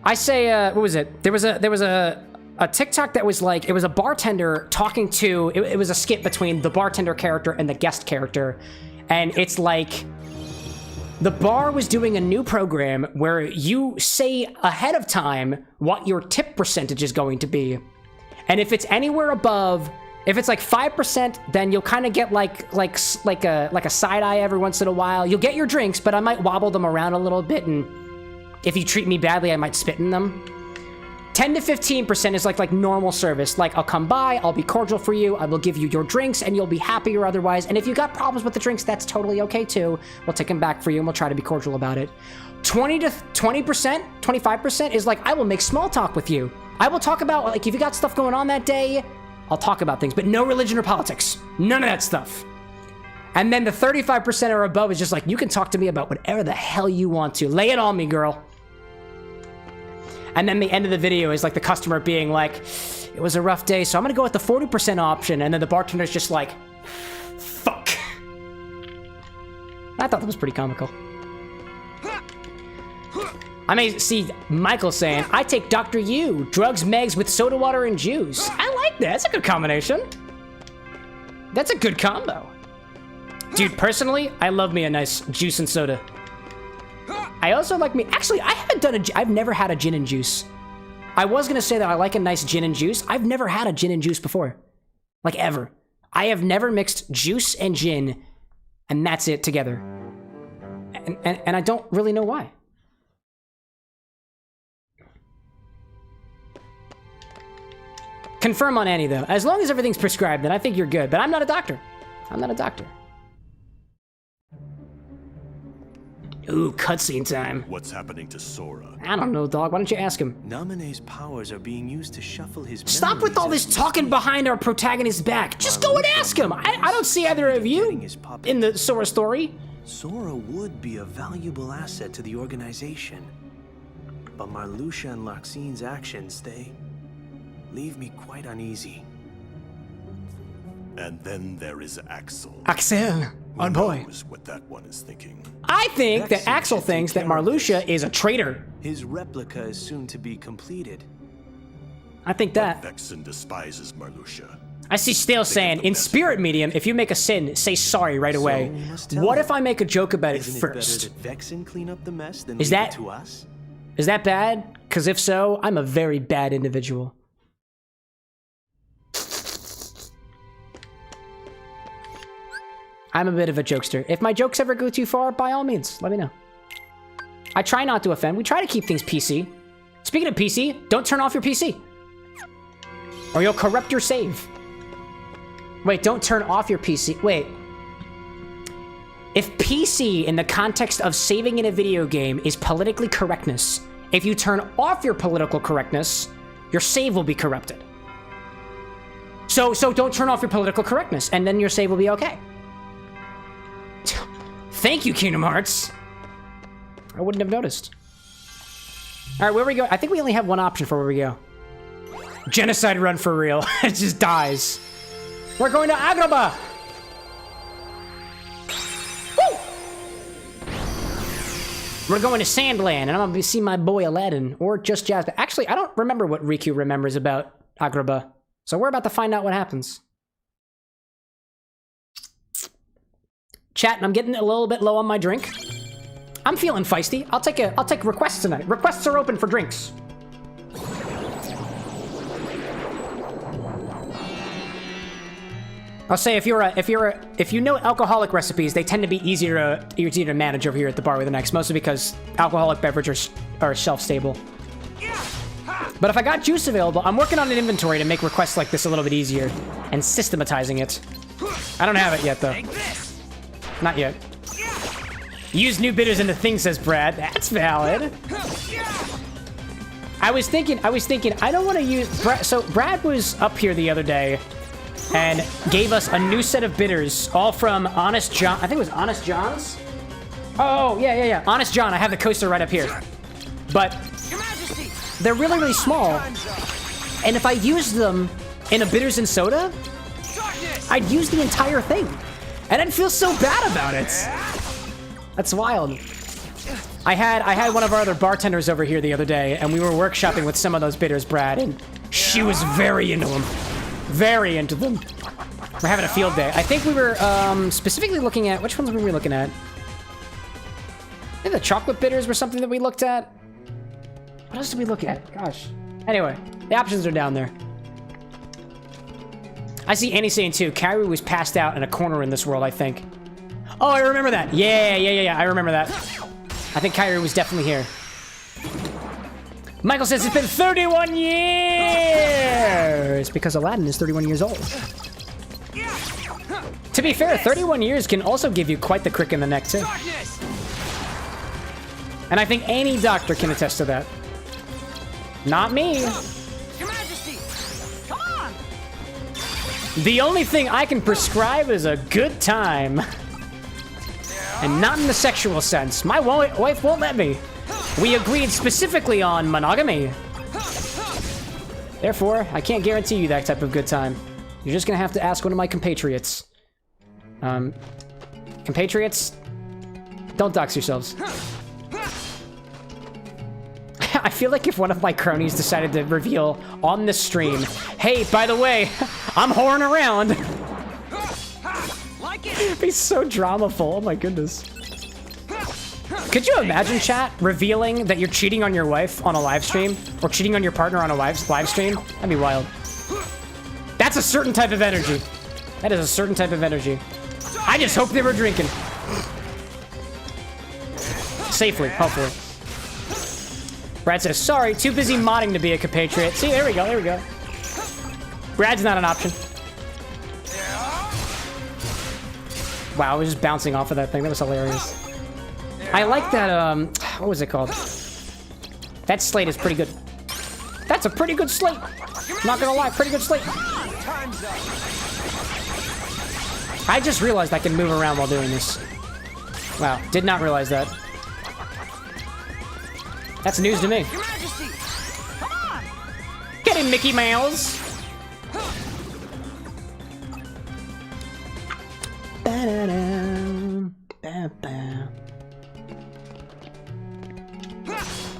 A: I say, what was it? There was a TikTok that was like, it was a bartender talking to, it was a skit between the bartender character and the guest character. And it's like, the bar was doing a new program where you say ahead of time what your tip percentage is going to be. And if it's anywhere above, if it's like 5%, then you'll kind of get like a side eye every once in a while. You'll get your drinks, but I might wobble them around a little bit, and if you treat me badly, I might spit in them. 10 to 15% is like normal service. Like, I'll come by, I'll be cordial for you, I will give you your drinks, and you'll be happy or otherwise. And if you got problems with the drinks, that's totally okay too. We'll take them back for you, and we'll try to be cordial about it. 20 to 20%, 25% is like, I will make small talk with you. I will talk about, like, if you got stuff going on that day, I'll talk about things, but no religion or politics. None of that stuff. And then the 35% or above is just like, you can talk to me about whatever the hell you want to. Lay it on me, girl. And then the end of the video is like the customer being like, it was a rough day, so I'm gonna go with the 40% option. And then the bartender's just like, fuck. I thought that was pretty comical. I may see Michael saying, I take Dr. U, drugs, megs with soda water and juice. I like that. That's a good combination. That's a good combo. Dude, personally, I love me a nice juice and soda. I also like me... Actually, I haven't done I've never had a gin and juice. I was going to say that I like a nice gin and juice. I've never had a gin and juice before. Like, ever. I have never mixed juice and gin, and that's it together. And I don't really know why. Confirm on Annie, though. As long as everything's prescribed, then I think you're good. But I'm not a doctor. I'm not a doctor. Ooh, cutscene time.
D: What's happening to Sora?
A: I don't know, dog. Why don't you ask him?
E: Naminé's powers are being used to shuffle his
A: Stop with all this talking behind our protagonist's back. Just go and ask him. I don't see either of you in the Sora story.
E: Sora would be a valuable asset to the organization. But Marluxia and Larxine's actions, they leave me quite uneasy.
D: And then there is Axel.
A: Axel, our boy.
D: Who knows what that one is thinking?
A: I think that Axel thinks that Marluxia is a traitor.
E: His replica is soon to be completed.
A: I think that.
D: Vexen despises Marluxia.
A: I see Stale saying, in spirit medium, if you make a sin, say sorry right away. What if I make a joke about it first?
E: Isn't it better that Vexen clean up the mess than
A: leave
E: it to us?
A: Is that bad? Because if so, I'm a very bad individual. I'm a bit of a jokester. If my jokes ever go too far, by all means, let me know. I try not to offend. We try to keep things PC. Speaking of PC, don't turn off your PC. Or you'll corrupt your save. Wait, don't turn off your PC. Wait. If PC, in the context of saving in a video game, is politically correctness, if you turn off your political correctness, your save will be corrupted. So don't turn off your political correctness, and then your save will be okay. Thank you, Kingdom Hearts. I wouldn't have noticed. All right, where we go? I think we only have one option for where we go. Genocide run for real. It just dies. We're going to Agrabah. Woo! We're going to Sandland, and I'm gonna see my boy Aladdin, or just Jasmine. Actually, I don't remember what Riku remembers about Agrabah, so we're about to find out what happens. Chat, I'm getting a little bit low on my drink. I'm feeling feisty. I'll take requests tonight. Requests are open for drinks. I'll say if you know alcoholic recipes, they tend to be easier to manage over here at the bar with an X, mostly because alcoholic beverages are shelf stable. But if I got juice available, I'm working on an inventory to make requests like this a little bit easier and systematizing it. I don't have it yet though. Not yet. Use new bitters in the thing, says Brad. That's valid. I was thinking, I don't want to use... So Brad was up here the other day, and gave us a new set of bitters, all from Honest John. I think it was Honest John's? Oh, yeah. Honest John. I have the coaster right up here. But
C: Your Majesty.
A: they're really, really small. And if I used them in a bitters and soda,
C: Darkness.
A: I'd use the entire thing. And I'd feel so bad about it. That's wild. I had one of our other bartenders over here the other day, and we were workshopping with some of those bitters, Brad, and she was very into them. Very into them. We're having a field day. I think we were specifically looking at... Which ones were we looking at? I think the chocolate bitters were something that we looked at. What else did we look at? Gosh. Anyway, the options are down there. I see Annie saying too, Kyrie was passed out in a corner in this world, I think. Oh, I remember that. Yeah, I remember that. I think Kyrie was definitely here. Michael says it's been 31 years! Because Aladdin is 31 years old. To be fair, 31 years can also give you quite the crick in the neck, too.
C: Darkness.
A: And I think any doctor can attest to that. Not me.
C: Your Majesty. Come on.
A: The only thing I can prescribe is a good time. And not in the sexual sense. My wife won't let me. We agreed specifically on monogamy. Therefore, I can't guarantee you that type of good time. You're just gonna have to ask one of my compatriots. Compatriots? Don't dox yourselves. I feel like if one of my cronies decided to reveal on the stream, hey, by the way, I'm whoring around.
C: Like it.
A: It'd be so dramaful. Oh my goodness. Could you imagine, chat, revealing that you're cheating on your wife on a live stream? Or cheating on your partner on a live stream? That'd be wild. That's a certain type of energy. That is a certain type of energy. I just hope they were drinking. Safely, hopefully. Brad says, sorry, too busy modding to be a compatriot. See, there we go. Brad's not an option. Wow, I was just bouncing off of that thing. That was hilarious. I like that, what was it called? That slate is pretty good. That's a pretty good slate. Not gonna lie, pretty good slate.
C: Time's up.
A: I just realized I can move around while doing this. Wow, did not realize that. That's news to me.
C: Your Majesty. Come on.
A: Get him, Mickey Mouse.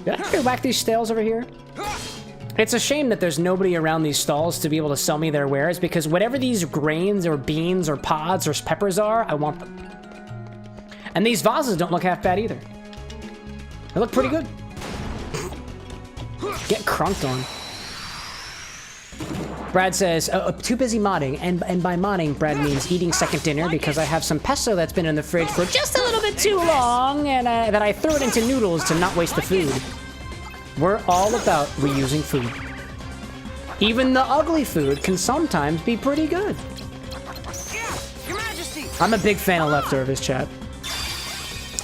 A: Did I go back these stalls over here? It's a shame that there's nobody around these stalls to be able to sell me their wares, because whatever these grains or beans or pods or peppers are, I want them. And these vases don't look half bad either. They look pretty good. Get crunked on. Brad says, too busy modding, and by modding, Brad means eating second dinner, because I have some pesto that's been in the fridge for just a little bit too long, and that I threw it into noodles to not waste the food. We're all about reusing food. Even the ugly food can sometimes be pretty good.
C: Your Majesty.
A: I'm a big fan of leftovers, chat.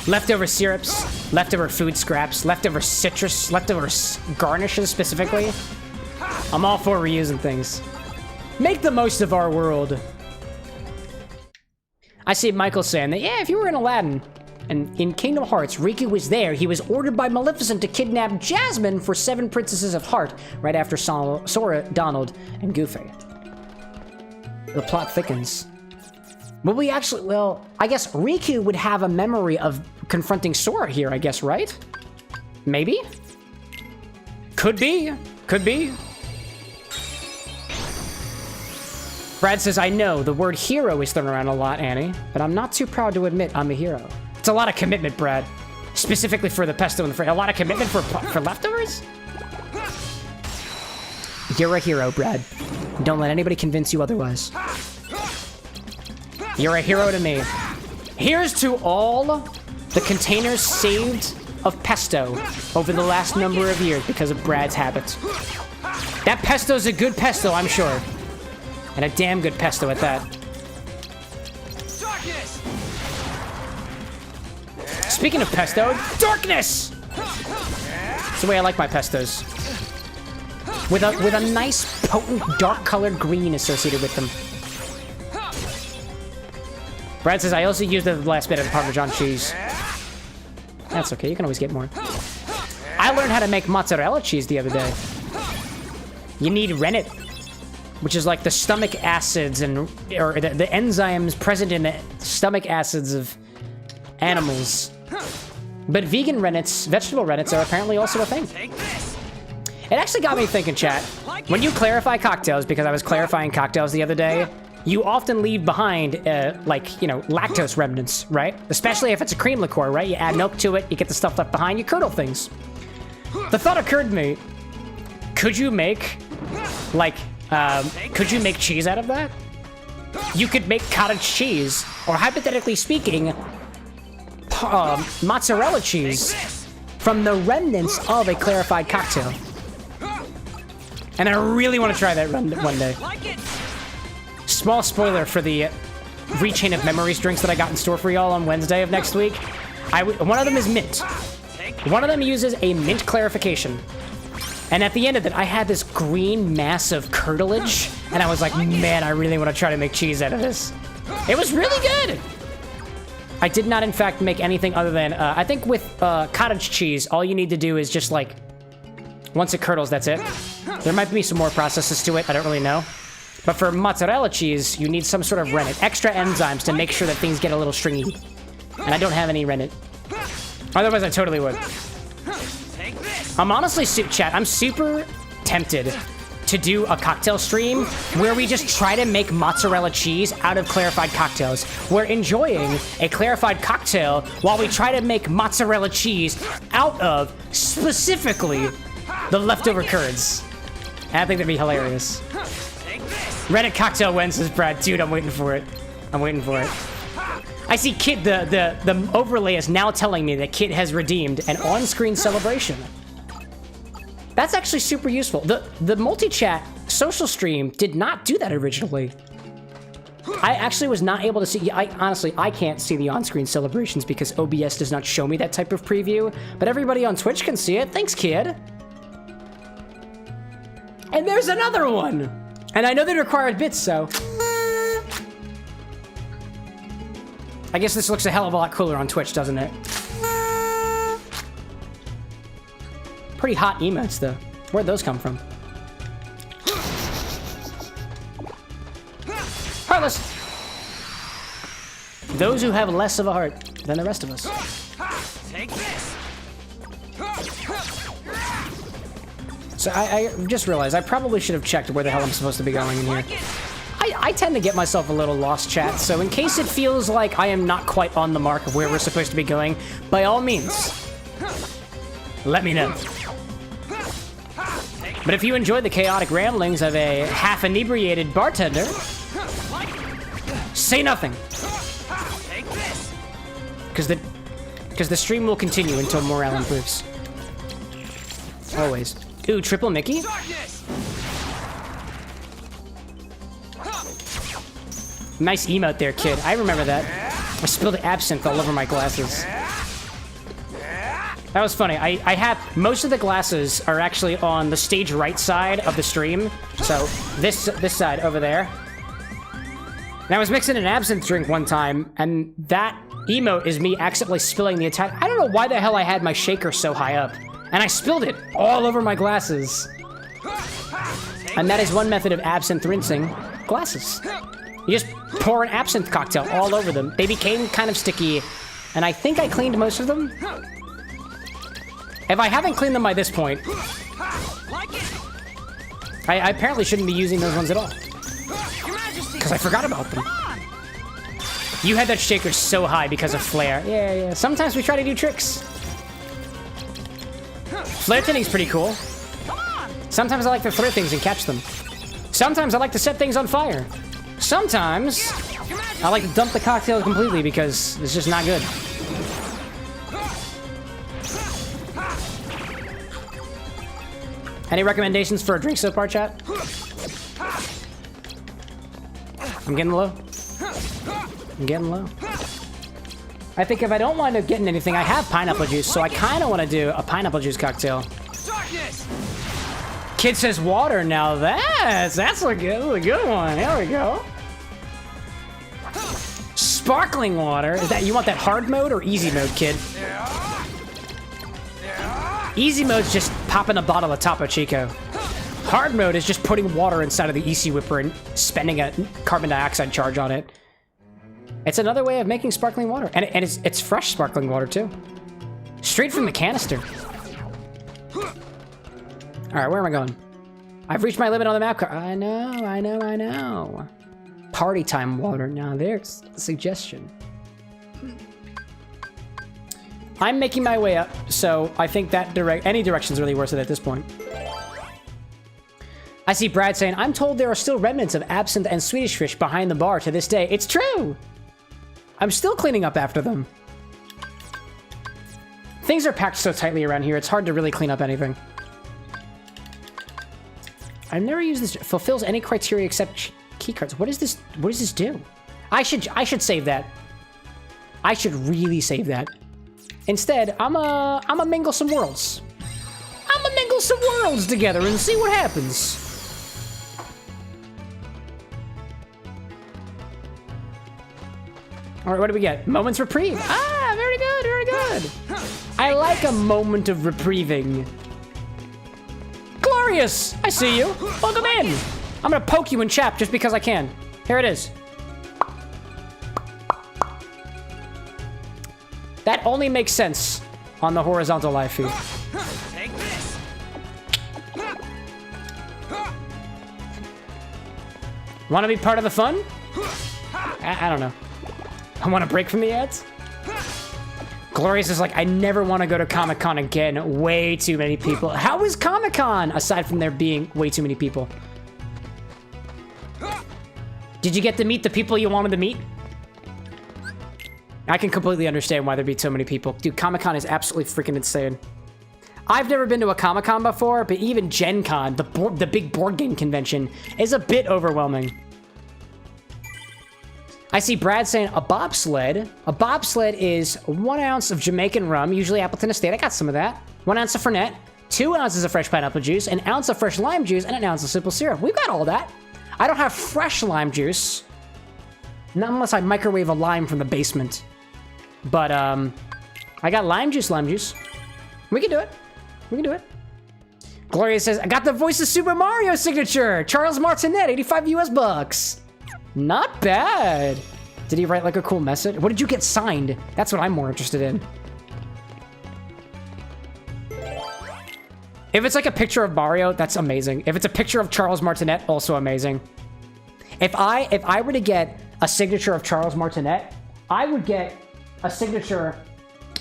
A: Leftover syrups, leftover food scraps, leftover citrus, leftover garnishes specifically. I'm all for reusing things. Make the most of our world. I see Michael saying that, yeah, if you were in Aladdin, and in Kingdom Hearts, Riku was there, he was ordered by Maleficent to kidnap Jasmine for 7 Princesses of Heart, right after Sora, Donald, and Goofy. The plot thickens. Will we actually, well, I guess Riku would have a memory of confronting Sora here, I guess, right? Maybe? Could be. Could be. Brad says, I know, the word hero is thrown around a lot, Annie, but I'm not too proud to admit I'm a hero. It's a lot of commitment, Brad. Specifically for the pesto and the a lot of commitment for leftovers? You're a hero, Brad. Don't let anybody convince you otherwise. You're a hero to me. Here's to all the containers saved of pesto over the last number of years because of Brad's habits. That pesto's a good pesto, I'm sure. And a damn good pesto at that.
C: Darkness.
A: Speaking of pesto, darkness! That's the way I like my pestos. With a nice, potent, dark-colored green associated with them. Brad says, I also used the last bit of Parmesan cheese. That's okay, you can always get more. I learned how to make mozzarella cheese the other day. You need rennet, which is like the stomach acids or the enzymes present in the stomach acids of animals. But vegan rennets, vegetable rennets, are apparently also a thing. It actually got me thinking, chat. When you clarify cocktails, because I was clarifying cocktails the other day, you often leave behind, like, you know, lactose remnants, right? Especially if it's a cream liqueur, right? You add milk to it, you get the stuff left behind, you curdle things. The thought occurred to me, could you make, like, could you make cheese out of that? You could make cottage cheese, or hypothetically speaking, mozzarella cheese from the remnants of a clarified cocktail. And I really want to try that one day. Small spoiler for the Rechain of Memories drinks that I got in store for y'all on Wednesday of next week. One of them is mint. One of them uses a mint clarification. And at the end of it, I had this green mass of curtilage, and I was like, man, I really want to try to make cheese out of this. It was really good! I did not, in fact, make anything other than, I think with cottage cheese, all you need to do is just, like, once it curdles, that's it. There might be some more processes to it, I don't really know. But for mozzarella cheese, you need some sort of rennet, extra enzymes to make sure that things get a little stringy. And I don't have any rennet. Otherwise, I totally would. I'm honestly, chat, I'm super tempted to do a cocktail stream where we just try to make mozzarella cheese out of clarified cocktails. We're enjoying a clarified cocktail while we try to make mozzarella cheese out of, specifically, the leftover curds. And I think that'd be hilarious. Reddit cocktail wins, says Brad. Dude, I'm waiting for it. I'm waiting for it. I see Kit, the overlay is now telling me that Kit has redeemed an on-screen celebration. That's actually super useful. The multi-chat social stream did not do that originally. I actually was not able to see, honestly, I can't see the on-screen celebrations because OBS does not show me that type of preview, but everybody on Twitch can see it. Thanks, kid. And there's another one. And I know they required bits, so. I guess this looks a hell of a lot cooler on Twitch, doesn't it? Pretty hot emotes, though. Where'd those come from? Heartless! Those who have less of a heart than the rest of us.
C: Take this.
A: So I just realized I probably should have checked where the hell I'm supposed to be going in here. I tend to get myself a little lost, chat, so in case it feels like I am not quite on the mark of where we're supposed to be going, by all means, let me know. But if you enjoy the chaotic ramblings of a half-inebriated bartender, say nothing. Because the stream will continue until morale improves. Always. Ooh, triple Mickey? Nice emote there, kid. I remember that. I spilled absinthe all over my glasses. That was funny. I have... Most of the glasses are actually on the stage right side of the stream. So, this side over there. And I was mixing an absinthe drink one time, and that emote is me accidentally spilling the entire... I don't know why the hell I had my shaker so high up. And I spilled it all over my glasses. And that is one method of absinthe rinsing glasses. You just pour an absinthe cocktail all over them. They became kind of sticky, and I think I cleaned most of them. If I haven't cleaned them by this point, I apparently shouldn't be using those ones at all. Because I forgot about them. You had that shaker so high because of flare. Yeah. Sometimes we try to do tricks. Flare tinning's pretty cool. Sometimes I like to throw things and catch them. Sometimes I like to set things on fire. Sometimes I like to dump the cocktail completely because it's just not good. Any recommendations for a drink so far, chat? I'm getting low. I'm getting low. I think if I don't wind up getting anything, I have pineapple juice, so I kind of want to do a pineapple juice cocktail. Kid says water. Now that's a good one. There we go. sparkling water. Is that, you want that hard mode or easy mode, kid? Easy mode's just popping a bottle of Topo Chico. Hard mode is just putting water inside of the EC Whipper and spending a carbon dioxide charge on it. It's another way of making sparkling water. And it's fresh sparkling water, too. Straight from the canister. Alright, where am I going? I've reached my limit on the map card. I know. Party time water. Now there's a suggestion. I'm making my way up, so I think that any direction's really worth it at this point. I see Brad saying, I'm told there are still remnants of absinthe and Swedish fish behind the bar to this day. It's true! I'm still cleaning up after them. Things are packed so tightly around here, it's hard to really clean up anything. I've never used this. Fulfills any criteria except key cards. What is this? What does this do? I should save that. I should really save that. Instead, I'ma mingle some worlds. I'ma mingle some worlds together and see what happens. All right, what do we get? Moments reprieve. Ah, very good, very good. I like a moment of reprieving. Glorious! I see you. Welcome in. I'm gonna poke you in chap just because I can. Here it is. That only makes sense on the horizontal live feed.
C: Take this.
A: Want to be part of the fun? I don't know. I want to break from the ads? Glorious is like, I never want to go to Comic-Con again. Way too many people. How is Comic-Con, aside from there being way too many people? Did you get to meet the people you wanted to meet? I can completely understand why there'd be so many people. Dude, Comic-Con is absolutely freaking insane. I've never been to a Comic-Con before, but even Gen Con, the big board game convention, is a bit overwhelming. I see Brad saying a bobsled. A bobsled is 1 ounce of Jamaican rum, usually Appleton Estate. I got some of that. 1 ounce of Fernet, 2 ounces of fresh pineapple juice, an ounce of fresh lime juice, and an ounce of simple syrup. We've got all that. I don't have fresh lime juice. Not unless I microwave a lime from the basement. But, I got lime juice. We can do it. We can do it. Gloria says, I got the voice of Super Mario signature. Charles Martinet, 85 US bucks. Not bad. Did he write like a cool message? What did you get signed? That's what I'm more interested in. If it's like a picture of Mario, that's amazing. If it's a picture of Charles Martinet, also amazing. If I were to get a signature of Charles Martinet, I would get a signature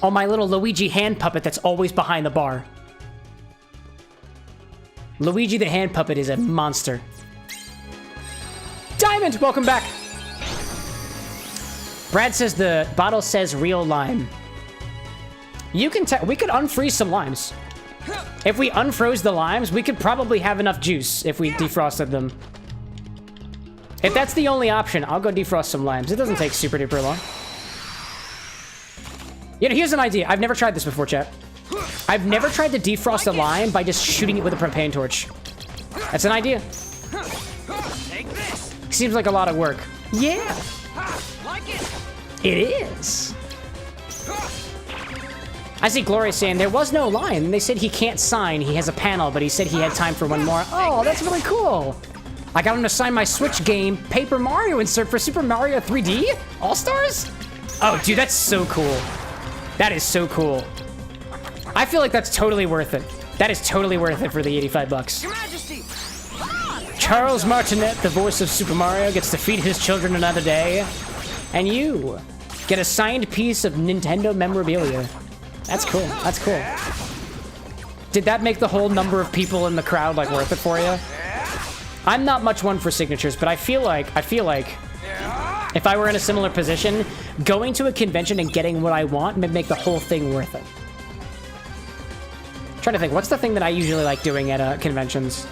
A: on my little Luigi hand puppet that's always behind the bar. Luigi the hand puppet is a monster. Diamond, welcome back. Brad says the bottle says real lime. You can we could unfreeze some limes. If we unfroze the limes, we could probably have enough juice if we defrosted them. If that's the only option, I'll go defrost some limes. It doesn't take super duper long. You know, here's an idea. I've never tried this before, chat. I've never tried to defrost a lime by just shooting it with a propane torch. That's an idea.
C: Take this.
A: Seems like a lot of work. Yeah.
C: Like it.
A: It is. I see Gloria saying there was no line. And they said he can't sign. He has a panel, but he said he had time for one more. Oh, that's really cool. I got him to sign my Switch game Paper Mario insert for Super Mario 3D All-Stars? Oh, dude, that's so cool. That is so cool. I feel like that's totally worth it. That is totally worth it for the 85 bucks.
C: Your Majesty.
A: Charles Martinet, the voice of Super Mario, gets to feed his children another day. And you get a signed piece of Nintendo memorabilia. That's cool. That's cool. Did that make the whole number of people in the crowd like worth it for you? I'm not much one for signatures, but I feel like if I were in a similar position, going to a convention and getting what I want would make the whole thing worth it. I'm trying to think, what's the thing that I usually like doing at conventions?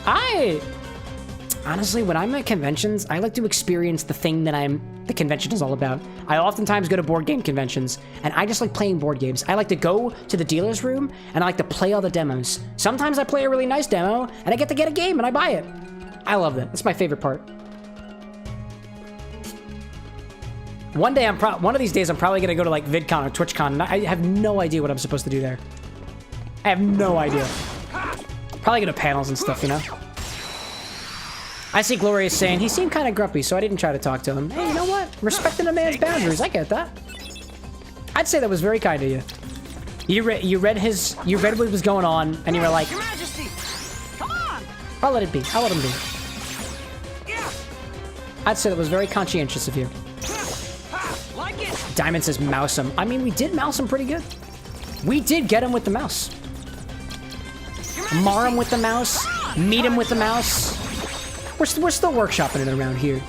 A: Honestly, when I'm at conventions, I like to experience the thing that the convention is all about. I oftentimes go to board game conventions, and I just like playing board games. I like to go to the dealer's room, and I like to play all the demos. Sometimes I play a really nice demo, and I get to get a game, and I buy it. I love that. That's my favorite part. One day one of these days I'm probably gonna go to like VidCon or TwitchCon, and I have no idea what I'm supposed to do there. I have no idea. Probably go to panels and stuff, you know? I see Glorious saying, he seemed kind of grumpy, so I didn't try to talk to him. Hey, you know what? Respecting a man's boundaries, I get that. I'd say that was very kind of you. You read what was going on, and you were like,
C: Your Majesty, come on.
A: I'll let it be. I'll let him be.
C: Yeah.
A: I'd say that was very conscientious of you.
C: Like it.
A: Diamond says mouse him. I mean, we did mouse him pretty good. We did get him with the mouse. Mar him with the mouse. Meet him with the mouse. We're still workshopping it around here.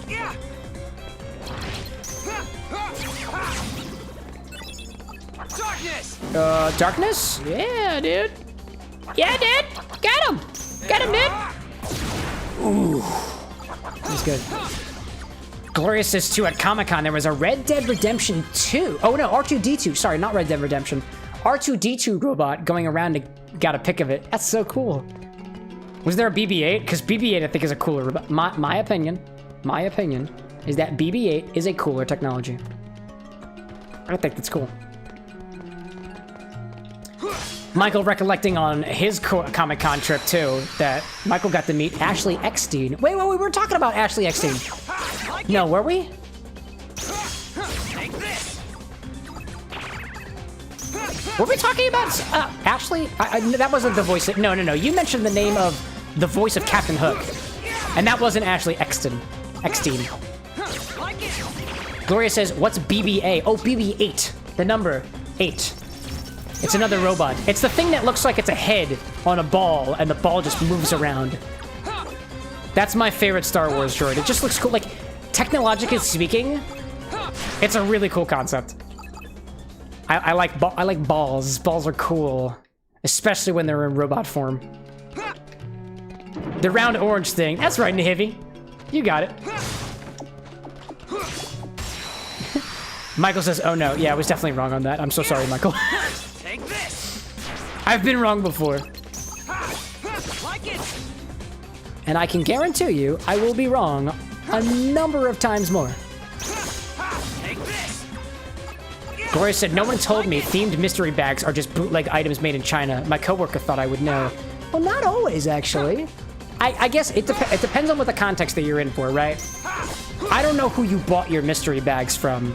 C: Yeah. Darkness.
A: Darkness? Yeah, dude. Yeah, dude. Get him. Get him, dude. Ooh. He's good. Gloria says, too, at Comic-Con, there was a Red Dead Redemption 2. Oh, no, R2-D2. Sorry, not Red Dead Redemption. R2-D2 robot going around and got a pic of it. That's so cool. Was there a BB-8? Because BB-8, I think, is a cooler robot. My opinion is that BB-8 is a cooler technology. I think that's cool. Michael recollecting on his Comic-Con trip, too, that Michael got to meet Ashley Eckstein. Wait, we were talking about Ashley Eckstein. No, were we?
C: Take this.
A: Were we talking about Ashley? That wasn't the voice. No. You mentioned the name of the voice of Captain Hook. And that wasn't Ashley Eckstein.
C: Like it.
A: Gloria says, what's BB-8? Oh, BB-8. The number 8. It's another robot. It's the thing that looks like it's a head on a ball, and the ball just moves around. That's my favorite Star Wars droid. It just looks cool. Like, technologically speaking, it's a really cool concept. I like balls. Balls are cool, especially when they're in robot form. The round orange thing. That's right, Nahivi. You got it. Michael says, oh no. Yeah, I was definitely wrong on that. I'm so sorry, Michael.
C: Take this.
A: I've been wrong before.
C: Like it.
A: And I can guarantee you, I will be wrong a number of times more.
C: Take this.
A: Gloria said, no one told me themed mystery bags are just bootleg items made in China. My coworker thought I would know. Well, not always, actually. I guess it depends on what the context that you're in for, right? I don't know who you bought your mystery bags from,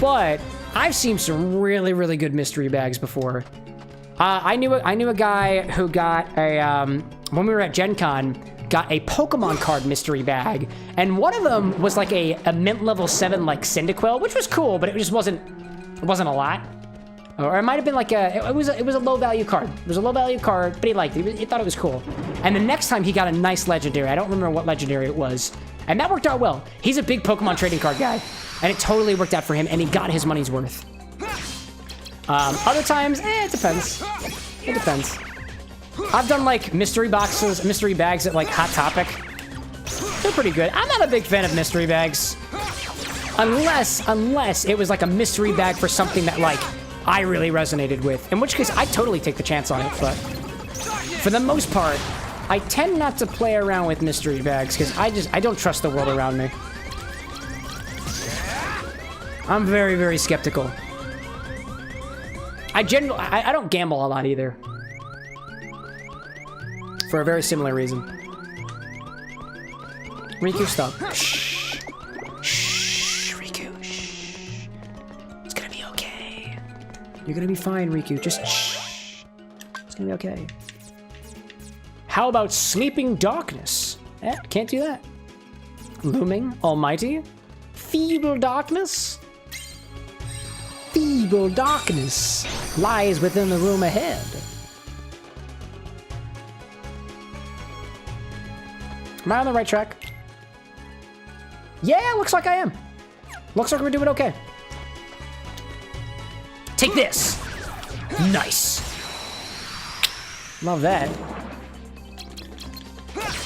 A: but I've seen some really, really good mystery bags before. I knew a guy who got a, when we were at Gen Con, got a Pokemon card mystery bag, and one of them was like a mint level 7 like Cyndaquil, which was cool, but it just wasn't a lot. Or it might have been like it was a low value card. It was a low value card, but he liked it. He thought it was cool. And the next time he got a nice legendary. I don't remember what legendary it was. And that worked out well. He's a big Pokemon trading card guy, and it totally worked out for him, and he got his money's worth. Other times, it depends. It depends. I've done like mystery boxes, mystery bags at like Hot Topic. They're pretty good. I'm not a big fan of mystery bags. Unless it was like a mystery bag for something that like I really resonated with. In which case, I totally take the chance on it, but for the most part, I tend not to play around with mystery bags because I don't trust the world around me. I'm very, very skeptical. I don't gamble a lot either. For a very similar reason. Riku, stop. Shh. Shh, Riku, shh. It's gonna be okay. You're gonna be fine, Riku. Just shh. It's gonna be okay. How about Sleeping Darkness? Eh, can't do that. Looming Almighty? Feeble Darkness? Feeble darkness lies within the room ahead. Am I on the right track? Yeah, looks like I am. Looks like we're doing okay. Take this. Nice. Love that.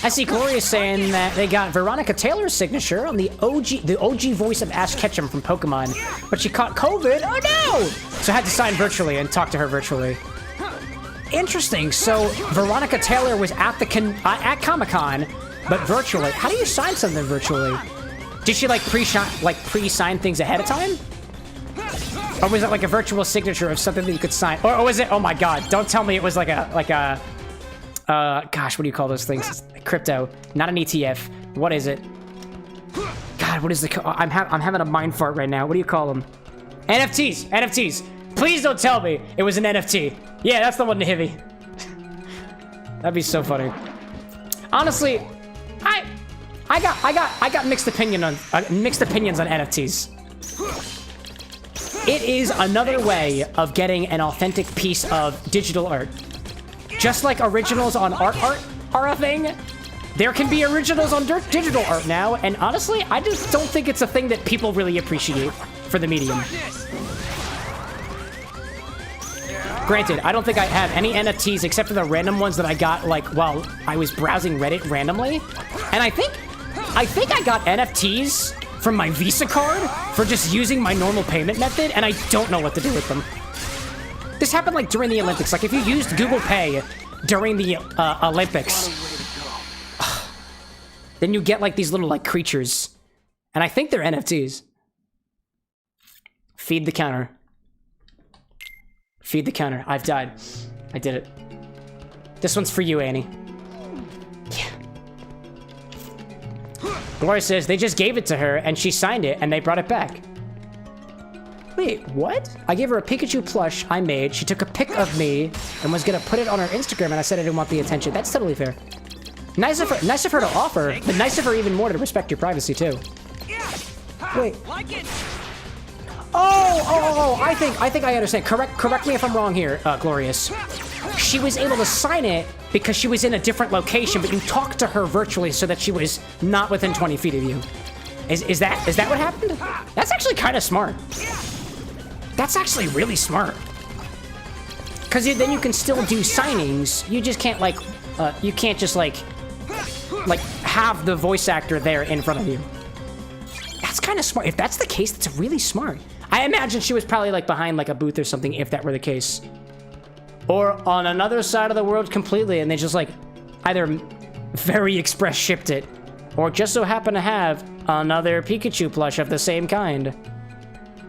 A: I see Gloria saying that they got Veronica Taylor's signature on the OG voice of Ash Ketchum from Pokemon, but she caught COVID. Oh no! So I had to sign virtually and talk to her virtually. Interesting. So Veronica Taylor was at Comic-Con, but virtually. How do you sign something virtually? Did she like pre-sign things ahead of time? Or was it like a virtual signature of something that you could sign? Or was it, oh my god, don't tell me it was like a, gosh, what do you call those things? Crypto, not an ETF. What is it? God, what is the, I'm having a mind fart right now. What do you call them? NFTs. Please don't tell me it was an NFT. Yeah, that's the one, Hivy. That'd be so funny. Honestly, I got mixed opinions on NFTs. It is another way of getting an authentic piece of digital art. Just like originals on art are a thing, there can be originals on digital art now, and honestly, I just don't think it's a thing that people really appreciate for the medium. Granted, I don't think I have any NFTs except for the random ones that I got like while I was browsing Reddit randomly. And I think I got NFTs from my Visa card for just using my normal payment method, and I don't know what to do with them. This happened like during the Olympics. Like if you used Google Pay during the Olympics, then you get like these little like creatures. And I think they're NFTs. Feed the counter. Feed the counter. I've died. I did it. This one's for you, Annie. Yeah. Gloria says they just gave it to her and she signed it and they brought it back. Wait, what? I gave her a Pikachu plush I made. She took a pic of me and was gonna put it on her Instagram, and I said I didn't want the attention. That's totally fair. Nice of her to offer, but nice of her even more to respect your privacy too. Wait. Oh, I think I understand. Correct me if I'm wrong here, Glorious. She was able to sign it because she was in a different location, but you talked to her virtually so that she was not within 20 feet of you. Is that what happened? That's actually kind of smart. That's actually really smart. Because then you can still do signings. You just can't you can't just like have the voice actor there in front of you. That's kind of smart. If that's the case, that's really smart. I imagine she was probably like behind like a booth or something if that were the case. Or on another side of the world completely, and they just like either very express shipped it or just so happen to have another Pikachu plush of the same kind.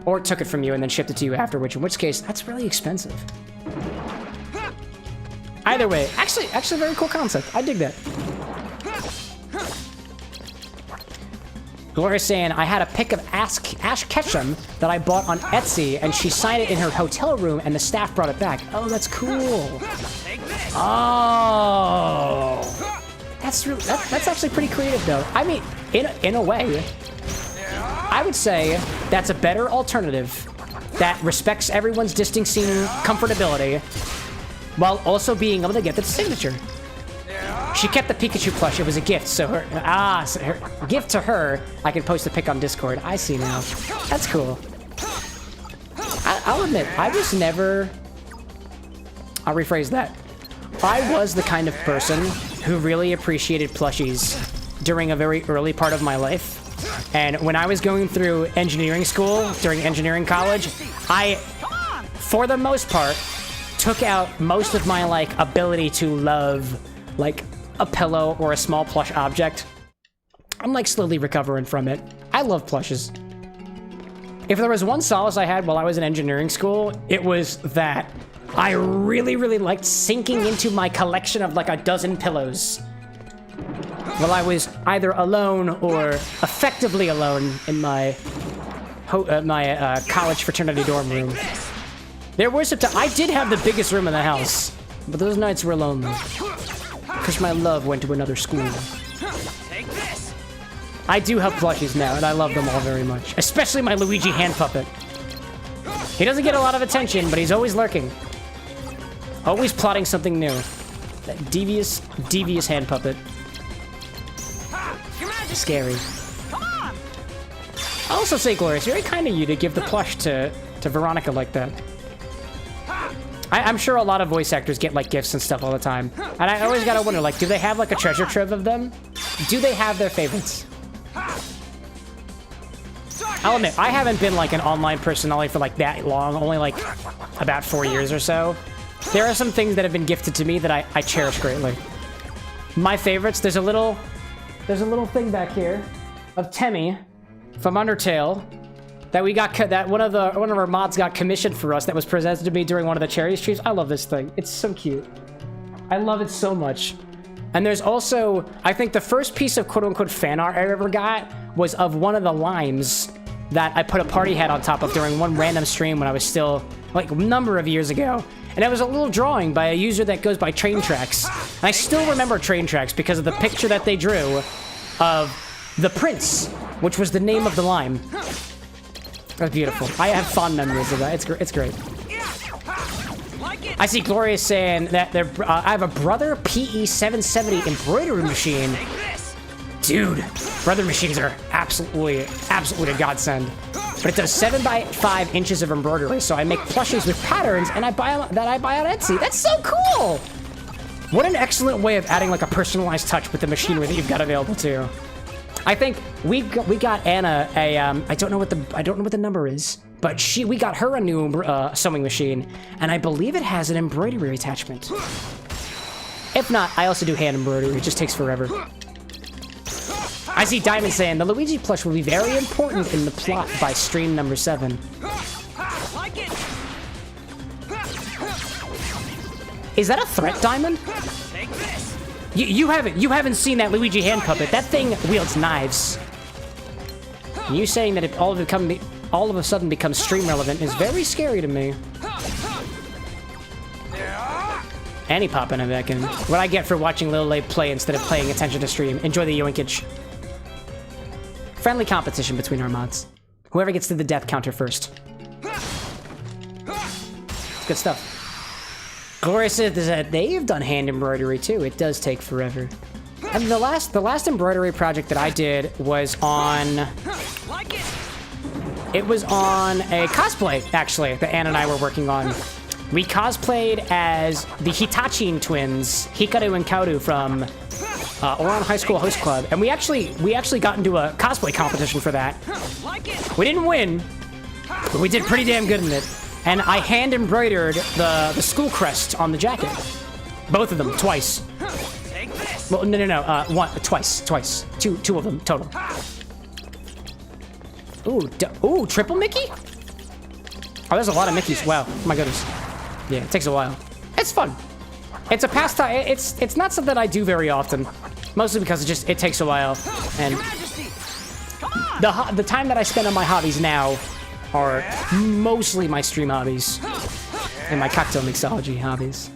A: Or took it from you and then shipped it to you afterwards, in which case, that's really expensive. Either way, actually a very cool concept. I dig that. Gloria's saying, I had a pic of Ash Ketchum that I bought on Etsy, and she signed it in her hotel room, and the staff brought it back. Oh, that's cool. Oh. That's actually pretty creative, though. I mean, in a way, I would say that's a better alternative that respects everyone's distancing comfortability while also being able to get the signature. She kept the Pikachu plush. It was a gift, so her gift to her. I can post a pic on Discord. I see now. That's cool. I'll admit, I was never. I'll rephrase that. I was the kind of person who really appreciated plushies during a very early part of my life. And when I was going through engineering school, during engineering college, I, for the most part, took out most of my, like, ability to love, like, a pillow or a small plush object. I'm, like, slowly recovering from it. I love plushes. If there was one solace I had while I was in engineering school, it was that I really, really liked sinking into my collection of, like, a dozen pillows. While I was either alone or effectively alone in my college fraternity dorm room. There were some I did have the biggest room in the house, but those nights were lonely. Because my love went to another school. I do have plushies now, and I love them all very much. Especially my Luigi hand puppet. He doesn't get a lot of attention, but he's always lurking. Always plotting something new. That devious hand puppet. Scary. I'll also say, Gloria, it's very kind of you to give the plush to Veronica like that. I'm sure a lot of voice actors get, like, gifts and stuff all the time. And I always gotta wonder, like, do they have, like, a treasure trove of them? Do they have their favorites? I'll admit, I haven't been, like, an online personality for, like, that long. Only, like, about 4 years or so. There are some things that have been gifted to me that I cherish greatly. My favorites, there's a little thing back here of Temmie. from Undertale that we got that one of our mods got commissioned for us that was presented to me during one of the charity streams. I love this thing. It's so cute. I love it so much. And there's also, I think the first piece of quote-unquote fan art I ever got was of one of the limes that I put a party hat on top of during one random stream when I was still, like, a number of years ago. And it was a little drawing by a user that goes by Train Tracks. And I still remember Train Tracks because of the picture that they drew of the Prince, which was the name of the lime. That's beautiful. I have fond memories of that. It's great. I see Gloria saying that I have a Brother PE770 embroidery machine. Dude, brother machines are absolutely a godsend. But it does 7 by 5 inches of embroidery, so I make plushies with patterns, and I buy on Etsy. That's so cool! What an excellent way of adding like a personalized touch with the machinery that you've got available too. I think we got Anna a I don't know what the number is, but we got her a new sewing machine, and I believe it has an embroidery attachment. If not, I also do hand embroidery. It just takes forever. I see Diamond saying the Luigi plush will be very important in the plot by stream number 7. Is that a threat, Diamond? You haven't seen that Luigi hand puppet. That thing wields knives. And you saying that it all of a sudden becomes stream relevant is very scary to me. And he popping it back in. What I get for watching Lil Lay play instead of paying attention to stream. Enjoy the yoinkage. Friendly competition between our mods. Whoever gets to the death counter first. Good stuff. Gloria says that they've done hand embroidery too. It does take forever. And the last embroidery project that I did was on... It was on a cosplay, actually, that Anna and I were working on. We cosplayed as the Hitachin twins, Hikaru and Kaoru from Oran High School Host Club, and we actually got into a cosplay competition for that. We didn't win, but we did pretty damn good in it. And I hand embroidered the school crest on the jacket, both of them twice. Well, no, twice, two of them total. Ooh, triple Mickey? Oh, there's a lot of Mickeys. Wow, my goodness. Yeah, it takes a while. It's fun. It's a pastime. It's not something I do very often, mostly because it takes a while. And the time that I spend on my hobbies now are mostly my stream hobbies and my cocktail mixology hobbies.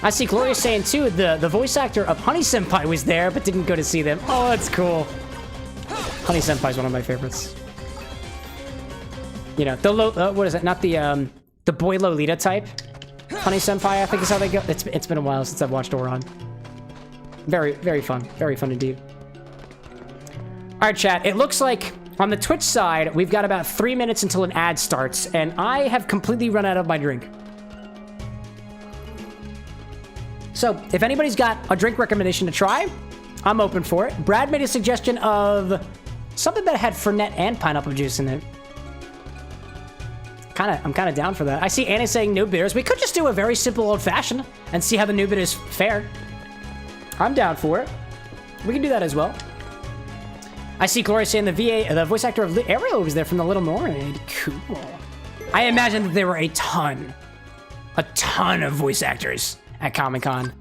A: I see Gloria saying too the voice actor of Honey Senpai was there but didn't go to see them. Oh, that's cool. Honey Senpai is one of my favorites. You know, what is it? Not the boy Lolita type. Honey Senpai, I think is how they go. It's been a while since I've watched Oran. Very, very fun. Very fun indeed. All right, chat. It looks like on the Twitch side, we've got about 3 minutes until an ad starts, and I have completely run out of my drink. So, if anybody's got a drink recommendation to try, I'm open for it. Brad made a suggestion of something that had Fernet and pineapple juice in it. I'm kind of down for that. I see Anna saying no bitters. We could just do a very simple old-fashioned and see how the new bitters fare. I'm down for it. We can do that as well. I see Gloria saying the voice actor of Ariel was there from The Little Mermaid. Cool. I imagine that there were a ton of voice actors at Comic-Con.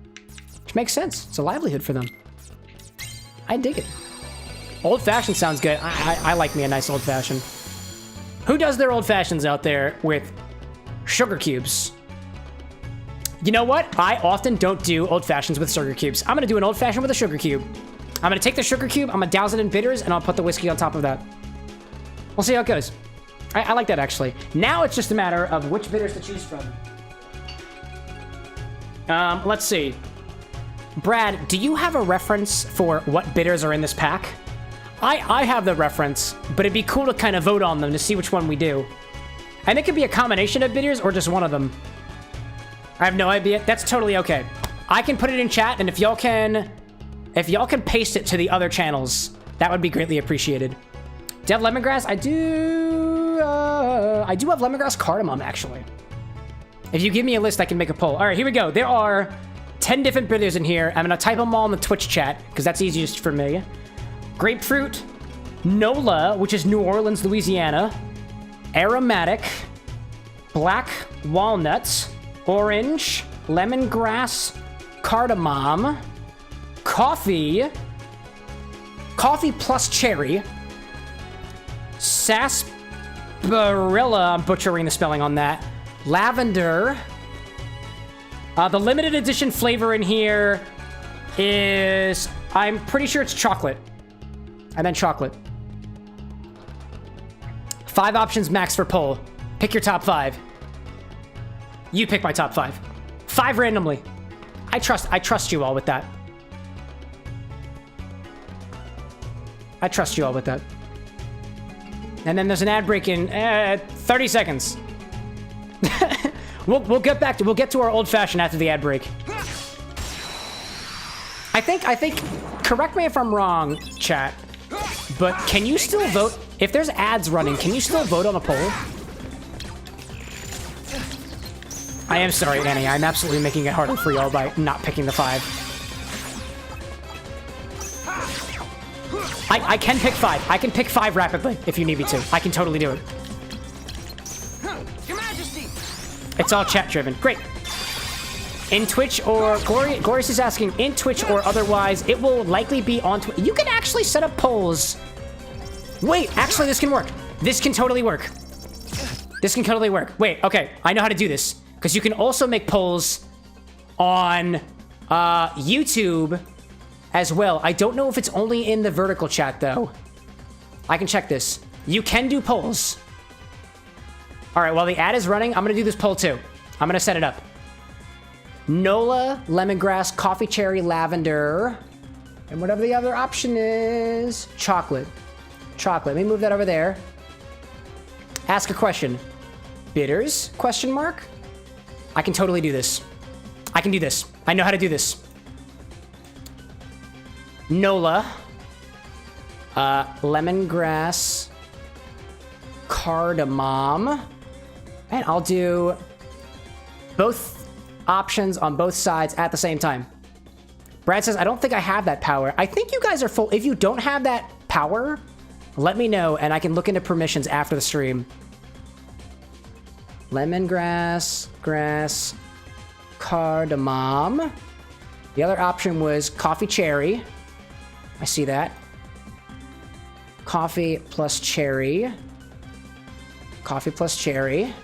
A: Which makes sense. It's a livelihood for them. I dig it. Old-fashioned sounds good. I like me a nice old-fashioned. Who does their old-fashions out there with sugar cubes? You know what? I often don't do old-fashions with sugar cubes. I'm gonna do an old-fashioned with a sugar cube. I'm gonna take the sugar cube, I'm gonna douse it in bitters, and I'll put the whiskey on top of that. We'll see how it goes. I like that, actually. Now it's just a matter of which bitters to choose from. Let's see. Brad, do you have a reference for what bitters are in this pack? I have the reference, but it'd be cool to kind of vote on them to see which one we do. And it could be a combination of bitters or just one of them. I have no idea. That's totally okay. I can put it in chat, and if y'all can paste it to the other channels, that would be greatly appreciated. Do you have lemongrass? I do have lemongrass cardamom, actually. If you give me a list, I can make a poll. All right, here we go. There are 10 different bitters in here. I'm gonna type them all in the Twitch chat, because that's easiest for me. Grapefruit, NOLA, which is New Orleans, Louisiana. Aromatic. Black walnuts. Orange. Lemongrass. Cardamom. Coffee. Coffee plus cherry. Sarsaparilla, I'm butchering the spelling on that. Lavender. The limited edition flavor in here is, I'm pretty sure it's chocolate. And then chocolate. 5 options max for poll. Pick your top 5. You pick my top 5. 5 randomly. I trust you all with that. I trust you all with that. And then there's an ad break in 30 seconds. We'll get to our old fashioned after the ad break. I think, correct me if I'm wrong, chat, but can you still vote? If there's ads running, can you still vote on a poll? I am sorry, Annie. I'm absolutely making it harder for y'all by not picking the 5. I can pick 5. I can pick 5 rapidly if you need me to. I can totally do it.
C: Your Majesty.
A: It's all chat driven. Great. In Twitch or Glorious is asking, in Twitch or otherwise, it will likely be on Twitch. You can actually set up polls. Wait, actually, this can work. This can totally work. This can totally work. Wait, okay. I know how to do this. Because you can also make polls on YouTube as well. I don't know if it's only in the vertical chat, though. I can check this. You can do polls. All right, while the ad is running, I'm going to do this poll, too. I'm going to set it up. NOLA, lemongrass, coffee cherry, lavender, and whatever the other option is. Chocolate. Chocolate. Let me move that over there. Ask a question. Bitters? Question mark? I can totally do this. I can do this. I know how to do this. NOLA. Lemongrass. Cardamom. And I'll do both options on both sides at the same time. Brad says, I don't think I have that power. I think you guys are full. If you don't have that power, let me know and I can look into permissions after the stream. Lemongrass, grass, cardamom. The other option was coffee cherry. I see that. Coffee plus cherry. Coffee plus cherry.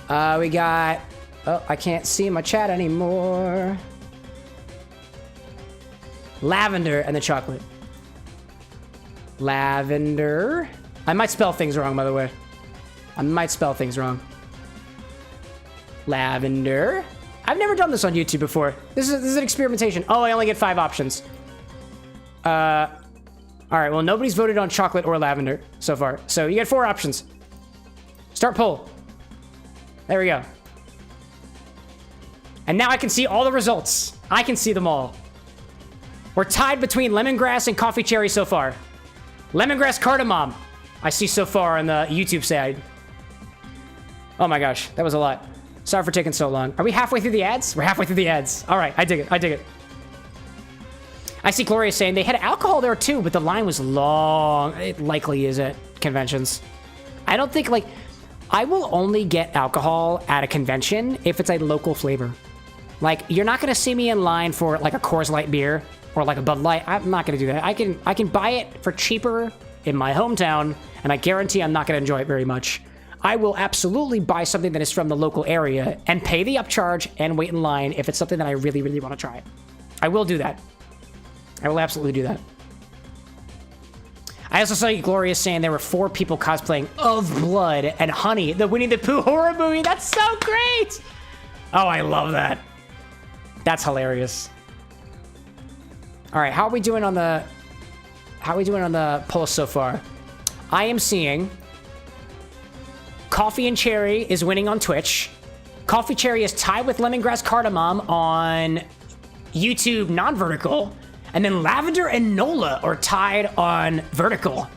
A: We got... Oh, I can't see my chat anymore. Lavender and the chocolate. Lavender. I might spell things wrong, by the way. I might spell things wrong. Lavender. I've never done this on YouTube before. This is an experimentation. Oh, I only get 5 options. All right, well, nobody's voted on chocolate or lavender so far. So you get 4 options. Start poll. There we go. And now I can see all the results. I can see them all. We're tied between lemongrass and coffee cherry so far. Lemongrass cardamom, I see so far on the YouTube side. Oh my gosh, that was a lot. Sorry for taking so long. Are we halfway through the ads? We're halfway through the ads. All right, I dig it, I dig it. I see Gloria saying they had alcohol there too, but the line was long. It likely is at conventions. I don't think, like, I will only get alcohol at a convention if it's a local flavor. Like, you're not gonna see me in line for like a Coors Light beer or like a Bud Light. I'm not gonna do that. I can buy it for cheaper in my hometown, and I guarantee I'm not gonna enjoy it very much. I will absolutely buy something that is from the local area and pay the upcharge and wait in line if it's something that I really, really want to try. I will do that. I will absolutely do that. I also saw Gloria saying there were 4 people cosplaying of Blood and Honey, the Winnie the Pooh horror movie. That's so great! Oh, I love that. That's hilarious. All right, how are we doing on the poll so far? I am seeing Coffee and Cherry is winning on Twitch. Coffee Cherry is tied with Lemongrass Cardamom on YouTube non-vertical. And then Lavender and NOLA are tied on vertical.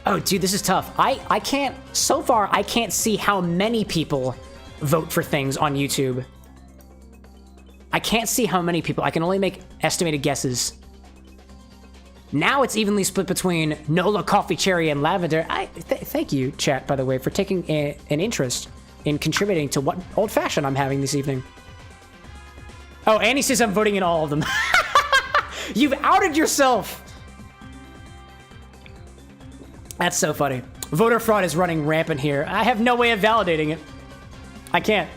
A: Oh, dude, this is tough. I can't, so far, I can't see how many people vote for things on YouTube. I can't see how many people. I can only make estimated guesses. Now it's evenly split between Nola, Coffee Cherry, and Lavender. Thank you, chat, by the way, for taking an interest in contributing to what old fashioned I'm having this evening. Oh, Annie says I'm voting in all of them. You've outed yourself. That's so funny. Voter fraud is running rampant here. I have no way of validating it. I can't.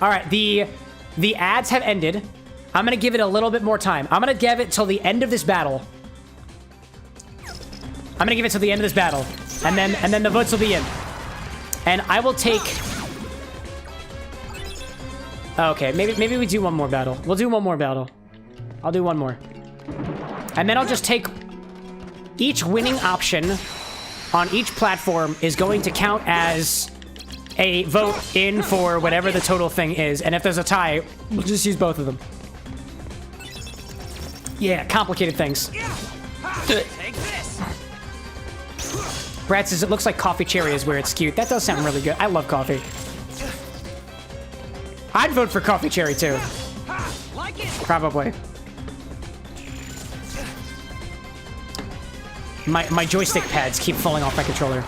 A: All right, the ads have ended. I'm gonna give it a little bit more time. I'm gonna give it till the end of this battle. And then the votes will be in. And I will take... Okay, maybe we do one more battle. We'll do one more battle. I'll do one more. And then I'll just take... Each winning option on each platform is going to count as a vote in for whatever the total thing is. And if there's a tie, we'll just use both of them. Yeah, complicated things.
C: Take this.
A: Brad says it looks like Coffee Cherry is where it's cute. That does sound really good. I love coffee. I'd vote for Coffee Cherry too.
C: Like it.
A: Probably. My joystick pads keep falling off my controller.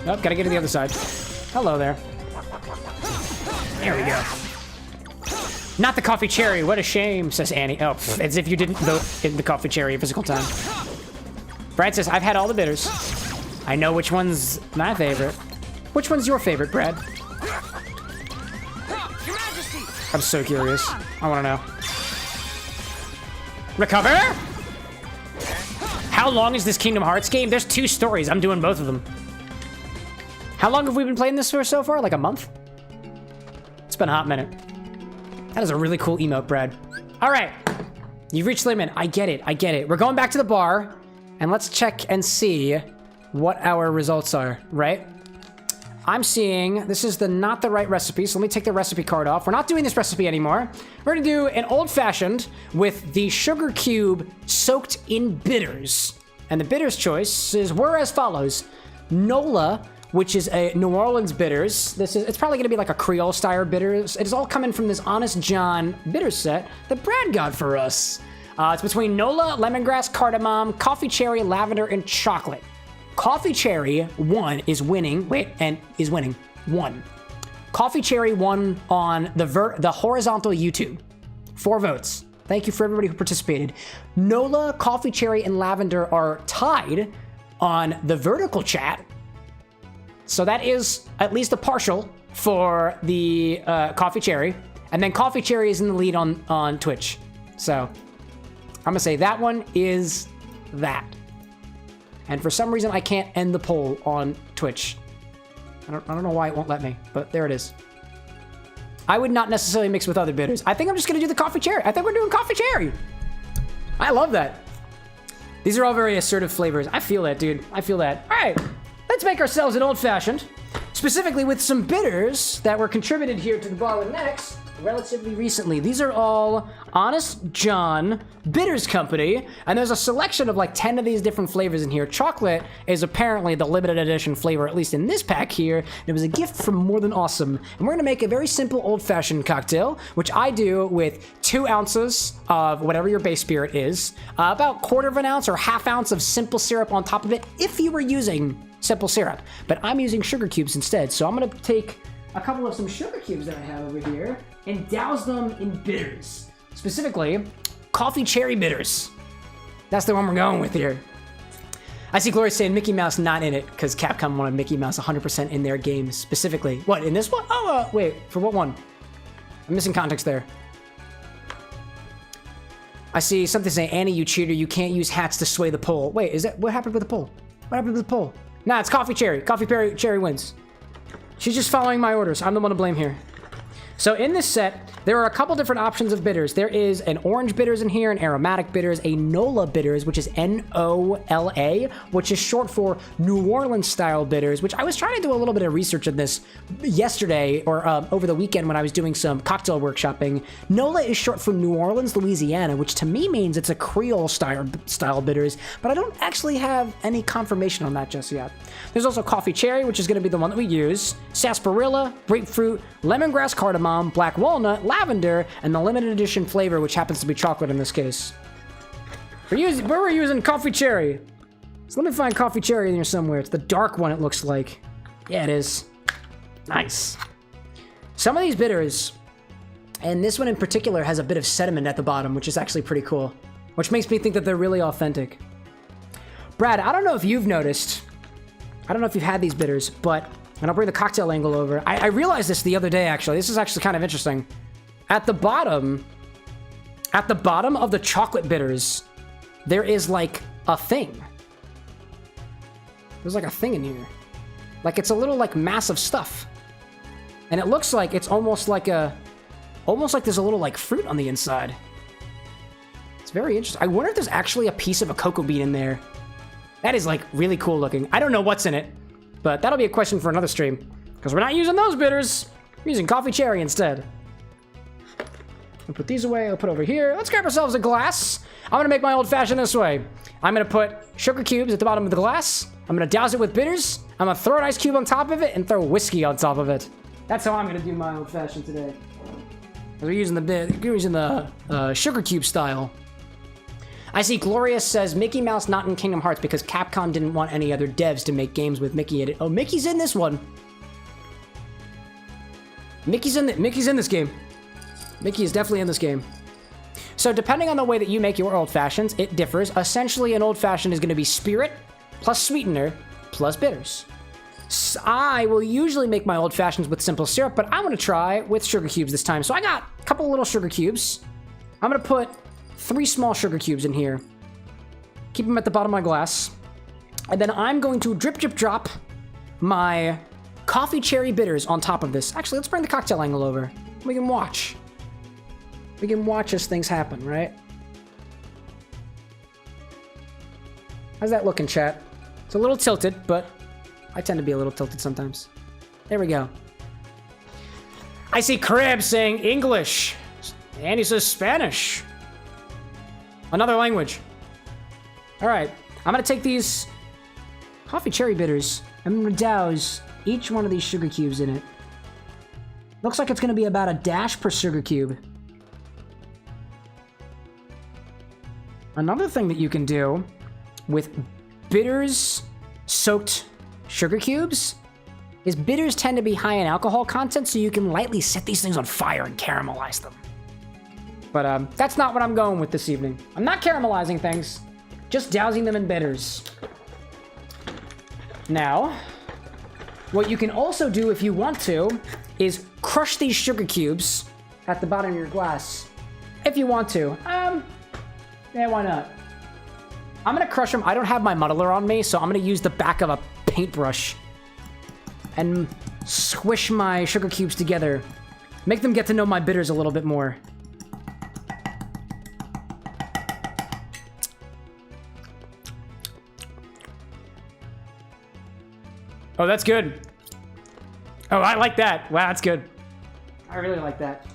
A: Oh, gotta get to the other side. Hello there. There we go. Not the Coffee Cherry. What a shame, says Annie. Oh, as if you didn't vote in the Coffee Cherry a physical time. Brad says, I've had all the bitters. I know which one's my favorite. Which one's your favorite, Brad?
C: Your Majesty.
A: I'm so curious. I want to know. Recover? How long is this Kingdom Hearts game? There's 2 stories. I'm doing both of them. How long have we been playing this for so far? Like a month? It's been a hot minute. That is a really cool emote, Brad. All right. You've reached the limit. I get it. We're going back to the bar, and let's check and see what our results are, right? I'm seeing this is not the right recipe, so let me take the recipe card off. We're not doing this recipe anymore. We're gonna do an old-fashioned with the sugar cube soaked in bitters. And the bitters choices were as follows. Nola, which is a New Orleans bitters. It's probably gonna be like a Creole style bitters. It's all coming from this Honest John bitter set that Brad got for us. It's between Nola, lemongrass, cardamom, coffee cherry, lavender, and chocolate. Coffee Cherry 1 is winning. Is winning. 1. Coffee Cherry 1 on the horizontal YouTube. 4 votes. Thank you for everybody who participated. Nola, Coffee Cherry, and Lavender are tied on the vertical chat. So that is at least a partial for the Coffee Cherry. And then Coffee Cherry is in the lead on Twitch. So I'm gonna say that one is that. And for some reason, I can't end the poll on Twitch. I don't know why it won't let me, but there it is. I would not necessarily mix with other bitters. I think I'm just going to do the Coffee Cherry. I think we're doing Coffee Cherry. I love that. These are all very assertive flavors. I feel that, dude. I feel that. All right, let's make ourselves an old-fashioned, specifically with some bitters that were contributed here to the bar with Next relatively recently. These are all Honest John Bitters Company, and there's a selection of like 10 of these different flavors in here. Chocolate is apparently the limited edition flavor, at least in this pack here. It was a gift from More Than Awesome, and we're gonna make a very simple old-fashioned cocktail, which I do with 2 ounces of whatever your base spirit is, about 1/4 ounce or 1/2 ounce of simple syrup on top of it, if you were using simple syrup. But I'm using sugar cubes instead, so I'm gonna take a couple of some sugar cubes that I have over here and douse them in bitters. Specifically, Coffee Cherry bitters. That's the one we're going with here. I see Gloria saying Mickey Mouse not in it because Capcom wanted Mickey Mouse 100% in their games specifically. What, in this one? Oh, wait, for what one? I'm missing context there. I see something saying, Annie, you cheater, you can't use hats to sway the poll. Wait, is that, what happened with the poll? What happened with the poll? Nah, it's Coffee Cherry. Coffee Cherry wins. She's just following my orders. I'm the one to blame here. So in this set, there are a couple different options of bitters. There is an orange bitters in here, an aromatic bitters, a Nola bitters, which is N-O-L-A, which is short for New Orleans style bitters, which I was trying to do a little bit of research on this yesterday or over the weekend when I was doing some cocktail workshopping. Nola is short for New Orleans, Louisiana, which to me means it's a Creole style bitters, but I don't actually have any confirmation on that just yet. There's also Coffee Cherry, which is going to be the one that we use, sarsaparilla, grapefruit, lemongrass, cardamom, black walnut, lavender, and the limited edition flavor, which happens to be chocolate in this case. We're using coffee cherry. So let me find coffee cherry in here somewhere. It's the dark one, it looks like. Yeah, it is. Nice. Some of these bitters, and this one in particular, has a bit of sediment at the bottom, which is actually pretty cool. Which makes me think that they're really authentic. Brad, I don't know if you've noticed. I don't know if you've had these bitters, but... And I'll bring the cocktail angle over. I realized this the other day, actually. This is actually kind of interesting. At the bottom of the chocolate bitters, there is like a thing. There's like a thing in here. Like it's a little like mass of stuff. And it looks like it's almost like there's a little like fruit on the inside. It's very interesting. I wonder if there's actually a piece of a cocoa bean in there. That is like really cool looking. I don't know what's in it, but that'll be a question for another stream. Because we're not using those bitters. We're using coffee cherry instead. I'll put these away. I'll put over here. Let's grab ourselves a glass. I'm going to make my old fashioned this way. I'm going to put sugar cubes at the bottom of the glass. I'm going to douse it with bitters. I'm going to throw an ice cube on top of it and throw whiskey on top of it. That's how I'm going to do my old fashioned today. We're using the sugar cube style. I see Glorious says Mickey Mouse not in Kingdom Hearts because Capcom didn't want any other devs to make games with Mickey in it. Oh, Mickey's in this one. Mickey's in this game. Mickey is definitely in this game. So depending on the way that you make your old fashions, it differs. Essentially, an old fashioned is going to be spirit plus sweetener plus bitters. So I will usually make my old fashions with simple syrup, but I'm going to try with sugar cubes this time. So I got a couple little sugar cubes. I'm going to put 3 small sugar cubes in here. Keep them at the bottom of my glass. And then I'm going to drip, drip, drop my coffee cherry bitters on top of this. Actually, let's bring the cocktail angle over. We can watch. We can watch as things happen, right? How's that looking, chat? It's a little tilted, but I tend to be a little tilted sometimes. There we go. I see Crab saying English. And he says Spanish. Another language. All right. I'm going to take these coffee cherry bitters. I'm going to douse each one of these sugar cubes in it. Looks like it's going to be about a dash per sugar cube. Another thing that you can do with bitters soaked sugar cubes is bitters tend to be high in alcohol content, so you can lightly set these things on fire and caramelize them. But that's not what I'm going with this evening. I'm not caramelizing things, just dousing them in bitters. Now, what you can also do if you want to is crush these sugar cubes at the bottom of your glass. If you want to. Yeah, why not? I'm gonna crush them. I don't have my muddler on me, so I'm gonna use the back of a paintbrush and squish my sugar cubes together. Make them get to know my bitters a little bit more. Oh, that's good. Oh, I like that. Wow, that's good. I really like that.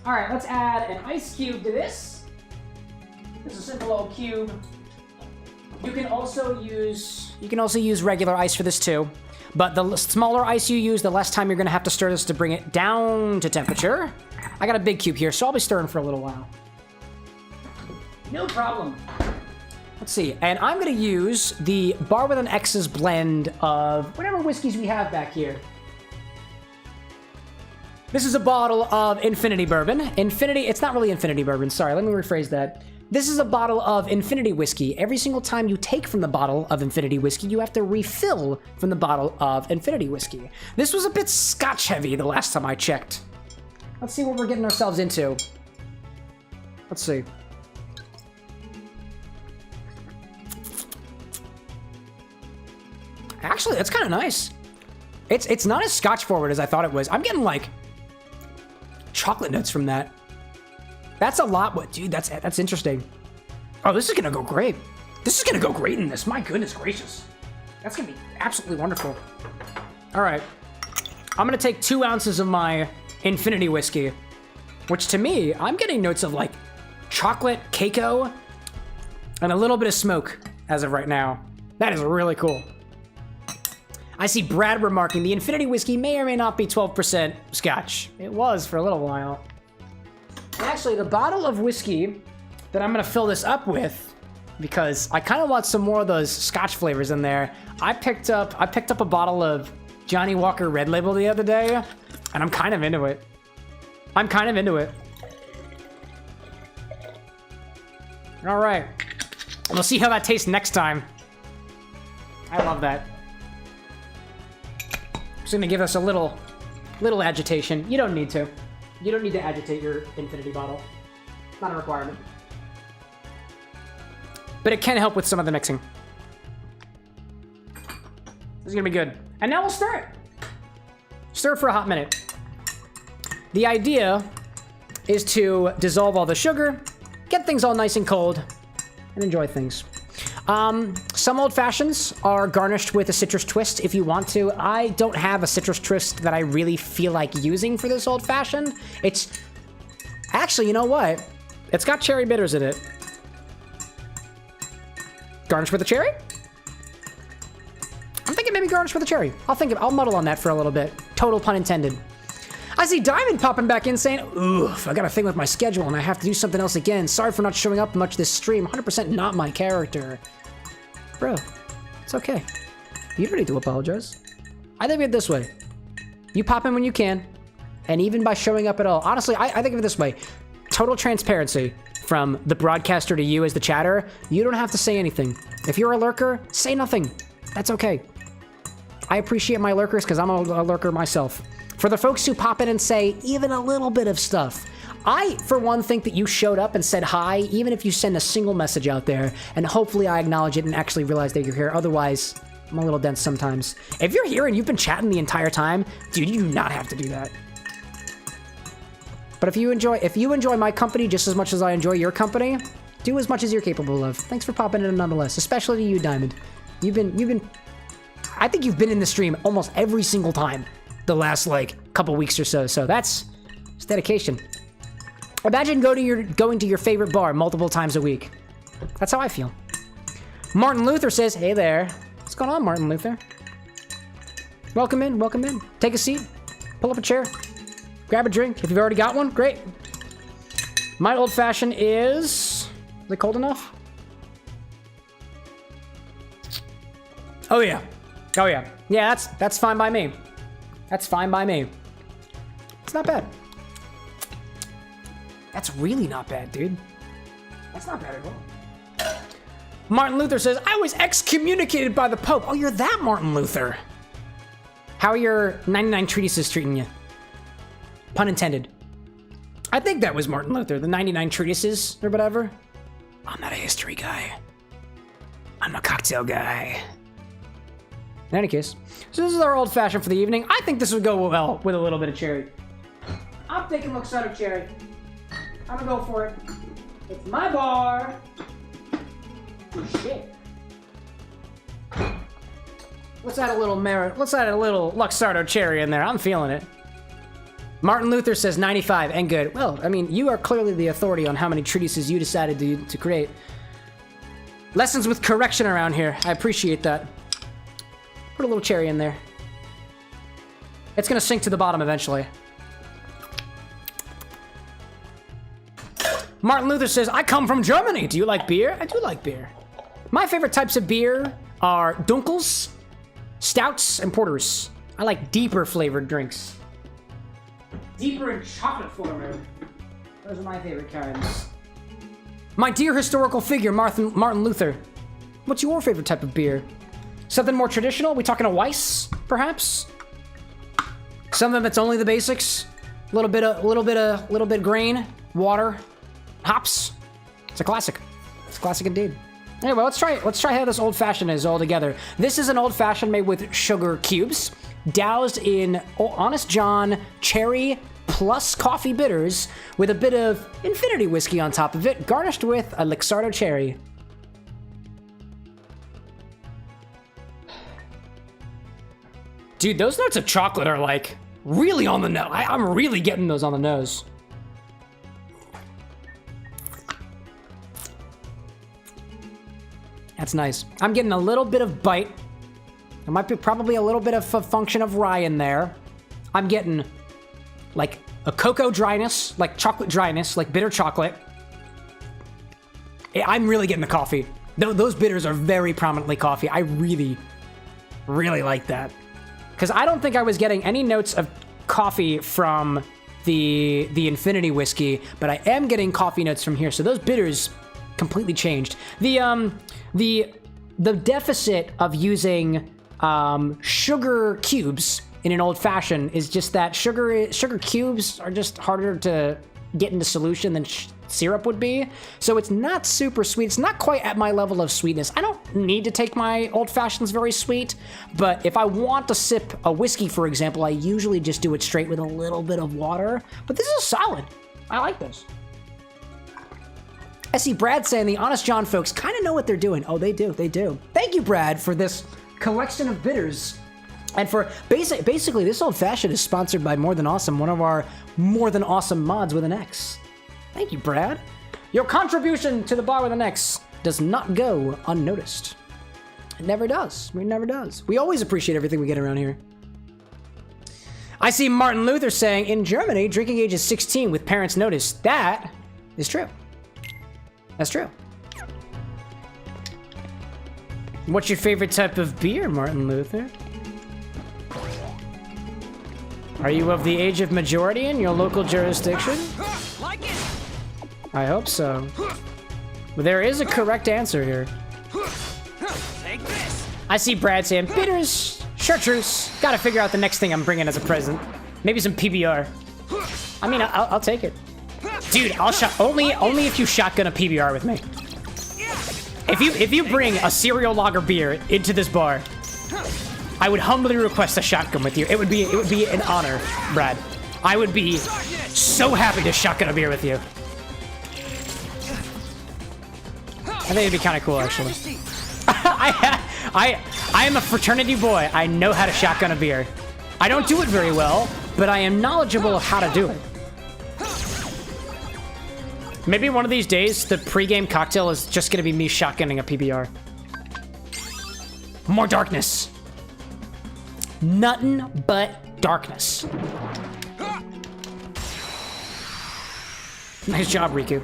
A: All right, let's add an ice cube to this. It's a simple old cube. You can also use regular ice for this too. But the smaller ice you use, the less time you're gonna have to stir this to bring it down to temperature. I got a big cube here, so I'll be stirring for a little while. No problem. Let's see, and I'm gonna use the Bar with an X's blend of whatever whiskeys we have back here. This is a bottle of Infinity Bourbon. It's not really Infinity Bourbon, sorry, let me rephrase that. This is a bottle of Infinity Whiskey. Every single time you take from the bottle of Infinity Whiskey, you have to refill from the bottle of Infinity Whiskey. This was a bit scotch heavy the last time I checked. Let's see what we're getting ourselves into. Let's see. Actually, that's kind of nice. It's not as scotch forward as I thought it was. I'm getting like chocolate notes from that. That's a lot, but dude, that's interesting. Oh, this is gonna go great. This is gonna go great in this. My goodness gracious. That's gonna be absolutely wonderful. All right. I'm gonna take 2 ounces of my Infinity Whiskey, which to me, I'm getting notes of like chocolate, cacao, and a little bit of smoke as of right now. That is really cool. I see Brad remarking, the Infinity Whiskey may or may not be 12% scotch. It was for a little while. Actually, the bottle of whiskey that I'm gonna fill this up with because I kind of want some more of those Scotch flavors in there. I picked up a bottle of Johnny Walker Red Label the other day, and I'm kind of into it. All right, we'll see how that tastes next time. I love that. Just gonna give us a little agitation. You don't need to. You don't need to agitate your infinity bottle. Not a requirement. But it can help with some of the mixing. This is gonna be good. And now we'll stir it. Stir it for a hot minute. The idea is to dissolve all the sugar, get things all nice and cold, and enjoy things. Some old fashions are garnished with a citrus twist if you want to. I don't have a citrus twist that I really feel like using for this old fashioned. It's actually, you know what? It's got cherry bitters in it. Garnish with a cherry? I'm thinking maybe garnish with a cherry. I'll muddle on that for a little bit. Total pun intended. I see Diamond popping back in saying, oof, I got a thing with my schedule and I have to do something else again. Sorry for not showing up much this stream. 100% not my character. Bro, it's okay. You don't need to apologize. I think of it this way. You pop in when you can, and even by showing up at all. Honestly, I think of it this way. Total transparency from the broadcaster to you as the chatter. You don't have to say anything. If you're a lurker, say nothing. That's okay. I appreciate my lurkers because I'm a lurker myself. For the folks who pop in and say even a little bit of stuff, I, for one, think that you showed up and said hi, even if you send a single message out there, and hopefully I acknowledge it and actually realize that you're here. Otherwise, I'm a little dense sometimes. If you're here and you've been chatting the entire time, dude, you do not have to do that. But if you enjoy my company just as much as I enjoy your company, do as much as you're capable of. Thanks for popping in nonetheless, especially to you, Diamond. I think you've been in the stream almost every single time the last, like, couple weeks or so, so it's dedication. Imagine going to your favorite bar multiple times a week. That's how I feel. Martin Luther says, hey there. What's going on, Martin Luther? Welcome in, welcome in. Take a seat, pull up a chair, grab a drink. If you've already got one, great. My old fashioned is it cold enough? Oh yeah. Oh yeah. Yeah, that's fine by me. That's fine by me. It's not bad. That's really not bad, dude. That's not bad at all. Martin Luther says, I was excommunicated by the Pope. Oh, you're that Martin Luther. How are your 99 treatises treating you? Pun intended. I think that was Martin Luther, the 99 treatises or whatever. I'm not a history guy. I'm a cocktail guy. In any case, so this is our old fashioned for the evening. I think this would go well with a little bit of cherry. I'm taking Luxardo cherry. I'm gonna go for it. It's my bar. Oh shit. Let's add a little Luxardo cherry in there. I'm feeling it. Martin Luther says 95 and good. Well, I mean, you are clearly the authority on how many treatises you decided to create. Lessons with correction around here. I appreciate that. Put a little cherry in there. It's gonna sink to the bottom eventually. Martin Luther says, I come from Germany. Do you like beer? I do like beer. My favorite types of beer are dunkels, stouts, and porters. I like deeper flavored drinks. Deeper and chocolate flavored. Those are my favorite kinds. My dear historical figure, Martin Luther. What's your favorite type of beer? Something more traditional? We talking a Weiss, perhaps? Something that's only the basics. A little bit grain, water, hops. It's a classic. It's a classic indeed. Anyway, let's try how this old fashioned is all together. This is an old fashioned made with sugar cubes, doused in Honest John cherry plus coffee bitters with a bit of infinity whiskey on top of it, garnished with a Luxardo cherry. Dude, those notes of chocolate are like really on the nose. I'm really getting those on the nose. That's nice. I'm getting a little bit of bite. There might be probably a little bit of a function of rye in there. I'm getting like a cocoa dryness, like chocolate dryness, like bitter chocolate. I'm really getting the coffee. Those bitters are very prominently coffee. I really, really like that. Because I don't think I was getting any notes of coffee from the Infinity whiskey, but I am getting coffee notes from here. So those bitters completely changed. The deficit of using sugar cubes in an old fashioned is just that sugar cubes are just harder to get into solution than syrup would be. So it's not super sweet. It's not quite at my level of sweetness. I don't need to take my old fashions very sweet, but if I want to sip a whiskey, for example, I usually just do it straight with a little bit of water. But this is solid. I like this. I see Brad saying the Honest John folks kind of know what they're doing. Oh, they do. They do. Thank you, Brad, for this collection of bitters. And for basically, this old fashioned is sponsored by More Than Awesome, one of our More Than Awesome mods with an X. Thank you, Brad. Your contribution to the Bar with an X does not go unnoticed. It never does. It never does. We always appreciate everything we get around here. I see Martin Luther saying, in Germany, drinking age is 16 with parents' notice. That is true. That's true. What's your favorite type of beer, Martin Luther? Are you of the age of majority in your local jurisdiction?
C: Like it.
A: I hope so. But there is a correct answer here.
C: Take this.
A: I see Brad saying, bitters, chartreuse. Gotta figure out the next thing I'm bringing as a present. Maybe some PBR. I mean, I'll take it. Dude, I'll only if you shotgun a PBR with me. If you bring a cereal lager beer into this bar, I would humbly request a shotgun with you. It would be an honor, Brad. I would be so happy to shotgun a beer with you. I think it'd be kind of cool, actually. I am a fraternity boy. I know how to shotgun a beer. I don't do it very well, but I am knowledgeable of how to do it. Maybe one of these days, the pregame cocktail is just gonna be me shotgunning a PBR. More darkness. Nothing but darkness. Nice job, Riku.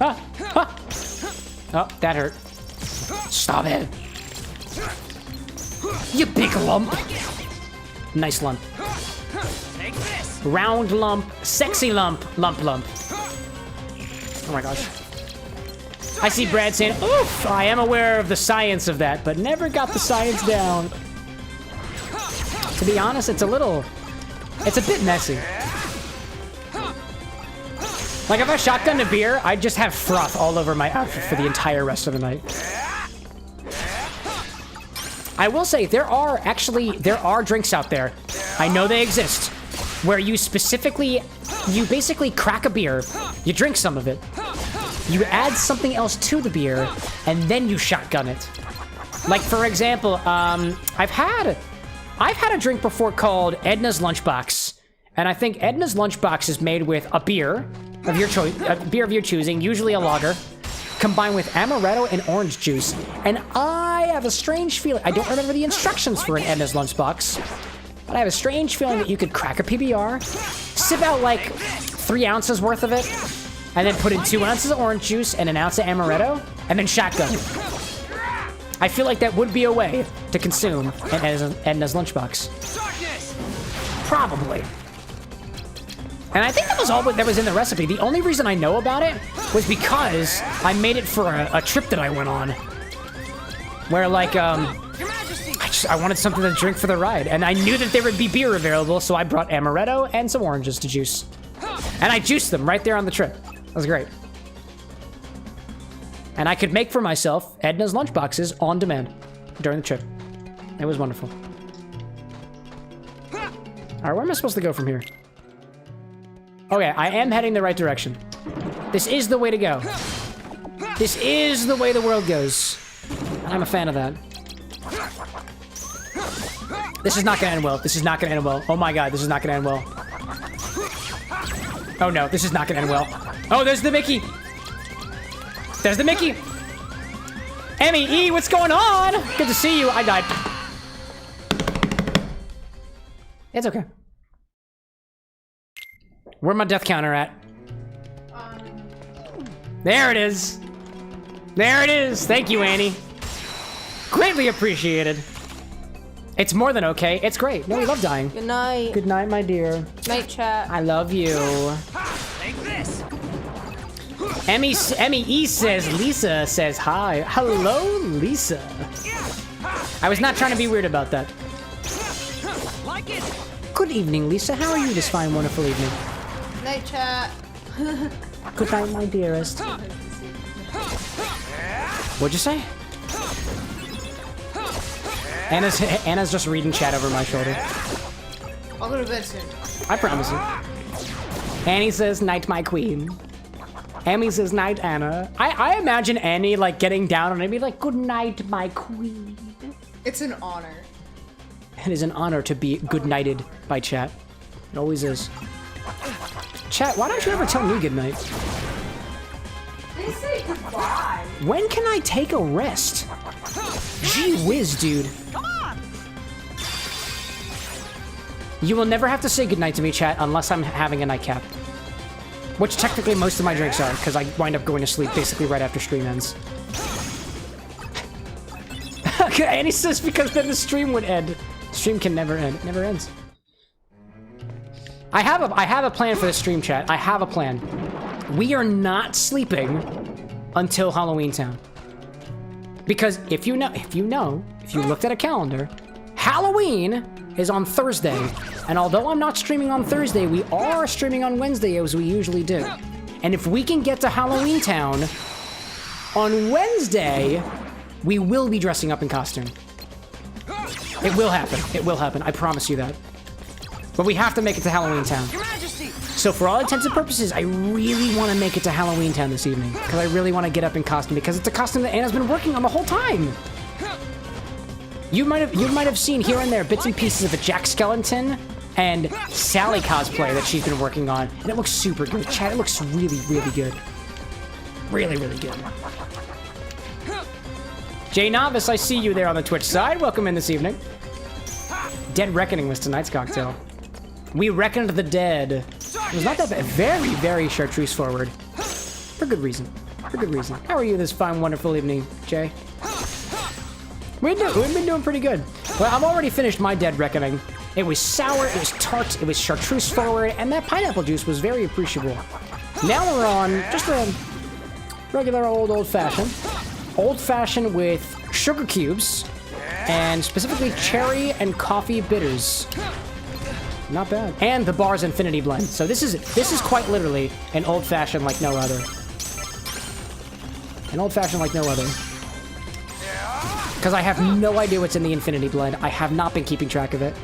A: Ah, ah. Oh, that hurt. Stop it. You big lump. Nice lump.
C: Take this.
A: Round lump, sexy lump, lump. Oh my gosh. I see Brad saying, oof, I am aware of the science of that, but never got the science down. To be honest, it's a bit messy. Like, if I shotgunned a beer, I'd just have froth all over my outfit for the entire rest of the night. I will say, there are drinks out there, I know they exist, where you basically crack a beer, you drink some of it, you add something else to the beer, and then you shotgun it. Like, for example, I've had a drink before called Edna's Lunchbox, and I think Edna's Lunchbox is made with a beer of your choice, a beer of your choosing, usually a lager, combined with amaretto and orange juice. And I have a strange feeling, I don't remember the instructions for an Edna's Lunchbox, but I have a strange feeling that you could crack a PBR, sip out like 3 ounces worth of it, and then put in 2 ounces of orange juice and an ounce of amaretto, and then shotgun. I feel like that would be a way to consume an Edna's Lunchbox. Probably. And I think that was all that was in the recipe. The only reason I know about it was because I made it for a trip that I went on. Where, like, I wanted something to drink for the ride. And I knew that there would be beer available, so I brought amaretto and some oranges to juice. And I juiced them right there on the trip. That was great. And I could make for myself Edna's Lunchboxes on demand during the trip. It was wonderful. Alright, where am I supposed to go from here? Okay, I am heading the right direction. This is the way to go. This is the way the world goes. And I'm a fan of that. This is not gonna end well. This is not gonna end well. Oh my god, this is not gonna end well. Oh no, this is not gonna end well. Oh, there's the Mickey! There's the Mickey! Emmy, E, what's going on? Good to see you. I died. It's okay. Where's my death counter at? There it is. There it is. Thank you, Annie. Greatly appreciated. It's more than okay. It's great. No, we love dying.
B: Good night.
A: Good night, my dear.
B: Night chat.
A: I love you.
C: Take this.
A: Emmy E says, Lisa says hi. Hello, Lisa. I was not trying to be weird about that.
C: Like it.
A: Good evening, Lisa. How are you this fine, wonderful evening?
B: Night chat.
A: Good night, my dearest. What'd you say? Anna's just reading chat over my shoulder.
B: I'll go to bed soon.
A: I promise you. Annie says, night, my queen. Amy says, night, Anna. I imagine Annie, like, getting down on it and be like, good night, my queen.
B: It's an honor.
A: It is an honor to be good-nighted by chat. It always is. Chat, why don't you ever tell me good night?
B: They say goodbye.
A: When can I take a rest? Gee whiz, dude.
C: Come on.
A: You will never have to say goodnight to me, chat, unless I'm having a nightcap. Which technically most of my drinks are, because I wind up going to sleep basically right after stream ends. Okay, and he says because then the stream would end. Stream can never end. It never ends. I have a plan for the stream, chat. I have a plan. We are not sleeping until Halloween Town. Because if you looked at a calendar, Halloween is on Thursday. And although I'm not streaming on Thursday, we are streaming on Wednesday as we usually do. And if we can get to Halloween Town on Wednesday, we will be dressing up in costume. It will happen. It will happen. I promise you that. But we have to make it to Halloween Town.
C: Your Majesty.
A: So for all intents and purposes, I really want to make it to Halloween Town this evening. Because I really want to get up in costume, because it's a costume that Anna's been working on the whole time. You might have seen here and there bits and pieces of a Jack Skellington and Sally cosplay that she's been working on. And it looks super good. Chat, it looks really, really good. Really, really good. Jay Novice, I see you there on the Twitch side. Welcome in this evening. Dead Reckoning was tonight's cocktail. We reckoned the dead. It was not that bad. Very, very Chartreuse forward. For good reason. For good reason. How are you this fine, wonderful evening, Jay? We've been doing pretty good. Well, I've already finished my Dead Reckoning. It was sour, it was tart, it was Chartreuse forward, and that pineapple juice was very appreciable. Now we're on just a regular old-fashioned. Old-fashioned with sugar cubes, and specifically cherry and coffee bitters. Not bad. And the bar's infinity blend. So this is quite literally an old-fashioned like no other. An old-fashioned like no other. Because I have no idea what's in the infinity blend. I have not been keeping track of it.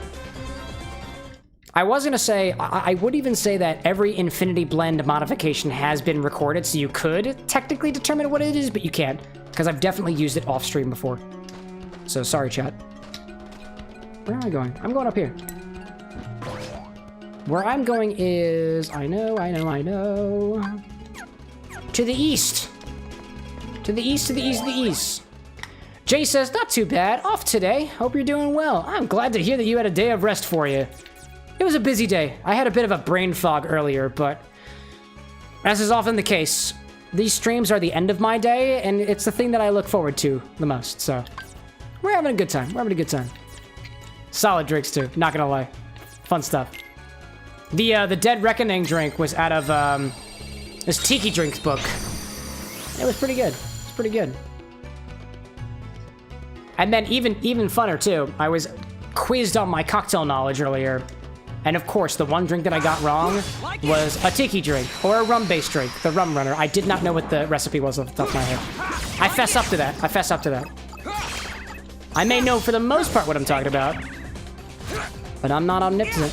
A: I was gonna say, I would even say that every infinity blend modification has been recorded, so you could technically determine what it is, but you can't. Because I've definitely used it off stream before. So sorry, chat. Where am I going? I'm going up here. Where I'm going is... I know. To the east. To the east, to the east, to the east. Jay says, not too bad. Off today. Hope you're doing well. I'm glad to hear that you had a day of rest for you. It was a busy day. I had a bit of a brain fog earlier, but as is often the case, these streams are the end of my day, and it's the thing that I look forward to the most, so we're having a good time. We're having a good time. Solid drinks, too. Not gonna lie. Fun stuff. The Dead Reckoning drink was out of this Tiki Drinks book. It was pretty good. It's pretty good. And then even funner, too, I was quizzed on my cocktail knowledge earlier. And of course, the one drink that I got wrong was a tiki drink, or a rum-based drink, the Rum Runner. I did not know what the recipe was off the top of my head. I fess up to that. I fess up to that. I may know for the most part what I'm talking about, but I'm not omnipotent.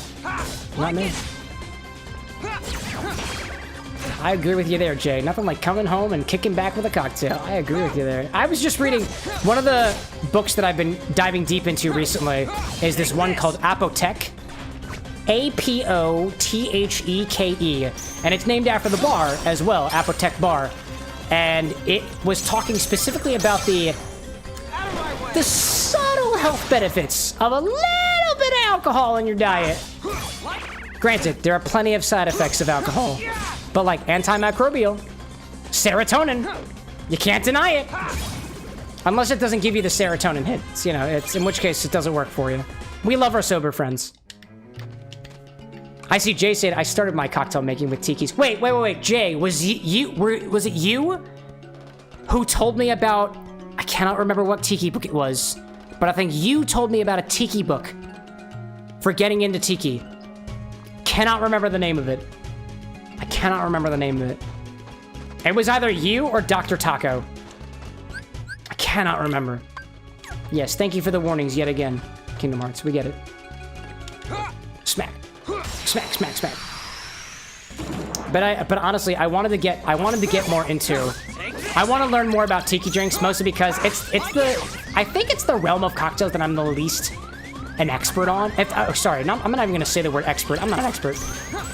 A: Not me. I agree with you there, Jay. Nothing like coming home and kicking back with a cocktail. I agree with you there. I was just reading one of the books that I've been diving deep into recently is this one called Apotheke. Apotheke. And it's named after the bar as well, Apotheke Bar. And it was talking specifically about the subtle health benefits of a little bit of alcohol in your diet. Granted, there are plenty of side effects of alcohol, but like antimicrobial, Serotonin. You can't deny it. Unless it doesn't give you the serotonin hits, you know, it's in which case it doesn't work for you. We love our sober friends. I see Jay said I started my cocktail making with Tiki's. Wait. Jay, was it you who told me about, I cannot remember what Tiki book it was, but I think you told me about a Tiki book for getting into Tiki. Cannot remember the name of it. I cannot remember the name of it. It was either you or Dr. Taco. I cannot remember. Yes, thank you for the warnings yet again, Kingdom Hearts. We get it. Smack. Smack. But honestly, I wanted to get more into. I want to learn more about Tiki drinks, mostly because I think it's the realm of cocktails that I'm the least an expert on. I'm not even gonna say the word expert. I'm not an expert.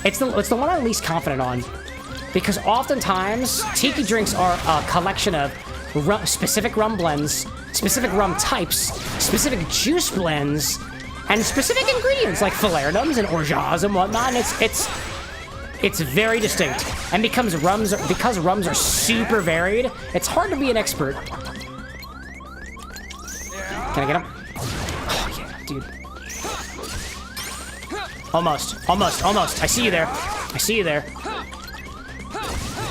A: It's the one I'm least confident on, because oftentimes Tiki drinks are a collection of specific rum blends, specific rum types, specific juice blends, and specific ingredients like falernums and orgeats and whatnot. And it's very distinct, and because rums are super varied, it's hard to be an expert. Can I get him? Oh yeah, dude. Almost. I see you there.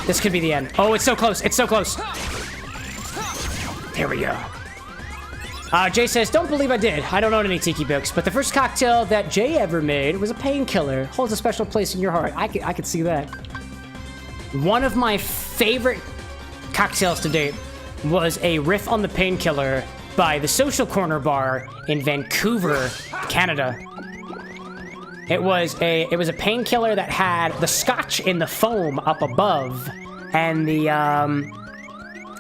A: This could be the end. Oh, it's so close. There we go. Jay says, don't believe I did. I don't own any Tiki books, but the first cocktail that Jay ever made was a painkiller. Holds a special place in your heart. I could see that. One of my favorite cocktails to date was a riff on the painkiller by the Social Corner Bar in Vancouver, Canada. It was a painkiller that had the scotch in the foam up above, and the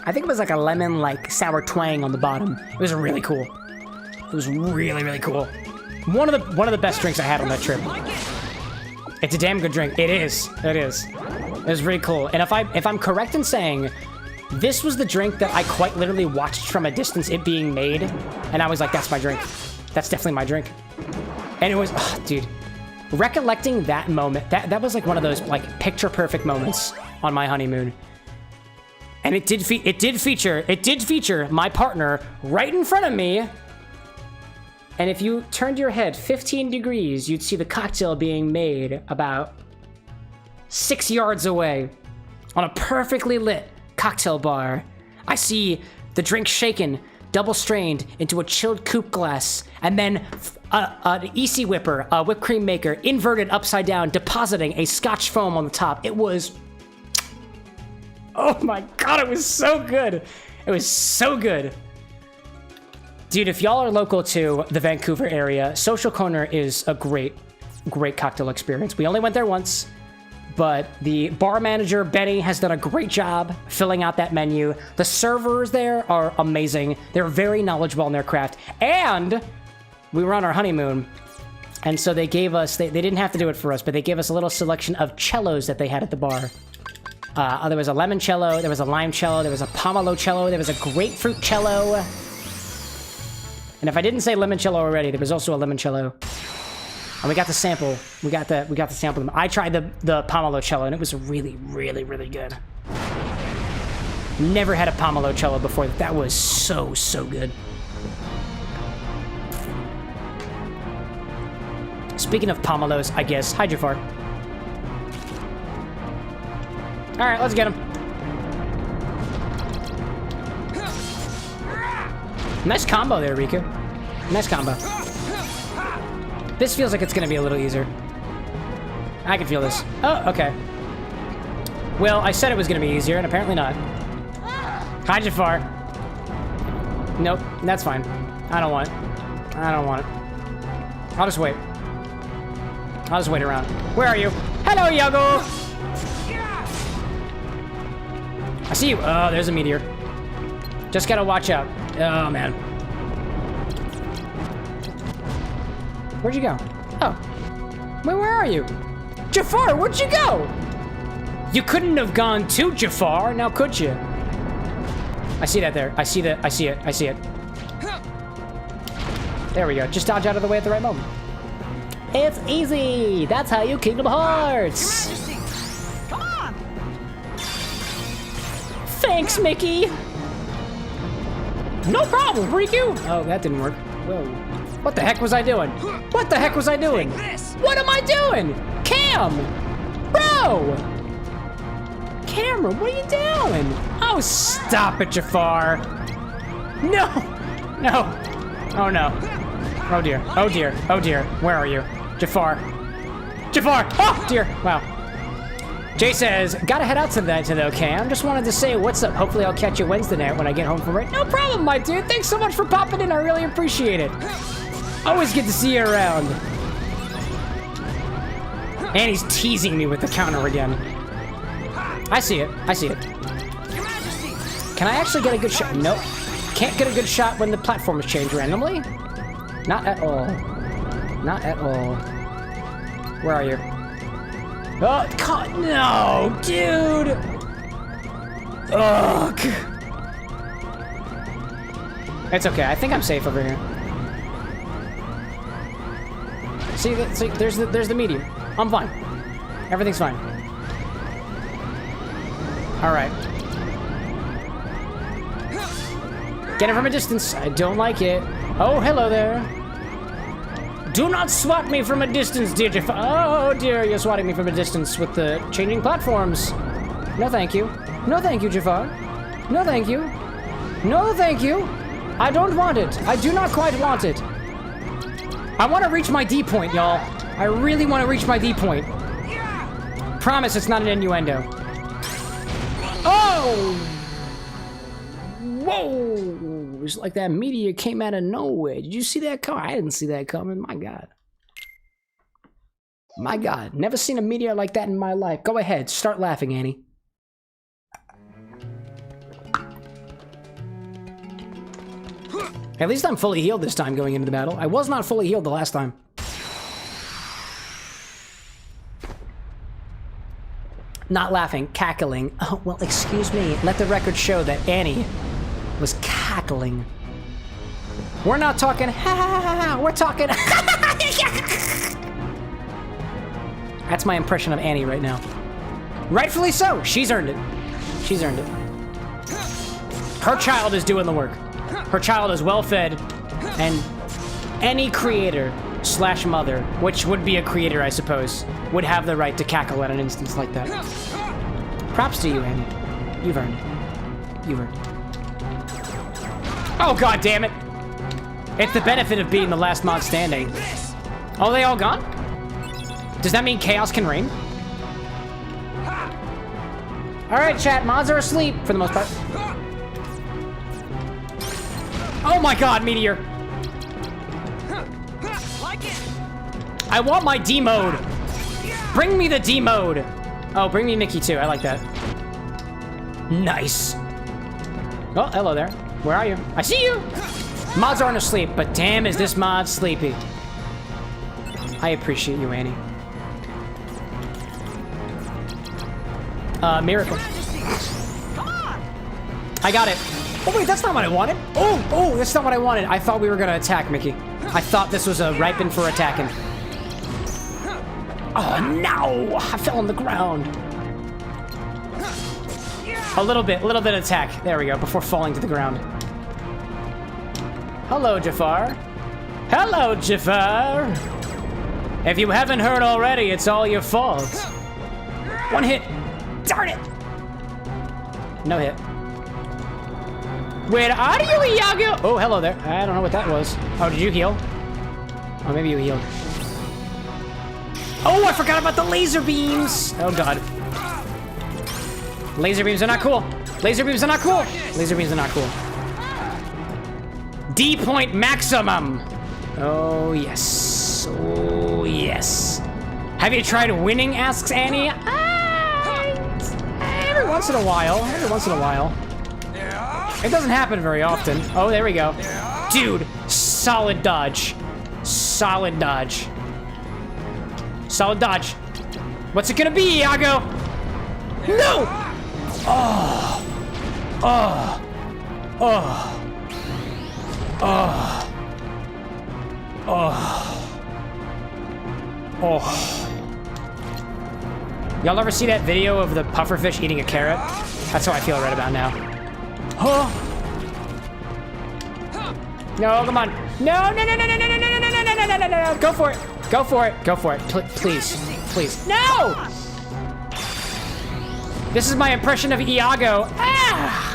A: I think it was like a lemon, like sour twang on the bottom. It was really cool. It was really cool. One of the best drinks I had on that trip. It's a damn good drink. It is. It was really cool. And if I'm correct in saying, this was the drink that I quite literally watched from a distance it being made, and I was like, that's my drink. That's definitely my drink. And it was, oh, dude, recollecting that moment, that was like one of those like picture perfect moments on my honeymoon. And it did feature my partner right in front of me. And if you turned your head 15 degrees, you'd see the cocktail being made about 6 yards away on a perfectly lit cocktail bar. I see the drink shaken, double strained into a chilled coupe glass, and then an EC whipper, a whipped cream maker, inverted upside down, depositing a scotch foam on the top. It was... oh my god, it was so good. It was so good. Dude, if y'all are local to the Vancouver area, Social Corner is a great cocktail experience. We only went there once, but the bar manager, Benny, has done a great job filling out that menu. The servers there are amazing. They're very knowledgeable in their craft. And we were on our honeymoon, and so they gave us, they didn't have to do it for us, but they gave us a little selection of cellos that they had at the bar. There was a lemon cello, there was a lime cello, there was a pomelo cello, there was a grapefruit cello. And if I didn't say limoncello already, there was also a limoncello. And we got the sample. We got the sample. I tried the pomelo cello, and it was really good. Never had a pomelo cello before. That was so good. Speaking of pomelos, I guess. Hi, Jafar. All right, let's get him. Nice combo there, Riku. Nice combo. This feels like it's gonna be a little easier. I can feel this. Oh, okay. Well, I said it was gonna be easier, and apparently not. Hi, Jafar. Nope, that's fine. I don't want it. I'll just wait. I'll just wait around. Where are you? Hello, Yago! I see you. Oh, there's a meteor. Just gotta watch out. Oh, man. Where'd you go? Oh. Wait, where are you? Jafar, where'd you go? You couldn't have gone to Jafar, now could you? I see that there. I see it. There we go. Just dodge out of the way at the right moment. It's easy! That's how you Kingdom Hearts!
C: Your Majesty, come on!
A: Thanks, Mickey. No problem, Riku. Oh, that didn't work. Whoa. What the heck was I doing? What the heck was I doing? What am I doing? Cam! Bro! Camera, what are you doing? Oh, stop it, Jafar. No! No. Oh, no. Oh, dear. Oh, dear. Oh, dear. Where are you? Jafar. Jafar! Oh, dear. Wow. Jay says, gotta head out tonight, though, Cam. Just wanted to say what's up. Hopefully I'll catch you Wednesday night when I get home from work. No problem, my dude. Thanks so much for popping in. I really appreciate it. Always good to see you around. And he's teasing me with the counter again. I see it. I see it. Can I actually get a good shot? Nope. Can't get a good shot when the platforms change randomly? Not at all. Not at all. Where are you? Oh, God, no, dude! Ugh. It's okay. I think I'm safe over here. See, there's the medium. I'm fine. Everything's fine. All right. Get it from a distance. I don't like it. Oh, hello there. Do not swat me from a distance, dear Jafar. Oh, dear, you're swatting me from a distance with the changing platforms. No, thank you. No, thank you, Jafar. No, thank you. No, thank you. I don't want it. I do not quite want it. I want to reach my D point, y'all. I really want to reach my D point. Promise it's not an innuendo. Oh! Whoa! It's like that meteor came out of nowhere. Did you see that coming? I didn't see that coming. My God. My God. Never seen a meteor like that in my life. Go ahead. Start laughing, Annie. At least I'm fully healed this time going into the battle. I was not fully healed the last time. Not laughing, cackling. Oh, well, excuse me. Let the record show that Annie was cackling. We're not talking ha ha ha ha. We're talking That's my impression of Annie right now. Rightfully so. She's earned it. She's earned it. Her child is doing the work. Her child is well fed, and any creator / mother, which would be a creator, I suppose, would have the right to cackle at an instance like that. Props to you, Annie. You've earned it. You've earned it. Oh, God damn it. It's the benefit of being the last mod standing. Oh, they all gone? Does that mean chaos can reign? All right, chat. Mods are asleep for the most part. Oh my God, meteor. I want my D mode. Bring me the D mode. Oh, bring me Mickey too. I like that. Nice. Oh, hello there. Where are you? I see you. Mods aren't asleep, but damn is this mod sleepy. I appreciate you, Annie. Miracle. I got it. Oh wait, that's not what I wanted. Oh, that's not what I wanted. I thought we were gonna attack, Mickey. I thought this was a ripen for attacking. Oh no! I fell on the ground. A little bit attack. There we go, before falling to the ground. Hello, Jafar. Hello, Jafar. If you haven't heard already, it's all your fault. One hit. Darn it. No hit. Where are you, Iago? Oh, hello there. I don't know what that was. Oh, did you heal? Oh, maybe you healed. Oh, I forgot about the laser beams. Oh, God. Laser beams are not cool. Laser beams are not cool. Laser beams are not cool. D point maximum. Oh, yes. Oh, yes. Have you tried winning, asks Annie. Every once in a while. Every once in a while. It doesn't happen very often. Oh, there we go. Dude, solid dodge. Solid dodge. Solid dodge. What's it gonna be, Iago? No! Oh. Oh. Oh. Oh. Oh. Oh. Y'all ever see that video of the pufferfish eating a carrot? That's how I feel right about now. Oh! No, come on. No, no, no, no, no, no, no, no, no, no, no, no, no, no, no. Go for it. Go for it. Go for it. Please. Please. No! This is my impression of Iago. Ah!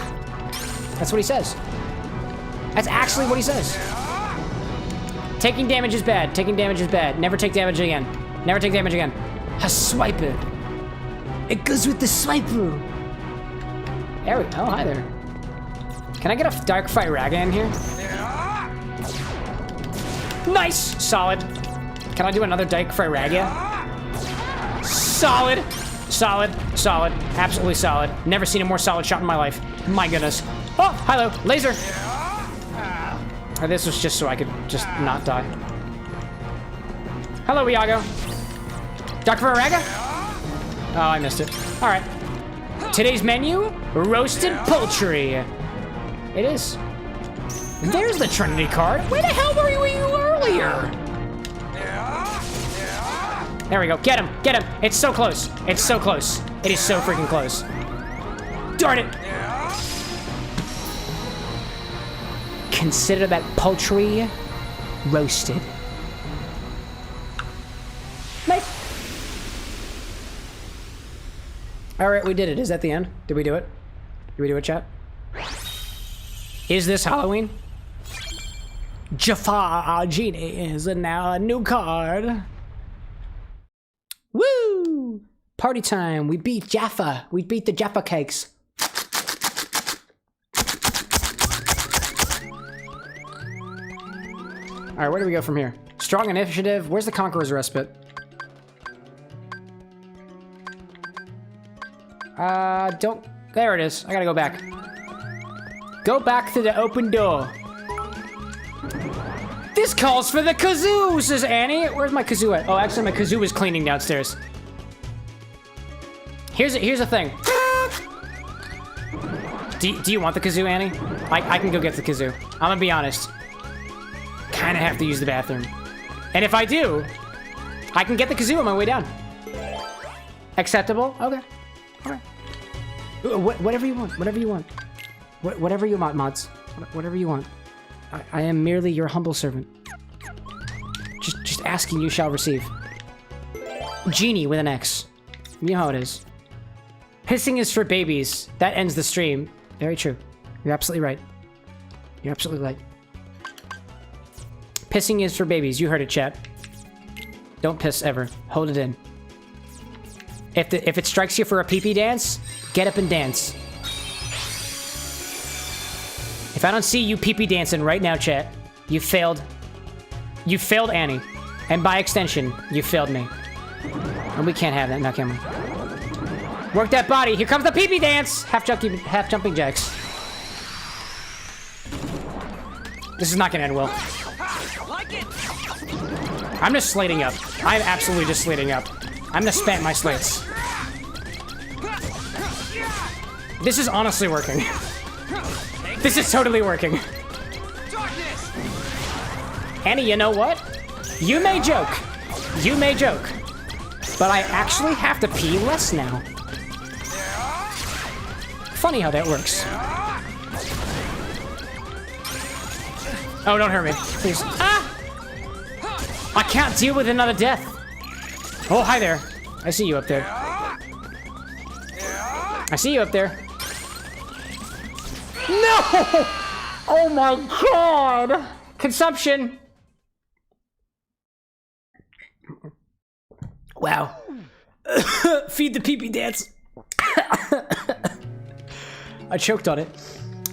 A: That's what he says. That's actually what he says. Taking damage is bad. Taking damage is bad. Never take damage again. Never take damage again. A swiper. It goes with the swiper. There we go. Oh, hi there. Can I get a dark fight raga in here? Nice! Solid. Can I do another dark fight raga? Solid. Solid. Solid. Absolutely solid. Never seen a more solid shot in my life. My goodness. Oh, hello. Laser. Oh, this was just so I could just not die. Hello, Iago. Dark fight raga? Oh, I missed it. All right. Today's menu, roasted poultry. It is. There's the Trinity card. Where the hell were you earlier? There we go. Get him. Get him. It's so close. It's so close. It is so freaking close. Darn it. Consider that poultry roasted. Nice. All right, we did it. Is that the end? Did we do it? Did we do it, chat? Is this Halloween? Jafar Genie is now a new card. Woo! Party time. We beat Jaffa. We beat the Jaffa cakes. All right, where do we go from here? Strong initiative. Where's the Conqueror's Respite? Don't... There it is. I gotta go back. Go back to the open door. This calls for the kazoo, says Annie. Where's my kazoo at? Oh, actually, my kazoo is cleaning downstairs. Here's the thing. Do you want the kazoo, Annie? I can go get the kazoo. I'm gonna be honest. Kinda have to use the bathroom. And if I do, I can get the kazoo on my way down. Acceptable? Okay. Alright. Whatever you want. Whatever you want. Whatever you want, mods. Whatever you want. I am merely your humble servant. Just asking, you shall receive. Genie with an X. You know how it is. Pissing is for babies. That ends the stream. Very true. You're absolutely right. You're absolutely right. Pissing is for babies. You heard it, chat. Don't piss ever. Hold it in. If it strikes you for a pee-pee dance, get up and dance. If I don't see you pee-pee dancing right now, chat, you failed. You failed Annie. And by extension, you failed me. And we can't have that. Now, can we? Work that body. Here comes the pee-pee dance. Half jumping jacks. This is not gonna end well. I'm just slating up. I'm absolutely just slating up. I'm gonna spam my slates. This is honestly working. This is totally working. Annie, you know what? You may joke. You may joke. But I actually have to pee less now. Funny how that works. Oh, don't hurt me. Please. Ah! I can't deal with another death. Oh, hi there. I see you up there. I see you up there. No! Oh my god! Consumption! Wow. Feed the pee-pee dance. I choked on it.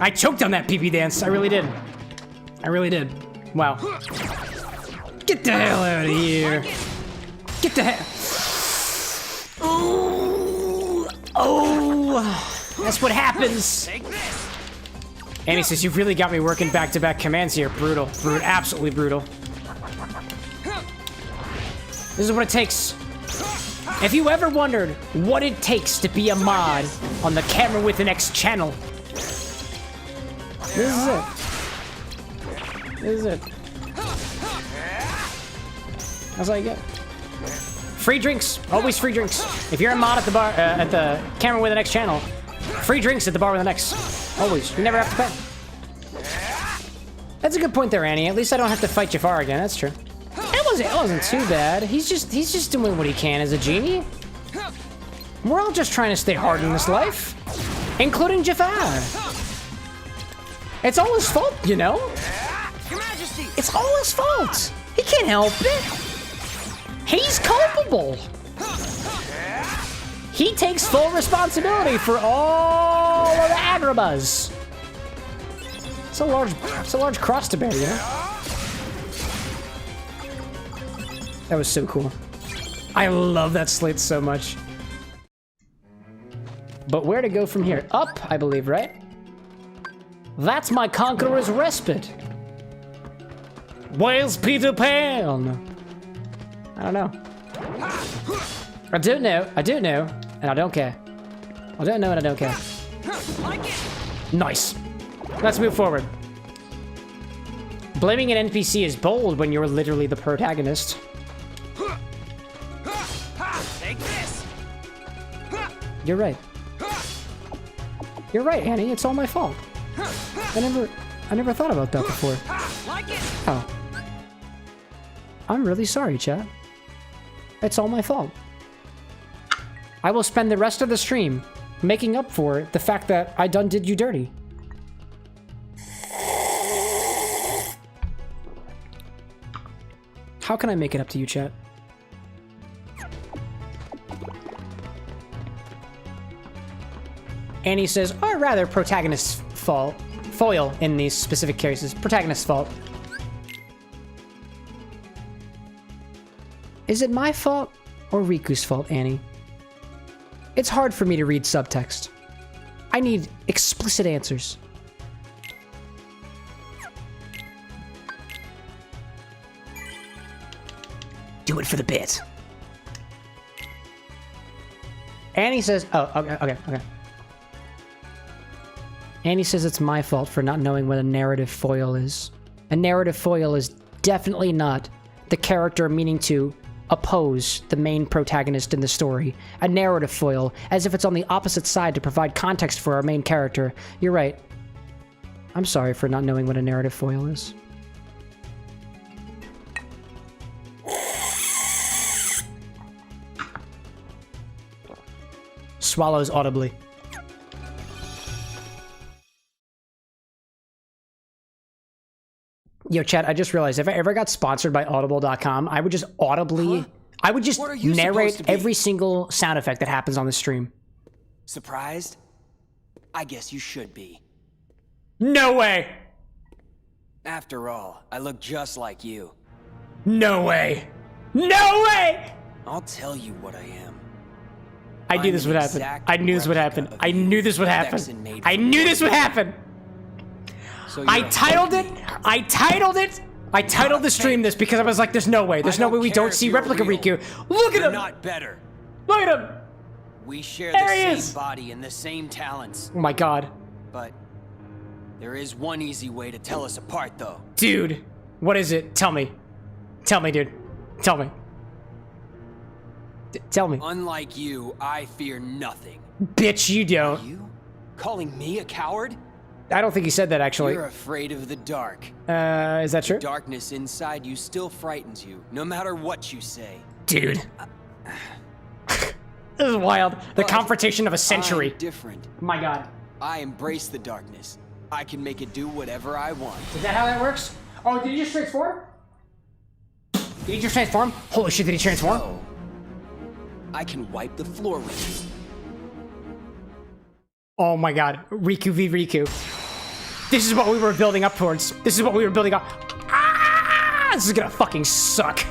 A: I choked on that pee-pee dance. I really did. I really did. Wow. Get the hell out of here. Get the hell... Oh, oh, that's what happens. Annie says, you've really got me working back-to-back commands here. Brutal, brutal, absolutely brutal. This is what it takes. If you ever wondered what it takes to be a mod on the CameroxnWithAnX channel, this is it. This is it. That's all you get. Free drinks. Always free drinks. If you're a mod at the bar, at the Camera with an X channel, free drinks at the bar with an X. Always. You never have to pay. That's a good point there, Annie. At least I don't have to fight Jafar again. That's true. It wasn't too bad. He's just doing what he can as a genie. We're all just trying to stay hard in this life, including Jafar. It's all his fault, you know?
C: Your Majesty!
A: It's all his fault. He can't help it. He's culpable. He takes full responsibility for all of the agrabahs. It's a large cross to bear, you know? That was so cool. I love that slate so much. But where to go from here? Up, I believe, right? That's my Conqueror's Respite. Where's Peter Pan? I don't know. I don't know, and I don't care. I don't know and I don't care.
C: Like it!
A: Nice. Let's move forward. Blaming an NPC is bold when you're literally the protagonist.
C: Take this!
A: You're right. You're right, Annie. It's all my fault. I never thought about that before.
C: Like it!
A: Oh. I'm really sorry, chat. It's all my fault. I will spend the rest of the stream making up for the fact that I done did you dirty. How can I make it up to you, chat? Annie says, or rather, protagonist's fault. Foil in these specific cases. Protagonist's fault. Is it my fault or Riku's fault, Annie? It's hard for me to read subtext. I need explicit answers. Do it for the bit. Annie says, oh, okay. Annie says it's my fault for not knowing what a narrative foil is. A narrative foil is definitely not the character meaning to oppose the main protagonist in the story. A narrative foil, as if it's on the opposite side to provide context for our main character. You're right. I'm sorry for not knowing what a narrative foil is. Swallows audibly. Yo, chat, I just realized if I ever got sponsored by audible.com, I would just audibly... I would just narrate every single sound effect that happens on the stream.
F: Surprised? I guess you should be.
A: No way!
F: After all, I look just like you.
A: No way! No way!
F: I'll tell you what I am.
A: I knew this would happen. I knew this would happen. I knew this would happen. I knew this would happen! I titled it. I titled the stream this because I was like, there's no way. There's no way we don't see Replica Riku. Look at him.
F: Not better.
A: Look at him.
F: We share
A: There he
F: the
A: is.
F: same body and the same talents.
A: Oh my god.
F: But there is one easy way to tell us apart, though.
A: Dude, what is it? Tell me. Tell me, dude. Tell me. Tell me.
F: Unlike you, I fear nothing.
A: Bitch, you don't.
F: You? Calling me a coward?
A: I don't think he said that, actually.
F: You're afraid of the dark.
A: Is that true?
F: Darkness inside you still frightens you, no matter what you say.
A: Dude. This is wild. The confrontation of a century.
F: I'm different.
A: My god.
F: I embrace the darkness. I can make it do whatever I want.
A: Is that how that works? Oh, did he just transform? Did he just transform? Holy shit, did he transform?
F: So, I can wipe the floor with you.
A: Oh my god. Riku v Riku. This is what we were building up towards. This is what we were building up. Ah! This is gonna fucking suck.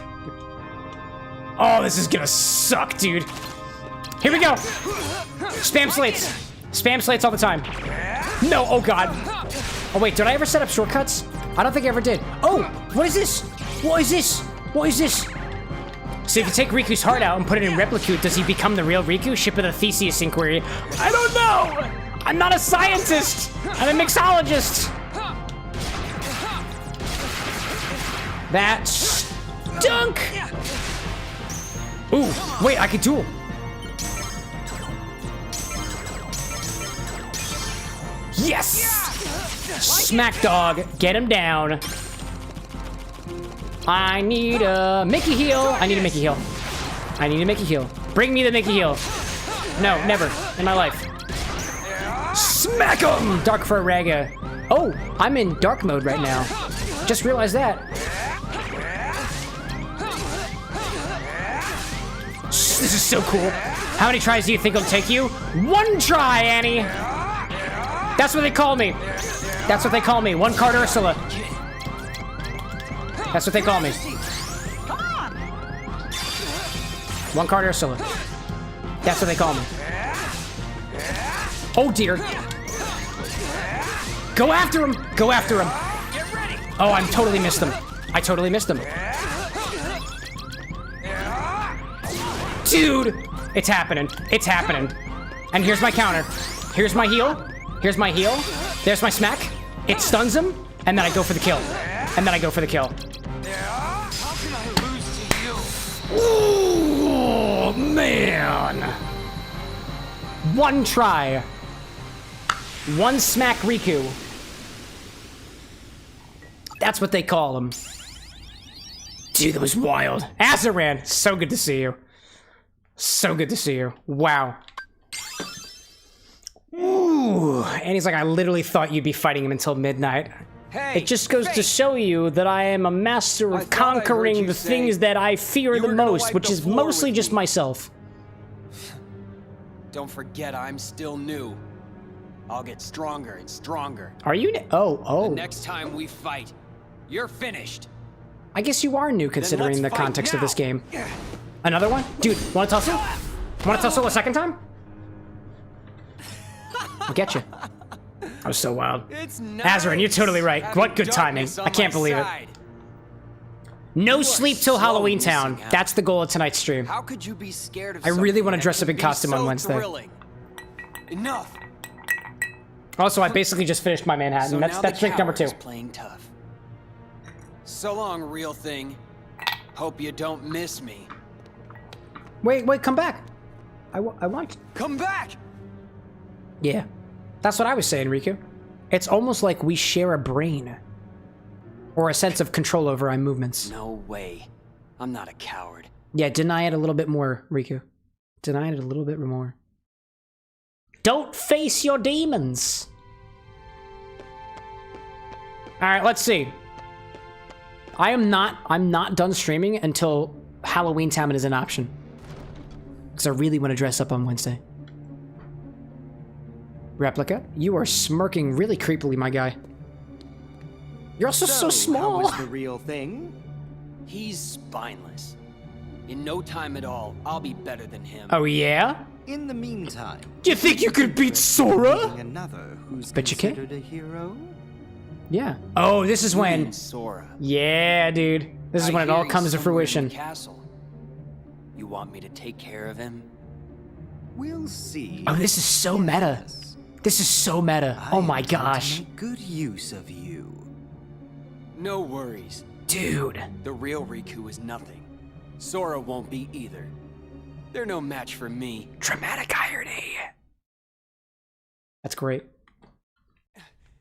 A: Oh, this is gonna suck, dude. Here we go. Spam slates. Spam slates all the time. No, oh god. Oh wait, did I ever set up shortcuts? I don't think I ever did. Oh, what is this? What is this? What is this? So if you take Riku's heart out and put it in Replicute, does he become the real Riku? Ship of the Theseus inquiry. I don't know! I'm not a scientist! I'm a mixologist! That stunk! Ooh, wait, I can duel. Yes! Smack dog, get him down. I need a Mickey heal. I need a Mickey heal. I need a Mickey heal. Bring me the Mickey heal. No, never in my life. Smack him! Dark for Raga. Oh, I'm in dark mode right now. Just realized that. This is so cool. How many tries do you think it'll take you? One try, Annie. That's what they call me. That's what they call me. One card Ursula. That's what they call me. One card Ursula. That's what they call me. Oh dear. Go after him. Go after him. Oh, I totally missed him. I totally missed him. Dude, it's happening. It's happening. And here's my counter. Here's my heal. Here's my heal. There's my smack. It stuns him, and then I go for the kill. And then I go for the kill.
C: How can I lose to you?
A: Ooh, man. One try. One smack Riku. That's what they call him. Dude, that was wild. Azaran, so good to see you. So good to see you. Wow. Ooh. And he's like, I literally thought you'd be fighting him until midnight.
C: Hey,
A: It just goes to show you that I am a master of conquering the things that I fear the most, which is mostly just myself.
F: Don't forget I'm still new. I'll get stronger and stronger.
A: Are you? Oh.
F: The next time we fight, you're finished.
A: I guess you are new considering the
F: let's fight
A: context of this
F: now.
A: game. Another one? Dude, want to tussle? Want to tussle a second time? I'll get you. That was so wild.
F: It's nice.
A: Azaran, you're totally right.
F: Having
A: What good timing.
F: darkness on
A: I can't
F: my
A: believe it.
F: side.
A: No
F: are
A: sleep till
F: so
A: Halloween
F: missing
A: Town.
F: out.
A: That's the goal of tonight's stream.
F: How could you be scared of
A: I really
F: something
A: wanna
F: that
A: dress up
F: could
A: in
F: be
A: costume on
F: so
A: Wednesday.
F: thrilling? Enough.
A: Also, I basically just finished my Manhattan.
F: So
A: That's
F: now
A: that's
F: the
A: drink number
F: coward
A: 2.
F: is playing tough. So long, real thing. Hope you don't miss me.
A: Wait, come back. I want.
F: Come back!
A: Yeah, that's what I was saying, Riku. It's almost like we share a brain. Or a sense of control over our movements.
F: No way. I'm not a coward.
A: Yeah, deny it a little bit more, Riku. Deny it a little bit more. Don't face your demons! Alright, let's see. I'm not done streaming until Halloween Town is an option. Because I really want to dress up on Wednesday. Replica, you are smirking really creepily, my guy. You're also so small.
G: How was the real thing?
F: He's spineless. In no time at all, I'll be better than him.
A: Oh yeah?
G: In the meantime,
A: Do you think you could beat Sora?
G: meeting another who's
A: Bet you can.
G: considered a hero?
A: Yeah. Oh, this is
F: You
A: when.
F: and Sora.
A: Yeah, dude. This is
F: I
A: when it
F: hear
A: all
F: he's
A: comes to
F: somewhere in the
A: fruition.
F: castle. You want me to take care of him?
G: We'll see.
A: Oh, this is so meta.
G: Yes.
A: This is so meta.
G: I
A: Oh my
G: intend to
A: gosh.
G: make good use of you.
F: No worries.
A: Dude.
F: The real Riku is nothing. Sora won't be either. They're no match for me.
A: Dramatic irony. That's great.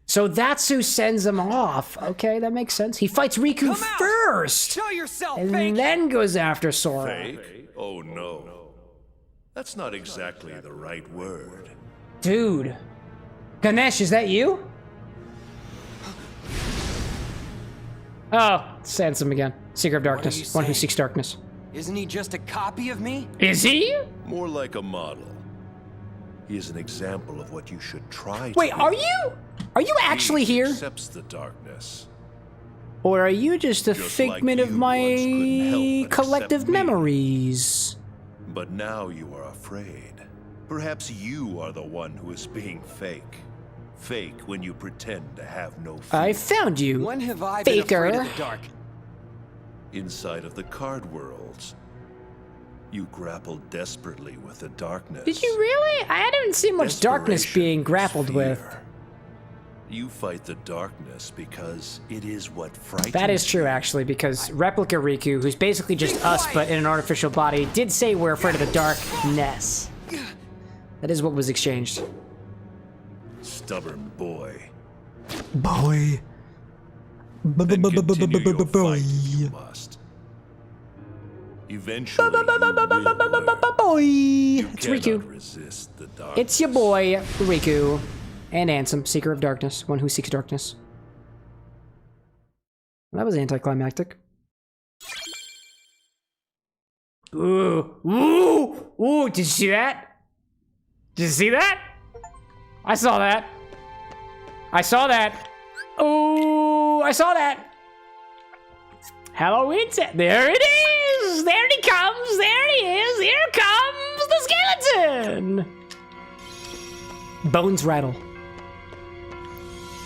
A: So that's who sends him off. Okay, that makes sense. He fights Riku
F: Come out!
A: first.
F: Show yourself,
A: And
F: fake!
A: then goes after Sora.
D: Fake? Oh no. That's not exactly the right word.
A: Dude. Garnish, is that you? Oh, it's him again. Seeker of Darkness.
F: you
A: One who
F: saying?
A: seeks darkness.
F: Isn't he just a copy of me?
A: Is he?
D: More like a model. He is an example of what you should try to
A: Wait,
D: be.
A: are you? Are you actually
D: He
A: here?
D: accepts the darkness.
A: Or are you just a
D: Just like
A: figment of
D: you once couldn't help
A: my
D: but
A: collective
D: accept me.
A: memories?
D: But now you are afraid. Perhaps you are the one who is being fake. Fake when you pretend to have no fear.
A: I found you,
F: When have I been
A: faker.
F: afraid of the dark?
D: Inside of the card worlds, you grapple desperately with the darkness.
A: Did you really? I didn't see much darkness
D: Desperation
A: being
D: is
A: grappled with.
D: fear. You fight the darkness because it is what frightens
A: That is true, actually, because Replica Riku, who's basically just us but in an artificial body, did say we're afraid of the darkness. That is what was exchanged.
D: Stubborn boy.
A: Boy.
D: Then continue your fight if you must. Eventually, you will learn.
A: Boy.
D: You
A: It's
D: cannot
A: Riku.
D: resist the darkness.
A: It's your boy, Riku. And Ansem, Seeker of Darkness, one who seeks darkness. That was anticlimactic. Ooh. Ooh! Ooh, did you see that? Did you see that? I saw that. I saw that. Oh, I saw that. Halloween. There it is. There he comes. There he is. Here comes the skeleton. Bones rattle.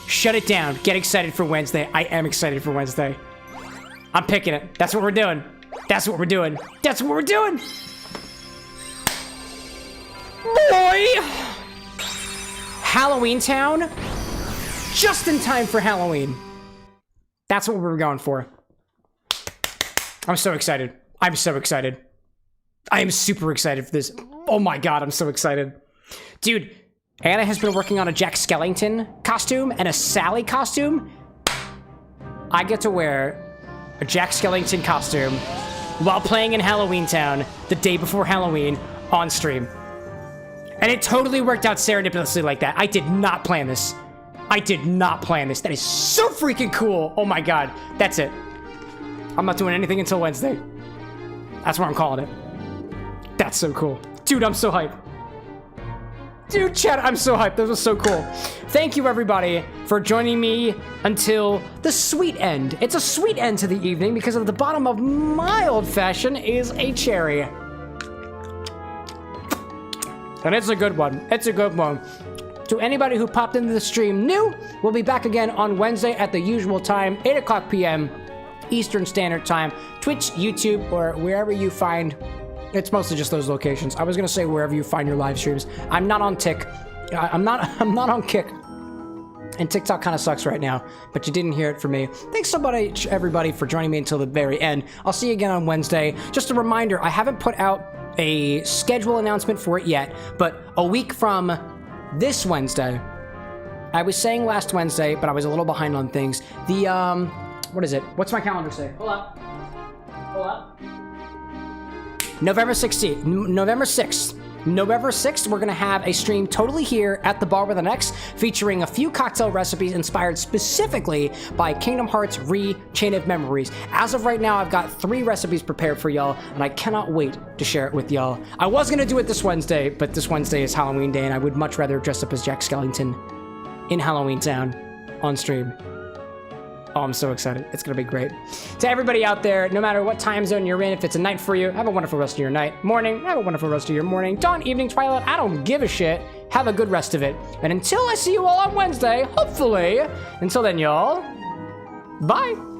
A: Shut it down. Get excited for Wednesday. I am excited for Wednesday. I'm picking it. That's what we're doing. That's what we're doing. That's what we're doing. Boy! Halloween Town. Just in time for Halloween. That's what we were going for. I'm so excited. I'm so excited. I am super excited for this. Oh my god, I'm so excited. Dude, Anna has been working on a Jack Skellington costume and a Sally costume. I get to wear a Jack Skellington costume while playing in Halloween Town the day before Halloween on stream. And it totally worked out serendipitously like that. I did not plan this. I did not plan this. That is so freaking cool. Oh my god. That's it. I'm not doing anything until Wednesday. That's what I'm calling it. That's so cool. Dude, I'm so hyped. Dude, chat, I'm so hyped. This was so cool. Thank you, everybody, for joining me until the sweet end. It's a sweet end to the evening because at the bottom of my old fashioned is a cherry. And it's a good one. It's a good one. To anybody who popped into the stream new, we'll be back again on Wednesday at the usual time, 8 o'clock p.m. Eastern Standard Time. Twitch, YouTube, or wherever you find... It's mostly just those locations. I was gonna say wherever you find your live streams. I'm not on Tik. I'm not on Kick. And TikTok kind of sucks right now, but you didn't hear it from me. Thanks so much, everybody, for joining me until the very end. I'll see you again on Wednesday. Just a reminder, I haven't put out a schedule announcement for it yet, but a week from this Wednesday, I was saying last Wednesday, but I was a little behind on things. The, what is it? What's my calendar say? Hold up. Hold up. November 16th, November 6th. November 6th, we're gonna have a stream totally here at the Bar with an X, featuring a few cocktail recipes inspired specifically by Kingdom Hearts Chain of Memories. As of right now, I've got 3 recipes prepared for y'all, and I cannot wait to share it with y'all. I was gonna do it this Wednesday, but this Wednesday is Halloween Day, and I would much rather dress up as Jack Skellington in Halloween Town on stream. Oh, I'm so excited. It's gonna be great. To everybody out there, no matter what time zone you're in, if it's a night for you, have a wonderful rest of your night. Morning, have a wonderful rest of your morning. Dawn, evening, twilight, I don't give a shit. Have a good rest of it. And until I see you all on Wednesday, hopefully, until then, y'all, bye.